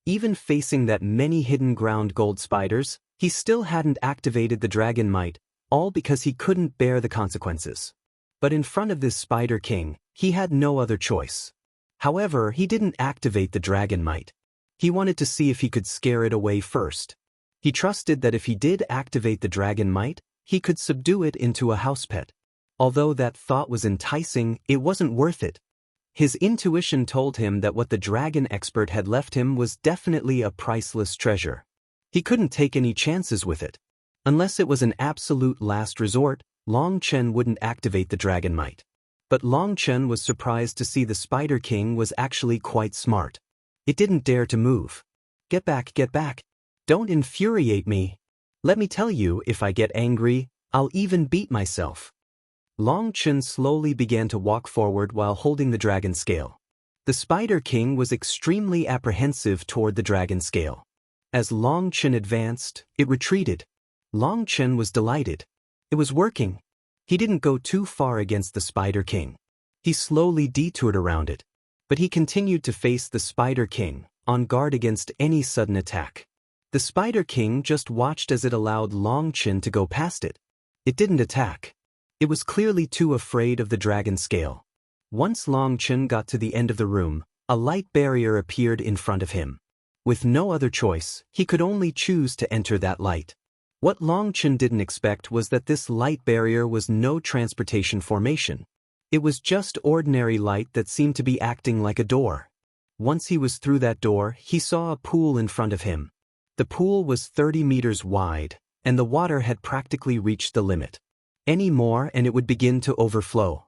Even facing that many hidden ground gold spiders, he still hadn't activated the dragon might, all because he couldn't bear the consequences. But in front of this Spider King, he had no other choice. However, he didn't activate the dragon might. He wanted to see if he could scare it away first. He trusted that if he did activate the dragon might, he could subdue it into a house pet. Although that thought was enticing, it wasn't worth it. His intuition told him that what the dragon expert had left him was definitely a priceless treasure. He couldn't take any chances with it. Unless it was an absolute last resort, Long Chen wouldn't activate the dragon might. But Long Chen was surprised to see the Spider King was actually quite smart. It didn't dare to move. Get back, get back. Don't infuriate me. Let me tell you, if I get angry, I'll even beat myself. Long Chen slowly began to walk forward while holding the dragon scale. The Spider King was extremely apprehensive toward the dragon scale. As Long Chen advanced, it retreated. Long Chen was delighted. It was working. He didn't go too far against the Spider King. He slowly detoured around it. But he continued to face the Spider King, on guard against any sudden attack. The Spider King just watched as it allowed Long Chen to go past it. It didn't attack. It was clearly too afraid of the dragon scale. Once Long Chen got to the end of the room, a light barrier appeared in front of him. With no other choice, he could only choose to enter that light. What Long Chen didn't expect was that this light barrier was no transportation formation. It was just ordinary light that seemed to be acting like a door. Once he was through that door, he saw a pool in front of him. The pool was 30 meters wide, and the water had practically reached the limit. Any more and it would begin to overflow.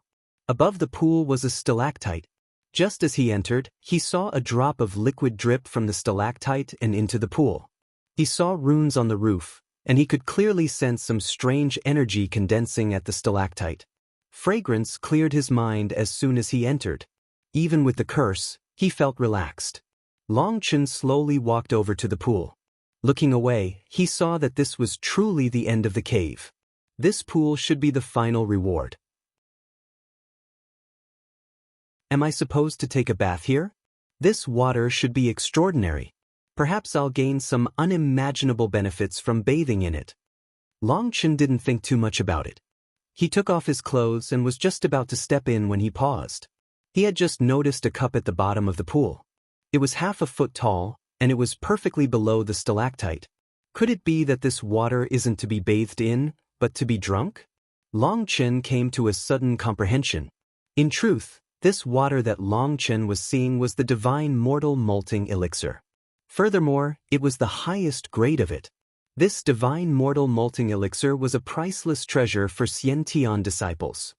Above the pool was a stalactite. Just as he entered, he saw a drop of liquid drip from the stalactite and into the pool. He saw runes on the roof, and he could clearly sense some strange energy condensing at the stalactite. Fragrance cleared his mind as soon as he entered. Even with the curse, he felt relaxed. Long Chen slowly walked over to the pool. Looking away, he saw that this was truly the end of the cave. This pool should be the final reward. Am I supposed to take a bath here? This water should be extraordinary. Perhaps I'll gain some unimaginable benefits from bathing in it. Long Chen didn't think too much about it. He took off his clothes and was just about to step in when he paused. He had just noticed a cup at the bottom of the pool. It was half a foot tall, and it was perfectly below the stalactite. Could it be that this water isn't to be bathed in, but to be drunk? Long Chen came to a sudden comprehension. In truth, this water that Long Chen was seeing was the divine mortal molting elixir. Furthermore, it was the highest grade of it. This divine mortal molting elixir was a priceless treasure for Xiantian disciples.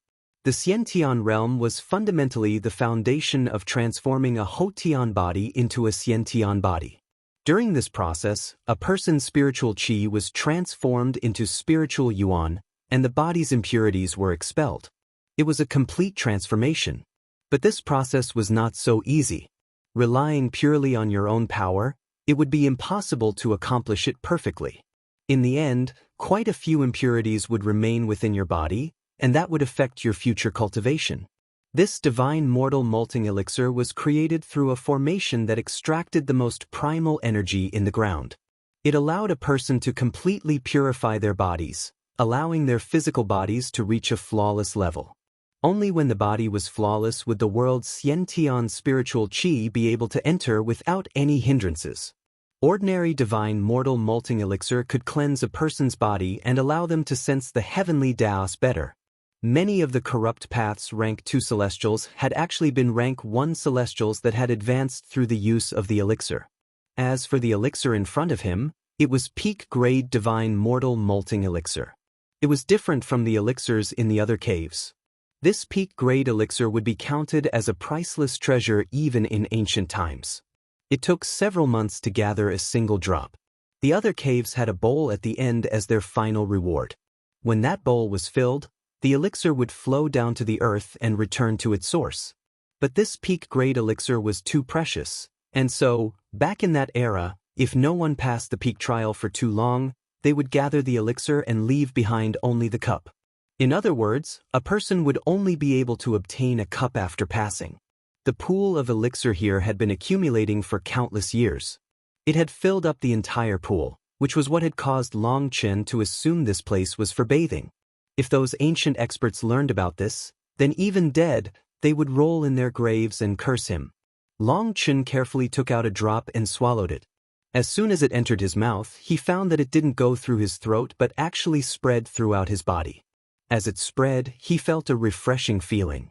The Xiantian realm was fundamentally the foundation of transforming a Hotian body into a Xiantian body. During this process, a person's spiritual qi was transformed into spiritual yuan, and the body's impurities were expelled. It was a complete transformation. But this process was not so easy. Relying purely on your own power, it would be impossible to accomplish it perfectly. In the end, quite a few impurities would remain within your body, and that would affect your future cultivation. This divine mortal molting elixir was created through a formation that extracted the most primal energy in the ground. It allowed a person to completely purify their bodies, allowing their physical bodies to reach a flawless level. Only when the body was flawless would the world's Xiantian spiritual qi be able to enter without any hindrances. Ordinary divine mortal molting elixir could cleanse a person's body and allow them to sense the heavenly Daos better. Many of the corrupt paths rank 2 celestials had actually been rank 1 celestials that had advanced through the use of the elixir. As for the elixir in front of him, it was peak-grade divine mortal molting elixir. It was different from the elixirs in the other caves. This peak-grade elixir would be counted as a priceless treasure even in ancient times. It took several months to gather a single drop. The other caves had a bowl at the end as their final reward. When that bowl was filled, the elixir would flow down to the earth and return to its source. But this peak-grade elixir was too precious, and so, back in that era, if no one passed the peak trial for too long, they would gather the elixir and leave behind only the cup. In other words, a person would only be able to obtain a cup after passing. The pool of elixir here had been accumulating for countless years. It had filled up the entire pool, which was what had caused Long Chen to assume this place was for bathing. If those ancient experts learned about this, then even dead, they would roll in their graves and curse him. Long Chen carefully took out a drop and swallowed it. As soon as it entered his mouth, he found that it didn't go through his throat but actually spread throughout his body. As it spread, he felt a refreshing feeling.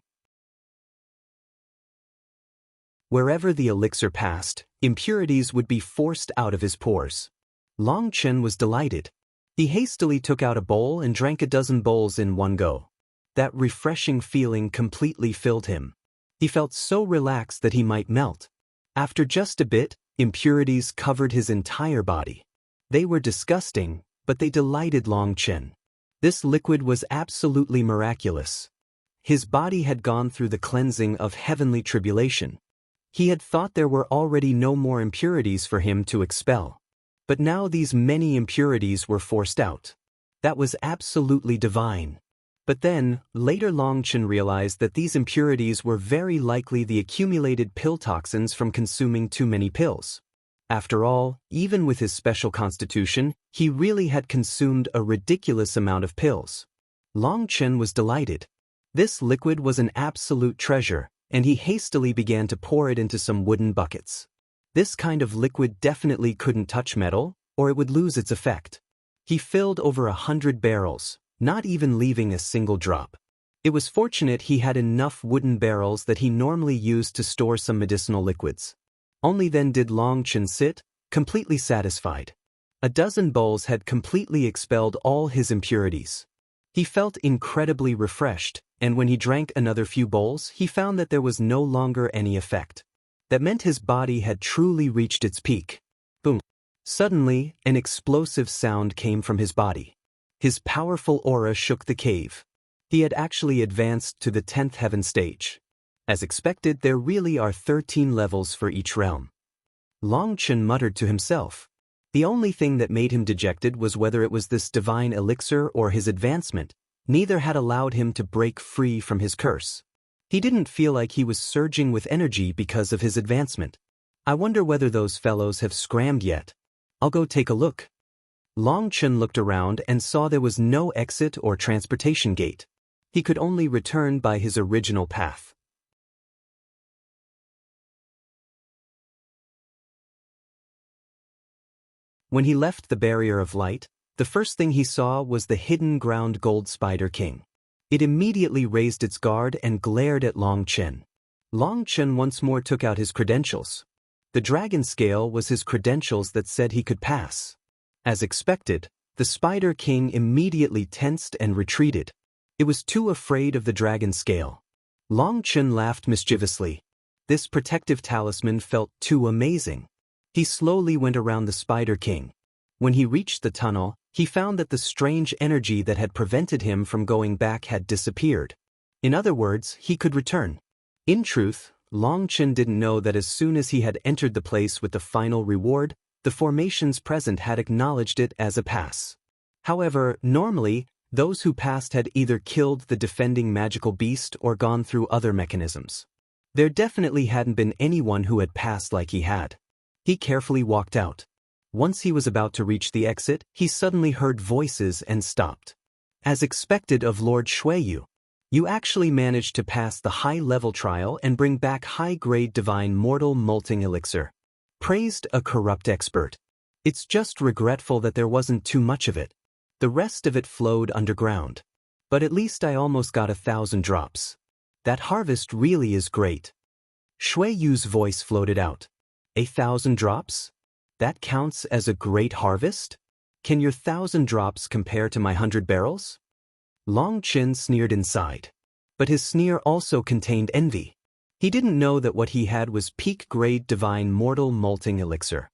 Wherever the elixir passed, impurities would be forced out of his pores. Long Chen was delighted. He hastily took out a bowl and drank a dozen bowls in one go. That refreshing feeling completely filled him. He felt so relaxed that he might melt. After just a bit, impurities covered his entire body. They were disgusting, but they delighted Long Chen. This liquid was absolutely miraculous. His body had gone through the cleansing of heavenly tribulation. He had thought there were already no more impurities for him to expel. But now these many impurities were forced out. That was absolutely divine. But then, later Long Chen realized that these impurities were very likely the accumulated pill toxins from consuming too many pills. After all, even with his special constitution, he really had consumed a ridiculous amount of pills. Long Chen was delighted. This liquid was an absolute treasure, and he hastily began to pour it into some wooden buckets. This kind of liquid definitely couldn't touch metal, or it would lose its effect. He filled over 100 barrels, not even leaving a single drop. It was fortunate he had enough wooden barrels that he normally used to store some medicinal liquids. Only then did Long Chen sit, completely satisfied. A dozen bowls had completely expelled all his impurities. He felt incredibly refreshed, and when he drank another few bowls, he found that there was no longer any effect. That meant his body had truly reached its peak. Boom. Suddenly, an explosive sound came from his body. His powerful aura shook the cave. He had actually advanced to the 10th heaven stage. As expected, there really are 13 levels for each realm. Long Chen muttered to himself. The only thing that made him dejected was whether it was this divine elixir or his advancement. Neither had allowed him to break free from his curse. He didn't feel like he was surging with energy because of his advancement. I wonder whether those fellows have scrammed yet. I'll go take a look. Long Chen looked around and saw there was no exit or transportation gate. He could only return by his original path. When he left the barrier of light, the first thing he saw was the hidden ground gold spider king. It immediately raised its guard and glared at Long Chen. Long Chen once more took out his credentials. The dragon scale was his credentials that said he could pass. As expected, the spider king immediately tensed and retreated. It was too afraid of the dragon scale. Long Chen laughed mischievously. This protective talisman felt too amazing. He slowly went around the Spider King. When he reached the tunnel, he found that the strange energy that had prevented him from going back had disappeared. In other words, he could return. In truth, Long Chen didn't know that as soon as he had entered the place with the final reward, the formations present had acknowledged it as a pass. However, normally, those who passed had either killed the defending magical beast or gone through other mechanisms. There definitely hadn't been anyone who had passed like he had. He carefully walked out. Once he was about to reach the exit, he suddenly heard voices and stopped. As expected of Lord Shuiyu, you actually managed to pass the high-level trial and bring back high-grade divine mortal molting elixir. Praised a corrupt expert. It's just regretful that there wasn't too much of it. The rest of it flowed underground. But at least I almost got 1,000 drops. That harvest really is great. Shuiyu's voice floated out. 1,000 drops? That counts as a great harvest? Can your 1,000 drops compare to my 100 barrels? Long Chen sneered inside. But his sneer also contained envy. He didn't know that what he had was peak-grade divine mortal molting elixir.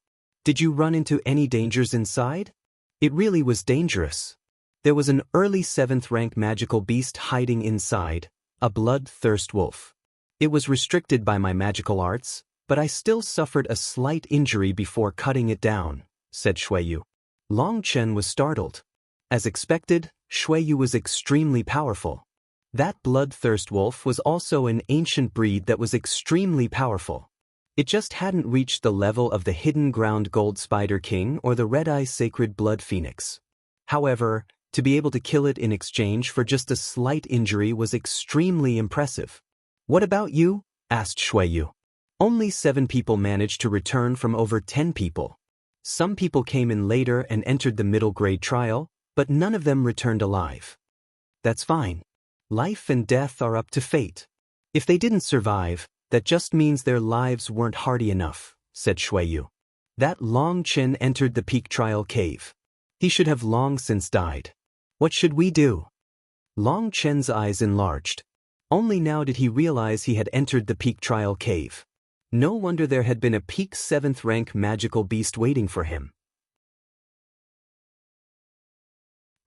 Did you run into any dangers inside? It really was dangerous. There was an early 7th-rank magical beast hiding inside, a bloodthirst wolf. It was restricted by my magical arts, but I still suffered a slight injury before cutting it down, said Shuiyu. Long Chen was startled. As expected, Shuiyu was extremely powerful. That bloodthirst wolf was also an ancient breed that was extremely powerful. It just hadn't reached the level of the hidden ground gold spider king or the red-eye sacred blood phoenix. However, to be able to kill it in exchange for just a slight injury was extremely impressive. What about you? Asked Shuiyu. Only 7 people managed to return from over 10 people. Some people came in later and entered the middle grade trial, but none of them returned alive. That's fine. Life and death are up to fate. If they didn't survive, that just means their lives weren't hardy enough, said Shuiyu. That Long Chen entered the peak trial cave. He should have long since died. What should we do? Long Chen's eyes enlarged. Only now did he realize he had entered the peak trial cave. No wonder there had been a peak 7th rank magical beast waiting for him.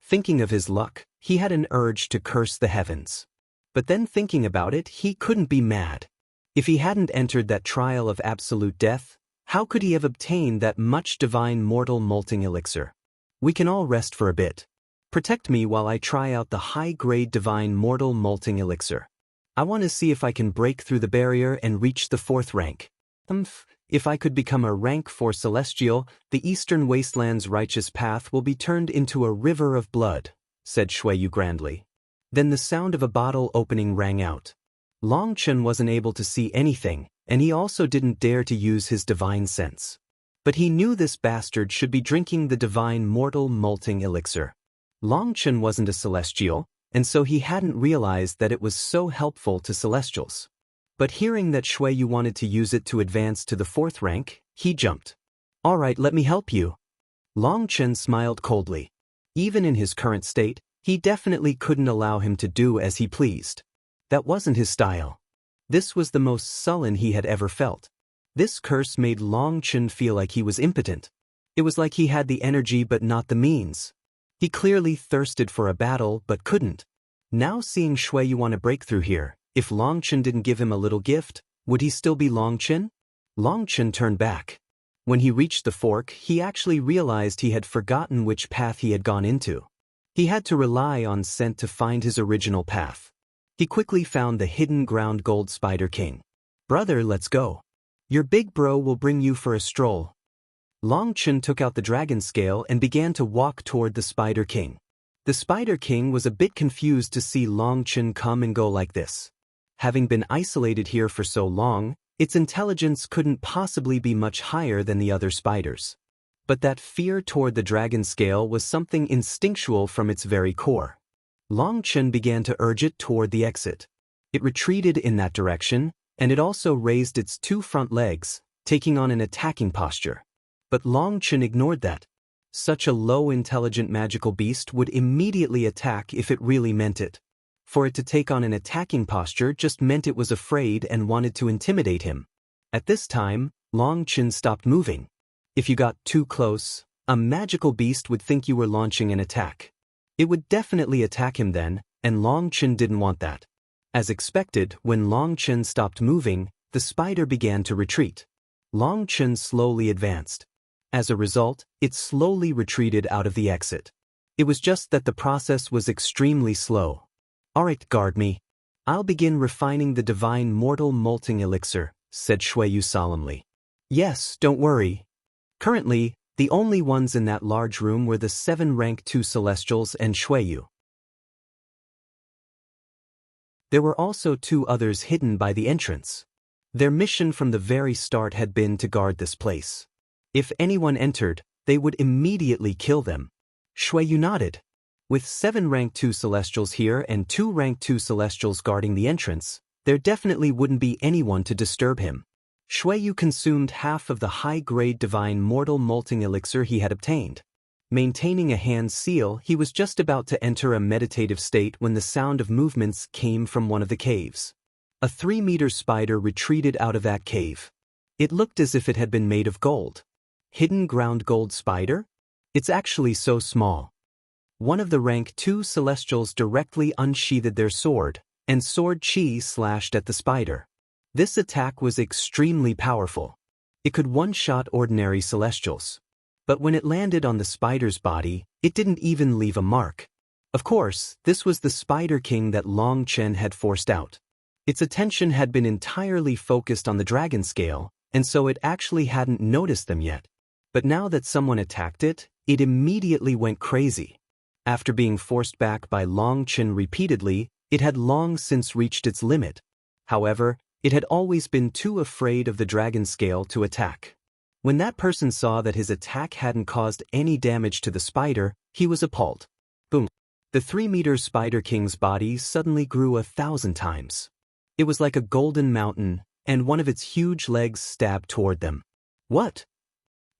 Thinking of his luck, he had an urge to curse the heavens. But then thinking about it, he couldn't be mad. If he hadn't entered that trial of absolute death, how could he have obtained that much divine mortal molting elixir? We can all rest for a bit. Protect me while I try out the high-grade divine mortal molting elixir. I want to see if I can break through the barrier and reach the 4th rank. If I could become a rank 4 celestial, the eastern wasteland's righteous path will be turned into a river of blood, said Shuiyu grandly. Then the sound of a bottle opening rang out. Long Chen wasn't able to see anything, and he also didn't dare to use his divine sense. But he knew this bastard should be drinking the divine mortal molting elixir. Long Chen wasn't a celestial, and so he hadn't realized that it was so helpful to celestials. But hearing that Shuiyu wanted to use it to advance to the 4th rank, he jumped. All right, let me help you. Long Chen smiled coldly. Even in his current state, he definitely couldn't allow him to do as he pleased. That wasn't his style. This was the most sullen he had ever felt. This curse made Long Chen feel like he was impotent. It was like he had the energy but not the means. He clearly thirsted for a battle but couldn't. Now seeing Shuiyu want a breakthrough here, if Long Chen didn't give him a little gift, would he still be Long Chen? Long Chen turned back. When he reached the fork, he actually realized he had forgotten which path he had gone into. He had to rely on scent to find his original path. He quickly found the hidden ground gold Spider King. Brother, let's go. Your big bro will bring you for a stroll. Long Chen took out the dragon scale and began to walk toward the Spider King. The Spider King was a bit confused to see Long Chen come and go like this. Having been isolated here for so long, its intelligence couldn't possibly be much higher than the other spiders. But that fear toward the dragon scale was something instinctual from its very core. Long Chen began to urge it toward the exit. It retreated in that direction, and it also raised its 2 front legs, taking on an attacking posture. But Long Chen ignored that. Such a low-intelligent magical beast would immediately attack if it really meant it. For it to take on an attacking posture just meant it was afraid and wanted to intimidate him. At this time, Long Chen stopped moving. If you got too close, a magical beast would think you were launching an attack. It would definitely attack him then, and Long Chen didn't want that. As expected, when Long Chen stopped moving, the spider began to retreat. Long Chen slowly advanced. As a result, it slowly retreated out of the exit. It was just that the process was extremely slow. Alright, guard me. I'll begin refining the divine mortal molting elixir, said Shuiyu solemnly. Yes, don't worry. Currently, the only ones in that large room were the 7 rank 2 celestials and Shuiyu. There were also 2 others hidden by the entrance. Their mission from the very start had been to guard this place. If anyone entered, they would immediately kill them. Shuiyu nodded. With 7 rank 2 celestials here and 2 rank 2 celestials guarding the entrance, there definitely wouldn't be anyone to disturb him. Shuiyu consumed half of the high-grade divine mortal molting elixir he had obtained. Maintaining a hand seal, he was just about to enter a meditative state when the sound of movements came from one of the caves. A 3-meter spider retreated out of that cave. It looked as if it had been made of gold. Hidden ground gold spider? It's actually so small. One of the rank 2 celestials directly unsheathed their sword, and sword chi slashed at the spider. This attack was extremely powerful. It could one-shot ordinary celestials. But when it landed on the spider's body, it didn't even leave a mark. Of course, this was the Spider King that Long Chen had forced out. Its attention had been entirely focused on the dragon scale, and so it actually hadn't noticed them yet. But now that someone attacked it, it immediately went crazy. After being forced back by Long Chen repeatedly, it had long since reached its limit. However, it had always been too afraid of the dragon scale to attack. When that person saw that his attack hadn't caused any damage to the spider, he was appalled. Boom! The 3-meter Spider King's body suddenly grew 1,000 times. It was like a golden mountain, and one of its huge legs stabbed toward them. What?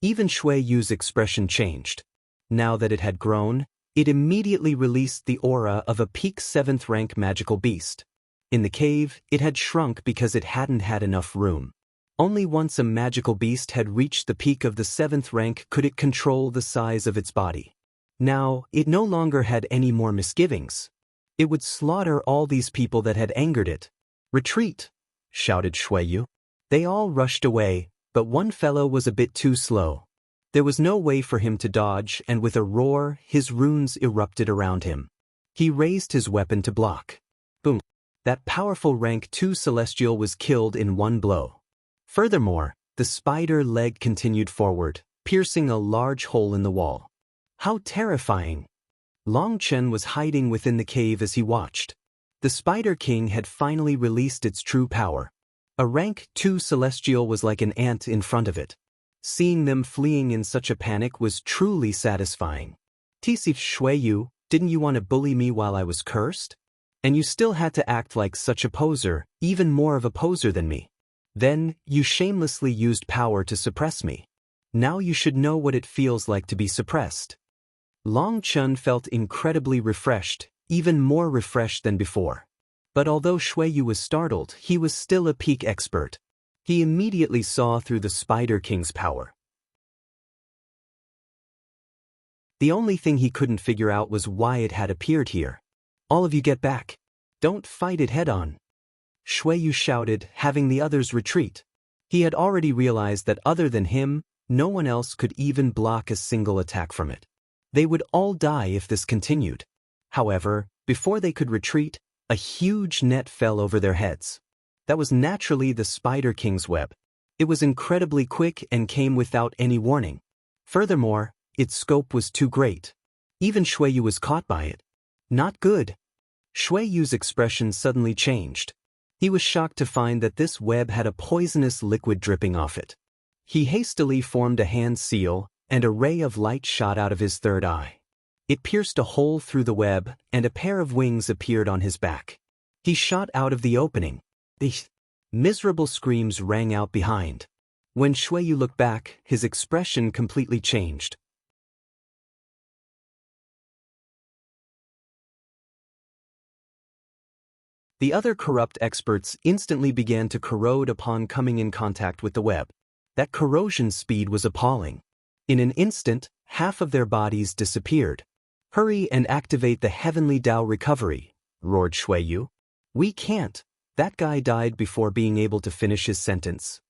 Even Shuiyu's expression changed. Now that it had grown, it immediately released the aura of a peak 7th rank magical beast. In the cave, it had shrunk because it hadn't had enough room. Only once a magical beast had reached the peak of the 7th rank could it control the size of its body. Now, it no longer had any more misgivings. It would slaughter all these people that had angered it. "Retreat!" shouted Shuiyu. They all rushed away, but one fellow was a bit too slow. There was no way for him to dodge, and with a roar, his runes erupted around him. He raised his weapon to block. Boom! That powerful rank 2 celestial was killed in one blow. Furthermore, the spider leg continued forward, piercing a large hole in the wall. How terrifying! Long Chen was hiding within the cave as he watched. The Spider King had finally released its true power. A rank 2 celestial was like an ant in front of it. Seeing them fleeing in such a panic was truly satisfying. "Tisif Shuiyu, didn't you want to bully me while I was cursed? And you still had to act like such a poser, even more of a poser than me. Then, you shamelessly used power to suppress me. Now you should know what it feels like to be suppressed." Long Chen felt incredibly refreshed, even more refreshed than before. But although Shuiyu was startled, he was still a peak expert. He immediately saw through the Spider King's power. The only thing he couldn't figure out was why it had appeared here. "All of you get back. Don't fight it head-on," Shuiyu shouted, having the others retreat. He had already realized that other than him, no one else could even block a single attack from it. They would all die if this continued. However, before they could retreat, a huge net fell over their heads. That was naturally the Spider King's web. It was incredibly quick and came without any warning. Furthermore, its scope was too great. Even Shuiyu was caught by it. Not good. Shuiyu's expression suddenly changed. He was shocked to find that this web had a poisonous liquid dripping off it. He hastily formed a hand seal, and a ray of light shot out of his third eye. It pierced a hole through the web, and a pair of wings appeared on his back. He shot out of the opening. The miserable screams rang out behind. When Shuiyu looked back, his expression completely changed. The other corrupt experts instantly began to corrode upon coming in contact with the web. That corrosion speed was appalling. In an instant, half of their bodies disappeared. "Hurry and activate the Heavenly Tao recovery," roared Shuiyu. "We can't. That guy died before being able to finish his sentence."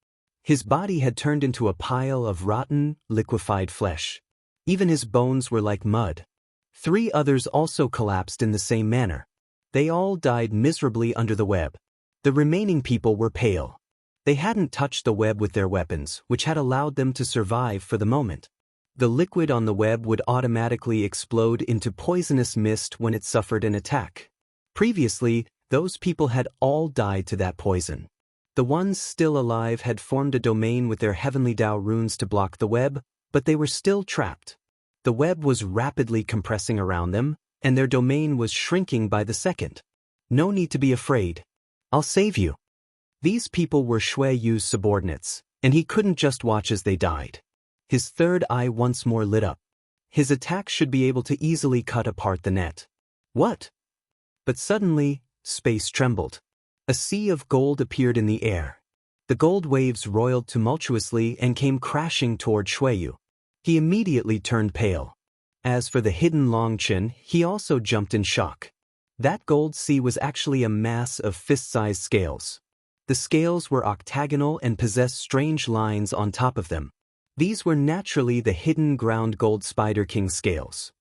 His body had turned into a pile of rotten, liquefied flesh. Even his bones were like mud. 3 others also collapsed in the same manner. They all died miserably under the web. The remaining people were pale. They hadn't touched the web with their weapons, which had allowed them to survive for the moment. The liquid on the web would automatically explode into poisonous mist when it suffered an attack. Previously, those people had all died to that poison. The ones still alive had formed a domain with their Heavenly Tao runes to block the web, but they were still trapped. The web was rapidly compressing around them, and their domain was shrinking by the second. "No need to be afraid. I'll save you." These people were Shuiyu's subordinates, and he couldn't just watch as they died. His third eye once more lit up. His attack should be able to easily cut apart the net. What? But suddenly, space trembled. A sea of gold appeared in the air. The gold waves roiled tumultuously and came crashing toward Shuiyu. He immediately turned pale. As for the hidden Long Chen, he also jumped in shock. That gold sea was actually a mass of fist-sized scales. The scales were octagonal and possessed strange lines on top of them. These were naturally the hidden ground gold Spider King scales.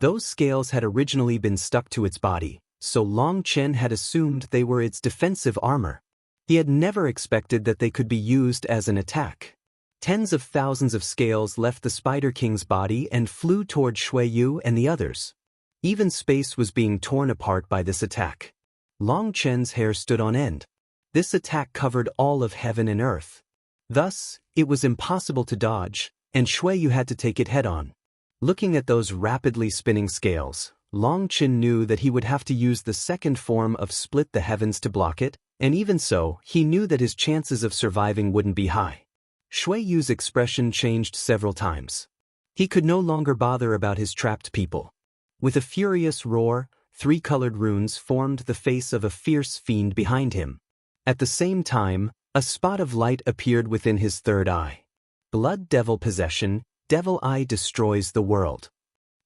Those scales had originally been stuck to its body, so Long Chen had assumed they were its defensive armor. He had never expected that they could be used as an attack. Tens of thousands of scales left the Spider King's body and flew toward Shuiyu and the others. Even space was being torn apart by this attack. Long Chen's hair stood on end. This attack covered all of heaven and earth. Thus, it was impossible to dodge, and Shuiyu had to take it head-on. Looking at those rapidly spinning scales, Long Chen knew that he would have to use the second form of Split the Heavens to block it, and even so, he knew that his chances of surviving wouldn't be high. Shuiyu's expression changed several times. He could no longer bother about his trapped people. With a furious roar, 3 colored runes formed the face of a fierce fiend behind him. At the same time, A spot of light appeared within his third eye. Blood devil possession, devil eye destroys the world.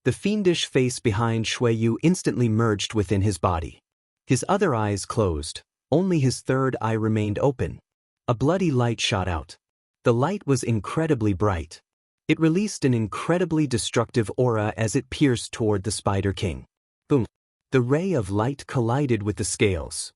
The fiendish face behind Xueyu instantly merged within his body. His other eyes closed, only his third eye remained open. A bloody light shot out. The light was incredibly bright. It released an incredibly destructive aura as it pierced toward the Spider King. Boom! The ray of light collided with the scales.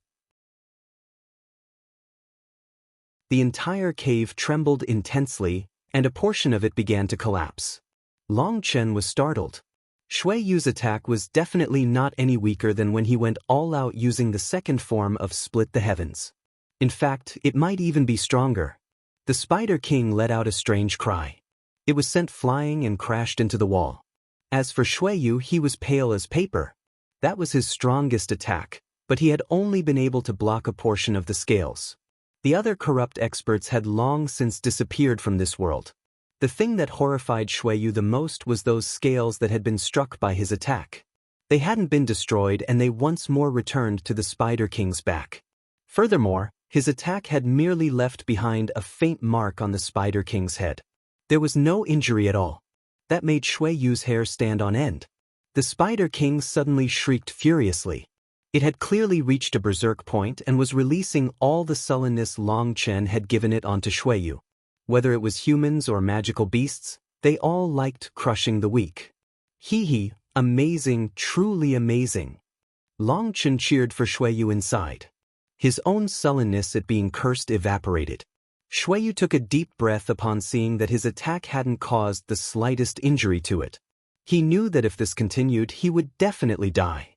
The entire cave trembled intensely, and a portion of it began to collapse. Long Chen was startled. Xueyu's attack was definitely not any weaker than when he went all out using the second form of Split the Heavens. In fact, it might even be stronger. The Spider King let out a strange cry. It was sent flying and crashed into the wall. As for Xueyu, he was pale as paper. That was his strongest attack, but he had only been able to block a portion of the scales. The other corrupt experts had long since disappeared from this world. The thing that horrified Xueyu the most was those scales that had been struck by his attack. They hadn't been destroyed and they once more returned to the Spider King's back. Furthermore, his attack had merely left behind a faint mark on the Spider King's head. There was no injury at all. That made Xueyu's hair stand on end. The Spider King suddenly shrieked furiously. It had clearly reached a berserk point and was releasing all the sullenness Long Chen had given it onto Xueyu. Whether it was humans or magical beasts, they all liked crushing the weak. Hee, amazing, truly amazing. Long Chen cheered for Xueyu inside. His own sullenness at being cursed evaporated. Xueyu took a deep breath upon seeing that his attack hadn't caused the slightest injury to it. He knew that if this continued, he would definitely die.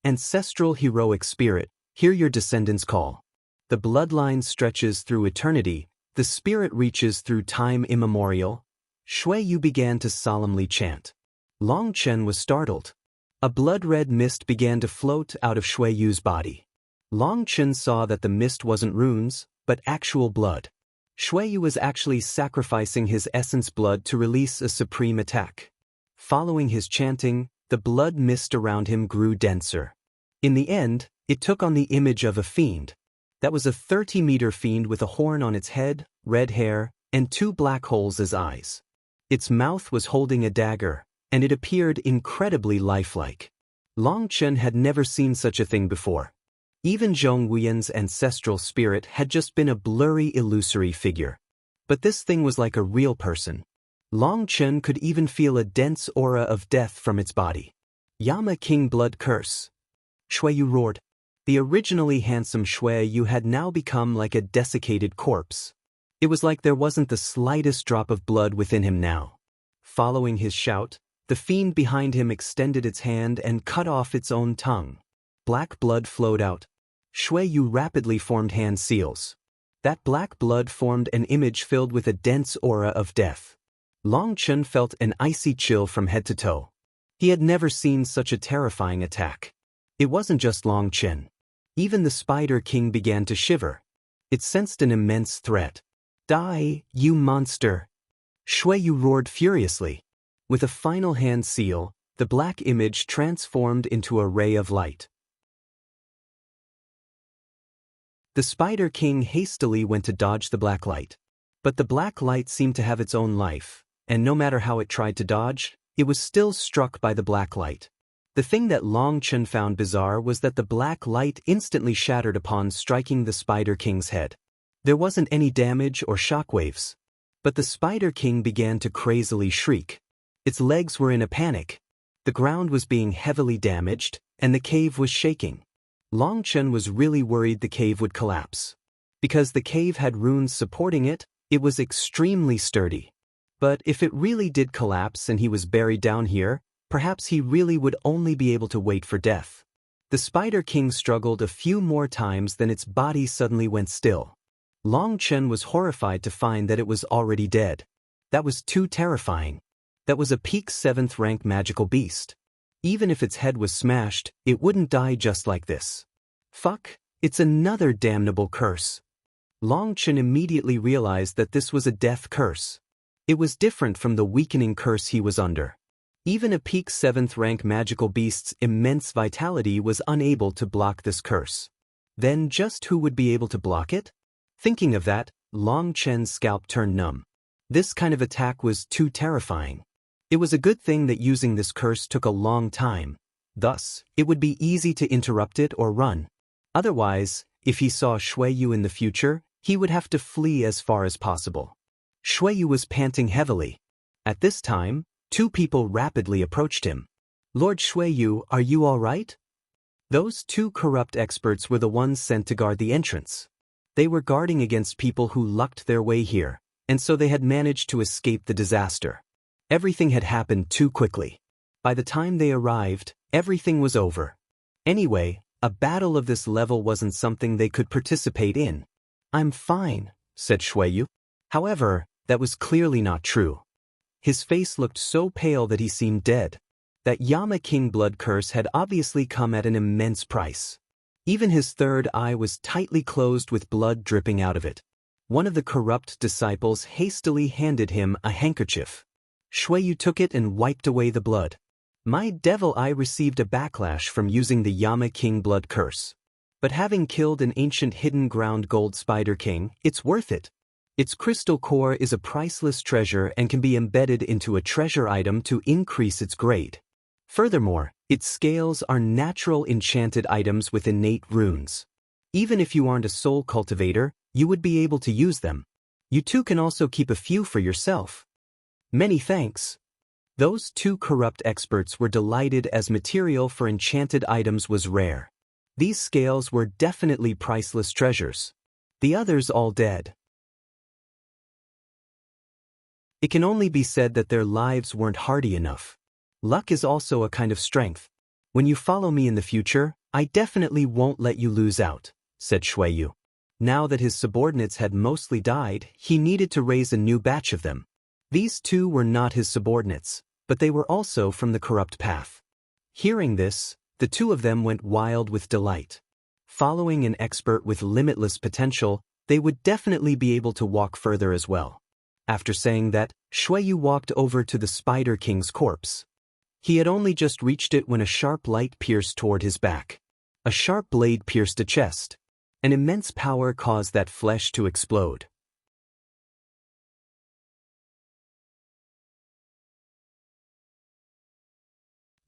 Ancestral heroic spirit, hear your descendants call. The bloodline stretches through eternity, the spirit reaches through time immemorial. Xueyu began to solemnly chant. Long Chen was startled. A blood-red mist began to float out of Xueyu's body. Long Chen saw that the mist wasn't runes, but actual blood. Xueyu was actually sacrificing his essence blood to release a supreme attack. Following his chanting, the blood mist around him grew denser. In the end, it took on the image of a fiend. That was a 30-meter fiend with a horn on its head, red hair, and 2 black holes as eyes. Its mouth was holding a dagger, and it appeared incredibly lifelike. Long Chen had never seen such a thing before. Even Zhong Wuyan's ancestral spirit had just been a blurry, illusory figure. But this thing was like a real person. Long Chen could even feel a dense aura of death from its body. Yama King Blood Curse. Xueyu roared. The originally handsome Xueyu had now become like a desiccated corpse. It was like there wasn't the slightest drop of blood within him now. Following his shout, the fiend behind him extended its hand and cut off its own tongue. Black blood flowed out. Xueyu rapidly formed hand seals. That black blood formed an image filled with a dense aura of death. Long Chen felt an icy chill from head to toe. He had never seen such a terrifying attack. It wasn't just Long Chen. Even the Spider King began to shiver. It sensed an immense threat. Die, you monster! Xueyu roared furiously. With a final hand seal, the black image transformed into a ray of light. The Spider King hastily went to dodge the black light. But the black light seemed to have its own life, and no matter how it tried to dodge, it was still struck by the black light. The thing that Long Chen found bizarre was that the black light instantly shattered upon striking the Spider King's head. There wasn't any damage or shockwaves. But the Spider King began to crazily shriek. Its legs were in a panic. The ground was being heavily damaged, and the cave was shaking. Long Chen was really worried the cave would collapse. Because the cave had runes supporting it, it was extremely sturdy. But if it really did collapse and he was buried down here, perhaps he really would only be able to wait for death. The Spider King struggled a few more times, then its body suddenly went still. Long Chen was horrified to find that it was already dead. That was too terrifying. That was a peak 7th rank magical beast. Even if its head was smashed, it wouldn't die just like this. Fuck, it's another damnable curse. Long Chen immediately realized that this was a death curse. It was different from the weakening curse he was under. Even a peak 7th rank magical beast's immense vitality was unable to block this curse. Then just who would be able to block it? Thinking of that, Long Chen's scalp turned numb. This kind of attack was too terrifying. It was a good thing that using this curse took a long time. Thus, it would be easy to interrupt it or run. Otherwise, if he saw Shuiyu in the future, he would have to flee as far as possible. Shuiyu was panting heavily. At this time, two people rapidly approached him. "Lord Shuiyu, are you all right?" Those two corrupt experts were the ones sent to guard the entrance. They were guarding against people who lucked their way here, and so they had managed to escape the disaster. Everything had happened too quickly. By the time they arrived, everything was over. Anyway, a battle of this level wasn't something they could participate in. "I'm fine," said Shuiyu. However, that was clearly not true. His face looked so pale that he seemed dead. That Yama King blood curse had obviously come at an immense price. Even his third eye was tightly closed with blood dripping out of it. One of the corrupt disciples hastily handed him a handkerchief. Shuiyu took it and wiped away the blood. "My devil eye received a backlash from using the Yama King blood curse. But having killed an ancient hidden ground gold spider king, it's worth it. Its crystal core is a priceless treasure and can be embedded into a treasure item to increase its grade. Furthermore, its scales are natural enchanted items with innate runes. Even if you aren't a soul cultivator, you would be able to use them. You too can also keep a few for yourself." "Many thanks." Those two corrupt experts were delighted as material for enchanted items was rare. These scales were definitely priceless treasures. The others all dead. It can only be said that their lives weren't hardy enough. Luck is also a kind of strength. "When you follow me in the future, I definitely won't let you lose out," said Shuiyu. Now that his subordinates had mostly died, he needed to raise a new batch of them. These two were not his subordinates, but they were also from the corrupt path. Hearing this, the two of them went wild with delight. Following an expert with limitless potential, they would definitely be able to walk further as well. After saying that, Shuiyu walked over to the Spider King's corpse. He had only just reached it when a sharp light pierced toward his back. A sharp blade pierced a chest. An immense power caused that flesh to explode.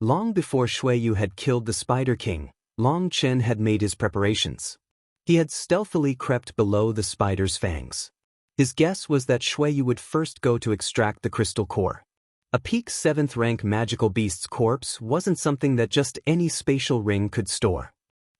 Long before Shuiyu had killed the Spider King, Long Chen had made his preparations. He had stealthily crept below the spider's fangs. His guess was that Shuiyu would first go to extract the crystal core. A peak 7th rank magical beast's corpse wasn't something that just any spatial ring could store.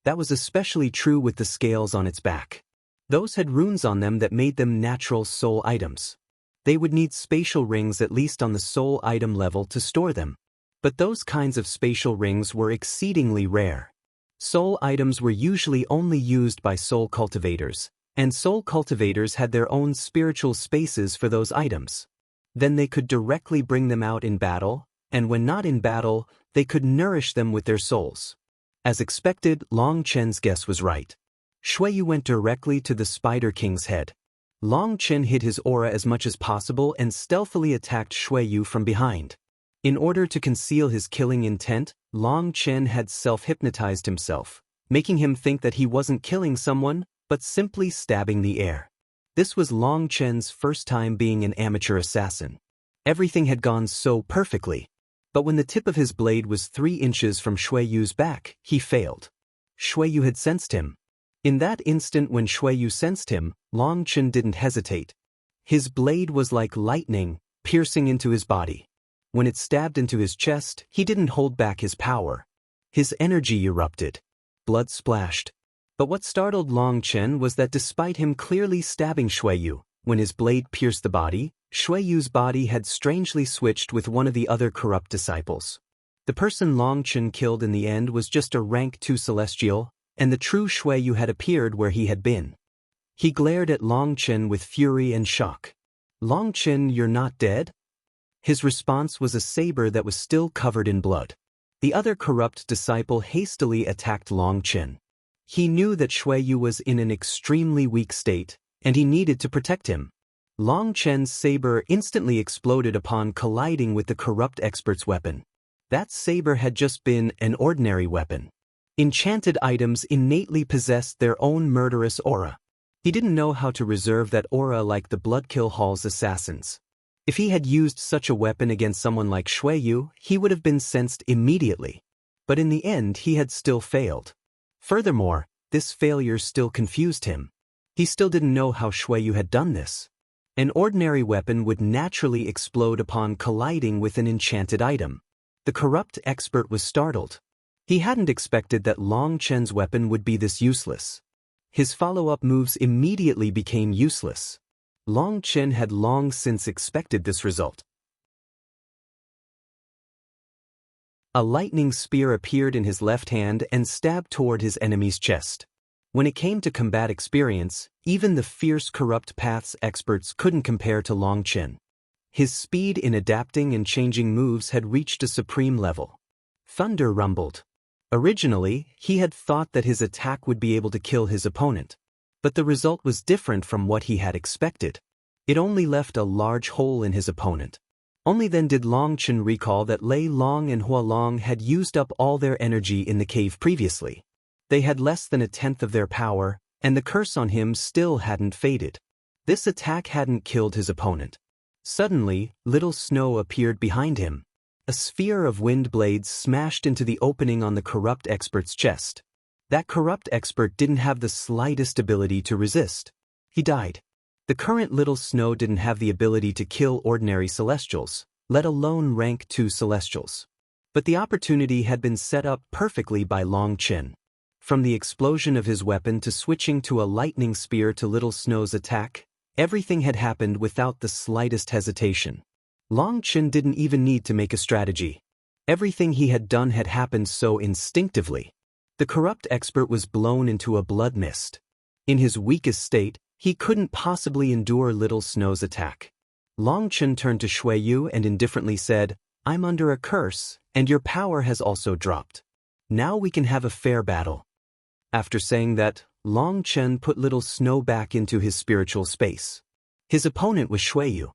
That was especially true with the scales on its back. Those had runes on them that made them natural soul items. They would need spatial rings at least on the soul item level to store them. But those kinds of spatial rings were exceedingly rare. Soul items were usually only used by soul cultivators, and soul cultivators had their own spiritual spaces for those items. Then they could directly bring them out in battle, and when not in battle, they could nourish them with their souls. As expected, Long Chen's guess was right. Shuiyu went directly to the Spider King's head. Long Chen hid his aura as much as possible and stealthily attacked Shuiyu from behind. In order to conceal his killing intent, Long Chen had self-hypnotized himself, making him think that he wasn't killing someone, but simply stabbing the air. This was Long Chen's first time being an amateur assassin. Everything had gone so perfectly. But when the tip of his blade was 3 inches from Shuiyu's back, he failed. Shuiyu had sensed him. In that instant when Shuiyu sensed him, Long Chen didn't hesitate. His blade was like lightning, piercing into his body. When it stabbed into his chest, he didn't hold back his power. His energy erupted. Blood splashed. But what startled Long Chen was that despite him clearly stabbing Shuiyu, when his blade pierced the body, Shuiyu's body had strangely switched with one of the other corrupt disciples. The person Long Chen killed in the end was just a rank 2 celestial, and the true Shuiyu had appeared where he had been. He glared at Long Chen with fury and shock. "Long Chen, you're not dead?" His response was a saber that was still covered in blood. The other corrupt disciple hastily attacked Long Chen. He knew that Shuiyu was in an extremely weak state, and he needed to protect him. Long Chen's saber instantly exploded upon colliding with the corrupt expert's weapon. That saber had just been an ordinary weapon. Enchanted items innately possessed their own murderous aura. He didn't know how to reserve that aura like the Bloodkill Hall's assassins. If he had used such a weapon against someone like Xueyu, he would have been sensed immediately. But in the end he had still failed. Furthermore, this failure still confused him. He still didn't know how Xueyu had done this. An ordinary weapon would naturally explode upon colliding with an enchanted item. The corrupt expert was startled. He hadn't expected that Long Chen's weapon would be this useless. His follow-up moves immediately became useless. Long Chen had long since expected this result. A lightning spear appeared in his left hand and stabbed toward his enemy's chest. When it came to combat experience, even the fierce corrupt paths experts couldn't compare to Long Chen. His speed in adapting and changing moves had reached a supreme level. Thunder rumbled. Originally, he had thought that his attack would be able to kill his opponent. But the result was different from what he had expected. It only left a large hole in his opponent. Only then did Long Chen recall that Lei Long and Hua Long had used up all their energy in the cave previously. They had less than 1/10 of their power, and the curse on him still hadn't faded. This attack hadn't killed his opponent. Suddenly, Little Snow appeared behind him. A sphere of wind blades smashed into the opening on the corrupt expert's chest. That corrupt expert didn't have the slightest ability to resist. He died. The current Little Snow didn't have the ability to kill ordinary celestials, let alone rank 2 celestials. But the opportunity had been set up perfectly by Long Chen. From the explosion of his weapon to switching to a lightning spear to Little Snow's attack, everything had happened without the slightest hesitation. Long Chen didn't even need to make a strategy. Everything he had done had happened so instinctively. The corrupt expert was blown into a blood mist. In his weakest state, he couldn't possibly endure Little Snow's attack. Long Chen turned to Xueyu and indifferently said, "I'm under a curse, and your power has also dropped. Now we can have a fair battle." After saying that, Long Chen put Little Snow back into his spiritual space. His opponent was Xueyu,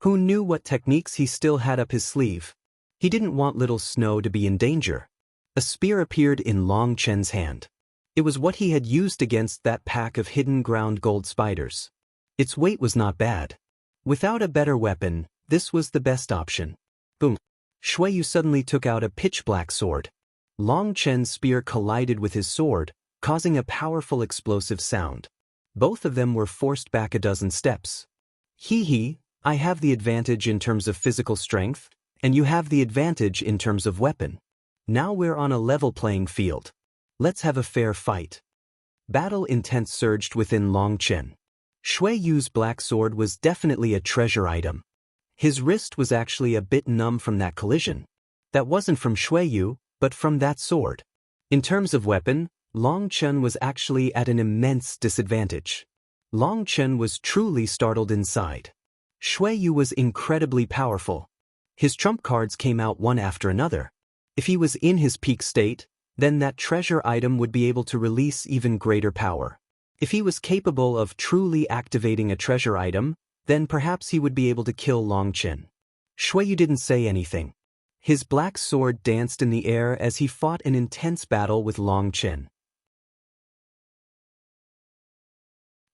who knew what techniques he still had up his sleeve. He didn't want Little Snow to be in danger. A spear appeared in Long Chen's hand. It was what he had used against that pack of hidden ground gold spiders. Its weight was not bad. Without a better weapon, this was the best option. Boom! Xueyu suddenly took out a pitch-black sword. Long Chen's spear collided with his sword, causing a powerful explosive sound. Both of them were forced back a dozen steps. Hee, I have the advantage in terms of physical strength, and you have the advantage in terms of weapon. Now we're on a level playing field. Let's have a fair fight. Battle intent surged within Long Chen. Xueyu's black sword was definitely a treasure item. His wrist was actually a bit numb from that collision. That wasn't from Xueyu, but from that sword. In terms of weapon, Long Chen was actually at an immense disadvantage. Long Chen was truly startled inside. Xueyu was incredibly powerful. His trump cards came out one after another. If he was in his peak state, then that treasure item would be able to release even greater power. If he was capable of truly activating a treasure item, then perhaps he would be able to kill Long Chen. Xueyu didn't say anything. His black sword danced in the air as he fought an intense battle with Long Chen.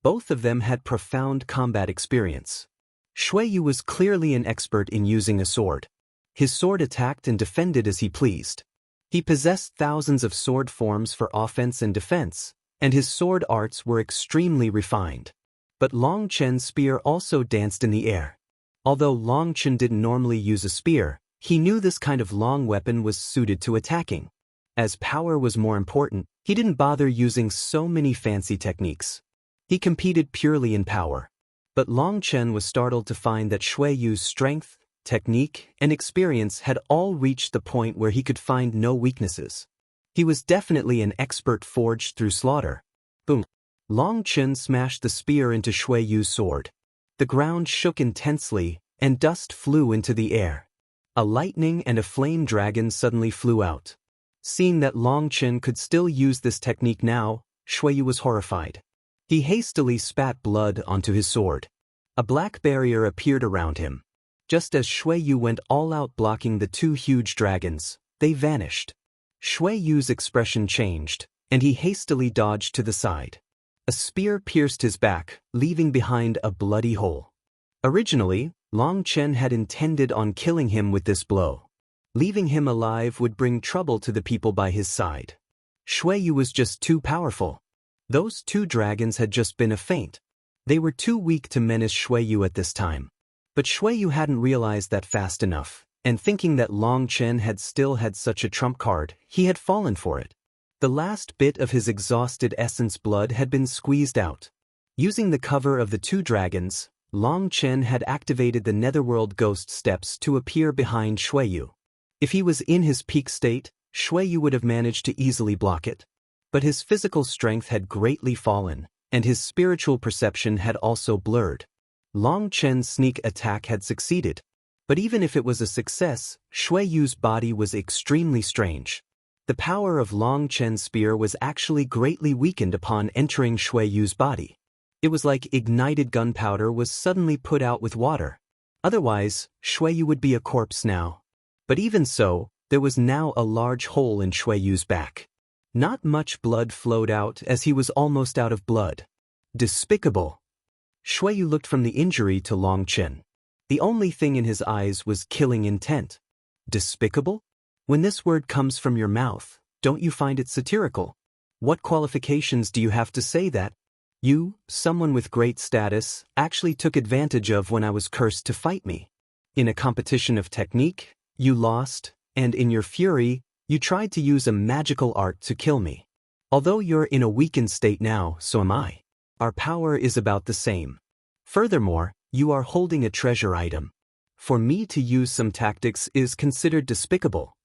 Both of them had profound combat experience. Xueyu was clearly an expert in using a sword. His sword attacked and defended as he pleased. He possessed thousands of sword forms for offense and defense, and his sword arts were extremely refined. But Long Chen's spear also danced in the air. Although Long Chen didn't normally use a spear, he knew this kind of long weapon was suited to attacking. As power was more important, he didn't bother using so many fancy techniques. He competed purely in power. But Long Chen was startled to find that Xueyu's strength, technique, and experience had all reached the point where he could find no weaknesses. He was definitely an expert forged through slaughter. Boom! Long Chen smashed the spear into Xueyu's sword. The ground shook intensely, and dust flew into the air. A lightning and a flame dragon suddenly flew out. Seeing that Long Chen could still use this technique now, Xueyu was horrified. He hastily spat blood onto his sword. A black barrier appeared around him. Just as Xueyu went all out blocking the 2 huge dragons, they vanished. Xueyu's expression changed, and he hastily dodged to the side. A spear pierced his back, leaving behind a bloody hole. Originally, Long Chen had intended on killing him with this blow. Leaving him alive would bring trouble to the people by his side. Shui Yu was just too powerful. Those two dragons had just been a feint. They were too weak to menace Shui Yu at this time. But Shui Yu hadn't realized that fast enough, and thinking that Long Chen had still had such a trump card, he had fallen for it. The last bit of his exhausted essence blood had been squeezed out. Using the cover of the two dragons, Long Chen had activated the Netherworld Ghost Steps to appear behind Shui Yu. If he was in his peak state, Shui Yu would have managed to easily block it. But his physical strength had greatly fallen, and his spiritual perception had also blurred. Long Chen's sneak attack had succeeded. But even if it was a success, Shui Yu's body was extremely strange. The power of Long Chen's spear was actually greatly weakened upon entering Shui Yu's body. It was like ignited gunpowder was suddenly put out with water. Otherwise, Shui Yu would be a corpse now. But even so, there was now a large hole in Shui Yu's back. Not much blood flowed out as he was almost out of blood. Despicable. Shui Yu looked from the injury to Long Chen. The only thing in his eyes was killing intent. Despicable? When this word comes from your mouth, don't you find it satirical? What qualifications do you have to say that? You, someone with great status, actually took advantage of when I was cursed to fight me. In a competition of technique, you lost, and in your fury, you tried to use a magical art to kill me. Although you're in a weakened state now, so am I. Our power is about the same. Furthermore, you are holding a treasure item. For me to use some tactics is considered despicable.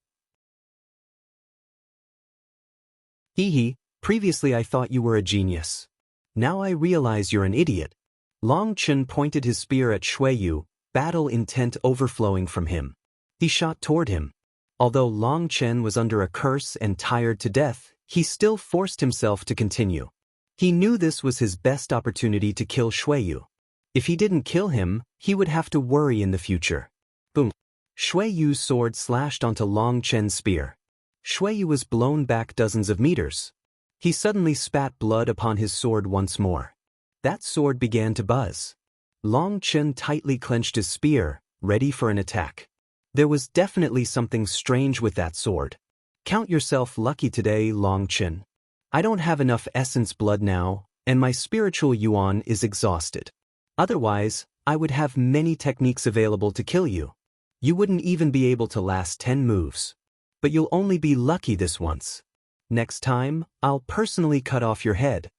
Hee, previously I thought you were a genius. Now I realize you're an idiot. Long Chen pointed his spear at Shui Yu, battle intent overflowing from him. He shot toward him. Although Long Chen was under a curse and tired to death, he still forced himself to continue. He knew this was his best opportunity to kill Shui Yu. If he didn't kill him, he would have to worry in the future. Boom. Shui Yu's sword slashed onto Long Chen's spear. Shui Yu was blown back dozens of meters. He suddenly spat blood upon his sword once more. That sword began to buzz. Long Chen tightly clenched his spear, ready for an attack. There was definitely something strange with that sword. Count yourself lucky today, Long Chen. I don't have enough essence blood now, and my spiritual yuan is exhausted. Otherwise, I would have many techniques available to kill you. You wouldn't even be able to last 10 moves. But you'll only be lucky this once. Next time, I'll personally cut off your head.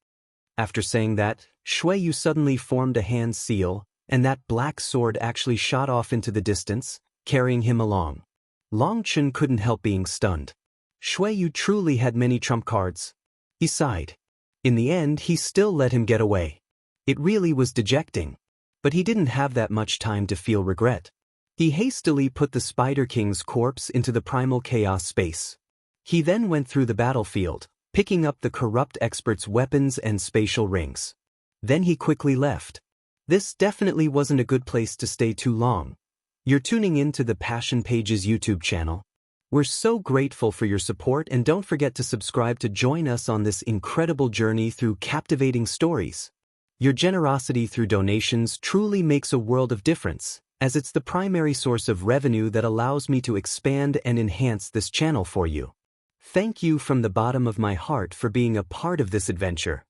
After saying that, Shui Yu suddenly formed a hand seal, and that black sword actually shot off into the distance, carrying him along. Long Chen couldn't help being stunned. Shui Yu truly had many trump cards. He sighed. In the end, he still let him get away. It really was dejecting. But he didn't have that much time to feel regret. He hastily put the Spider King's corpse into the primal chaos space. He then went through the battlefield, picking up the corrupt expert's weapons and spatial rings. Then he quickly left. This definitely wasn't a good place to stay too long. You're tuning in to the Passion Pages YouTube channel. We're so grateful for your support, and don't forget to subscribe to join us on this incredible journey through captivating stories. Your generosity through donations truly makes a world of difference, as it's the primary source of revenue that allows me to expand and enhance this channel for you. Thank you from the bottom of my heart for being a part of this adventure.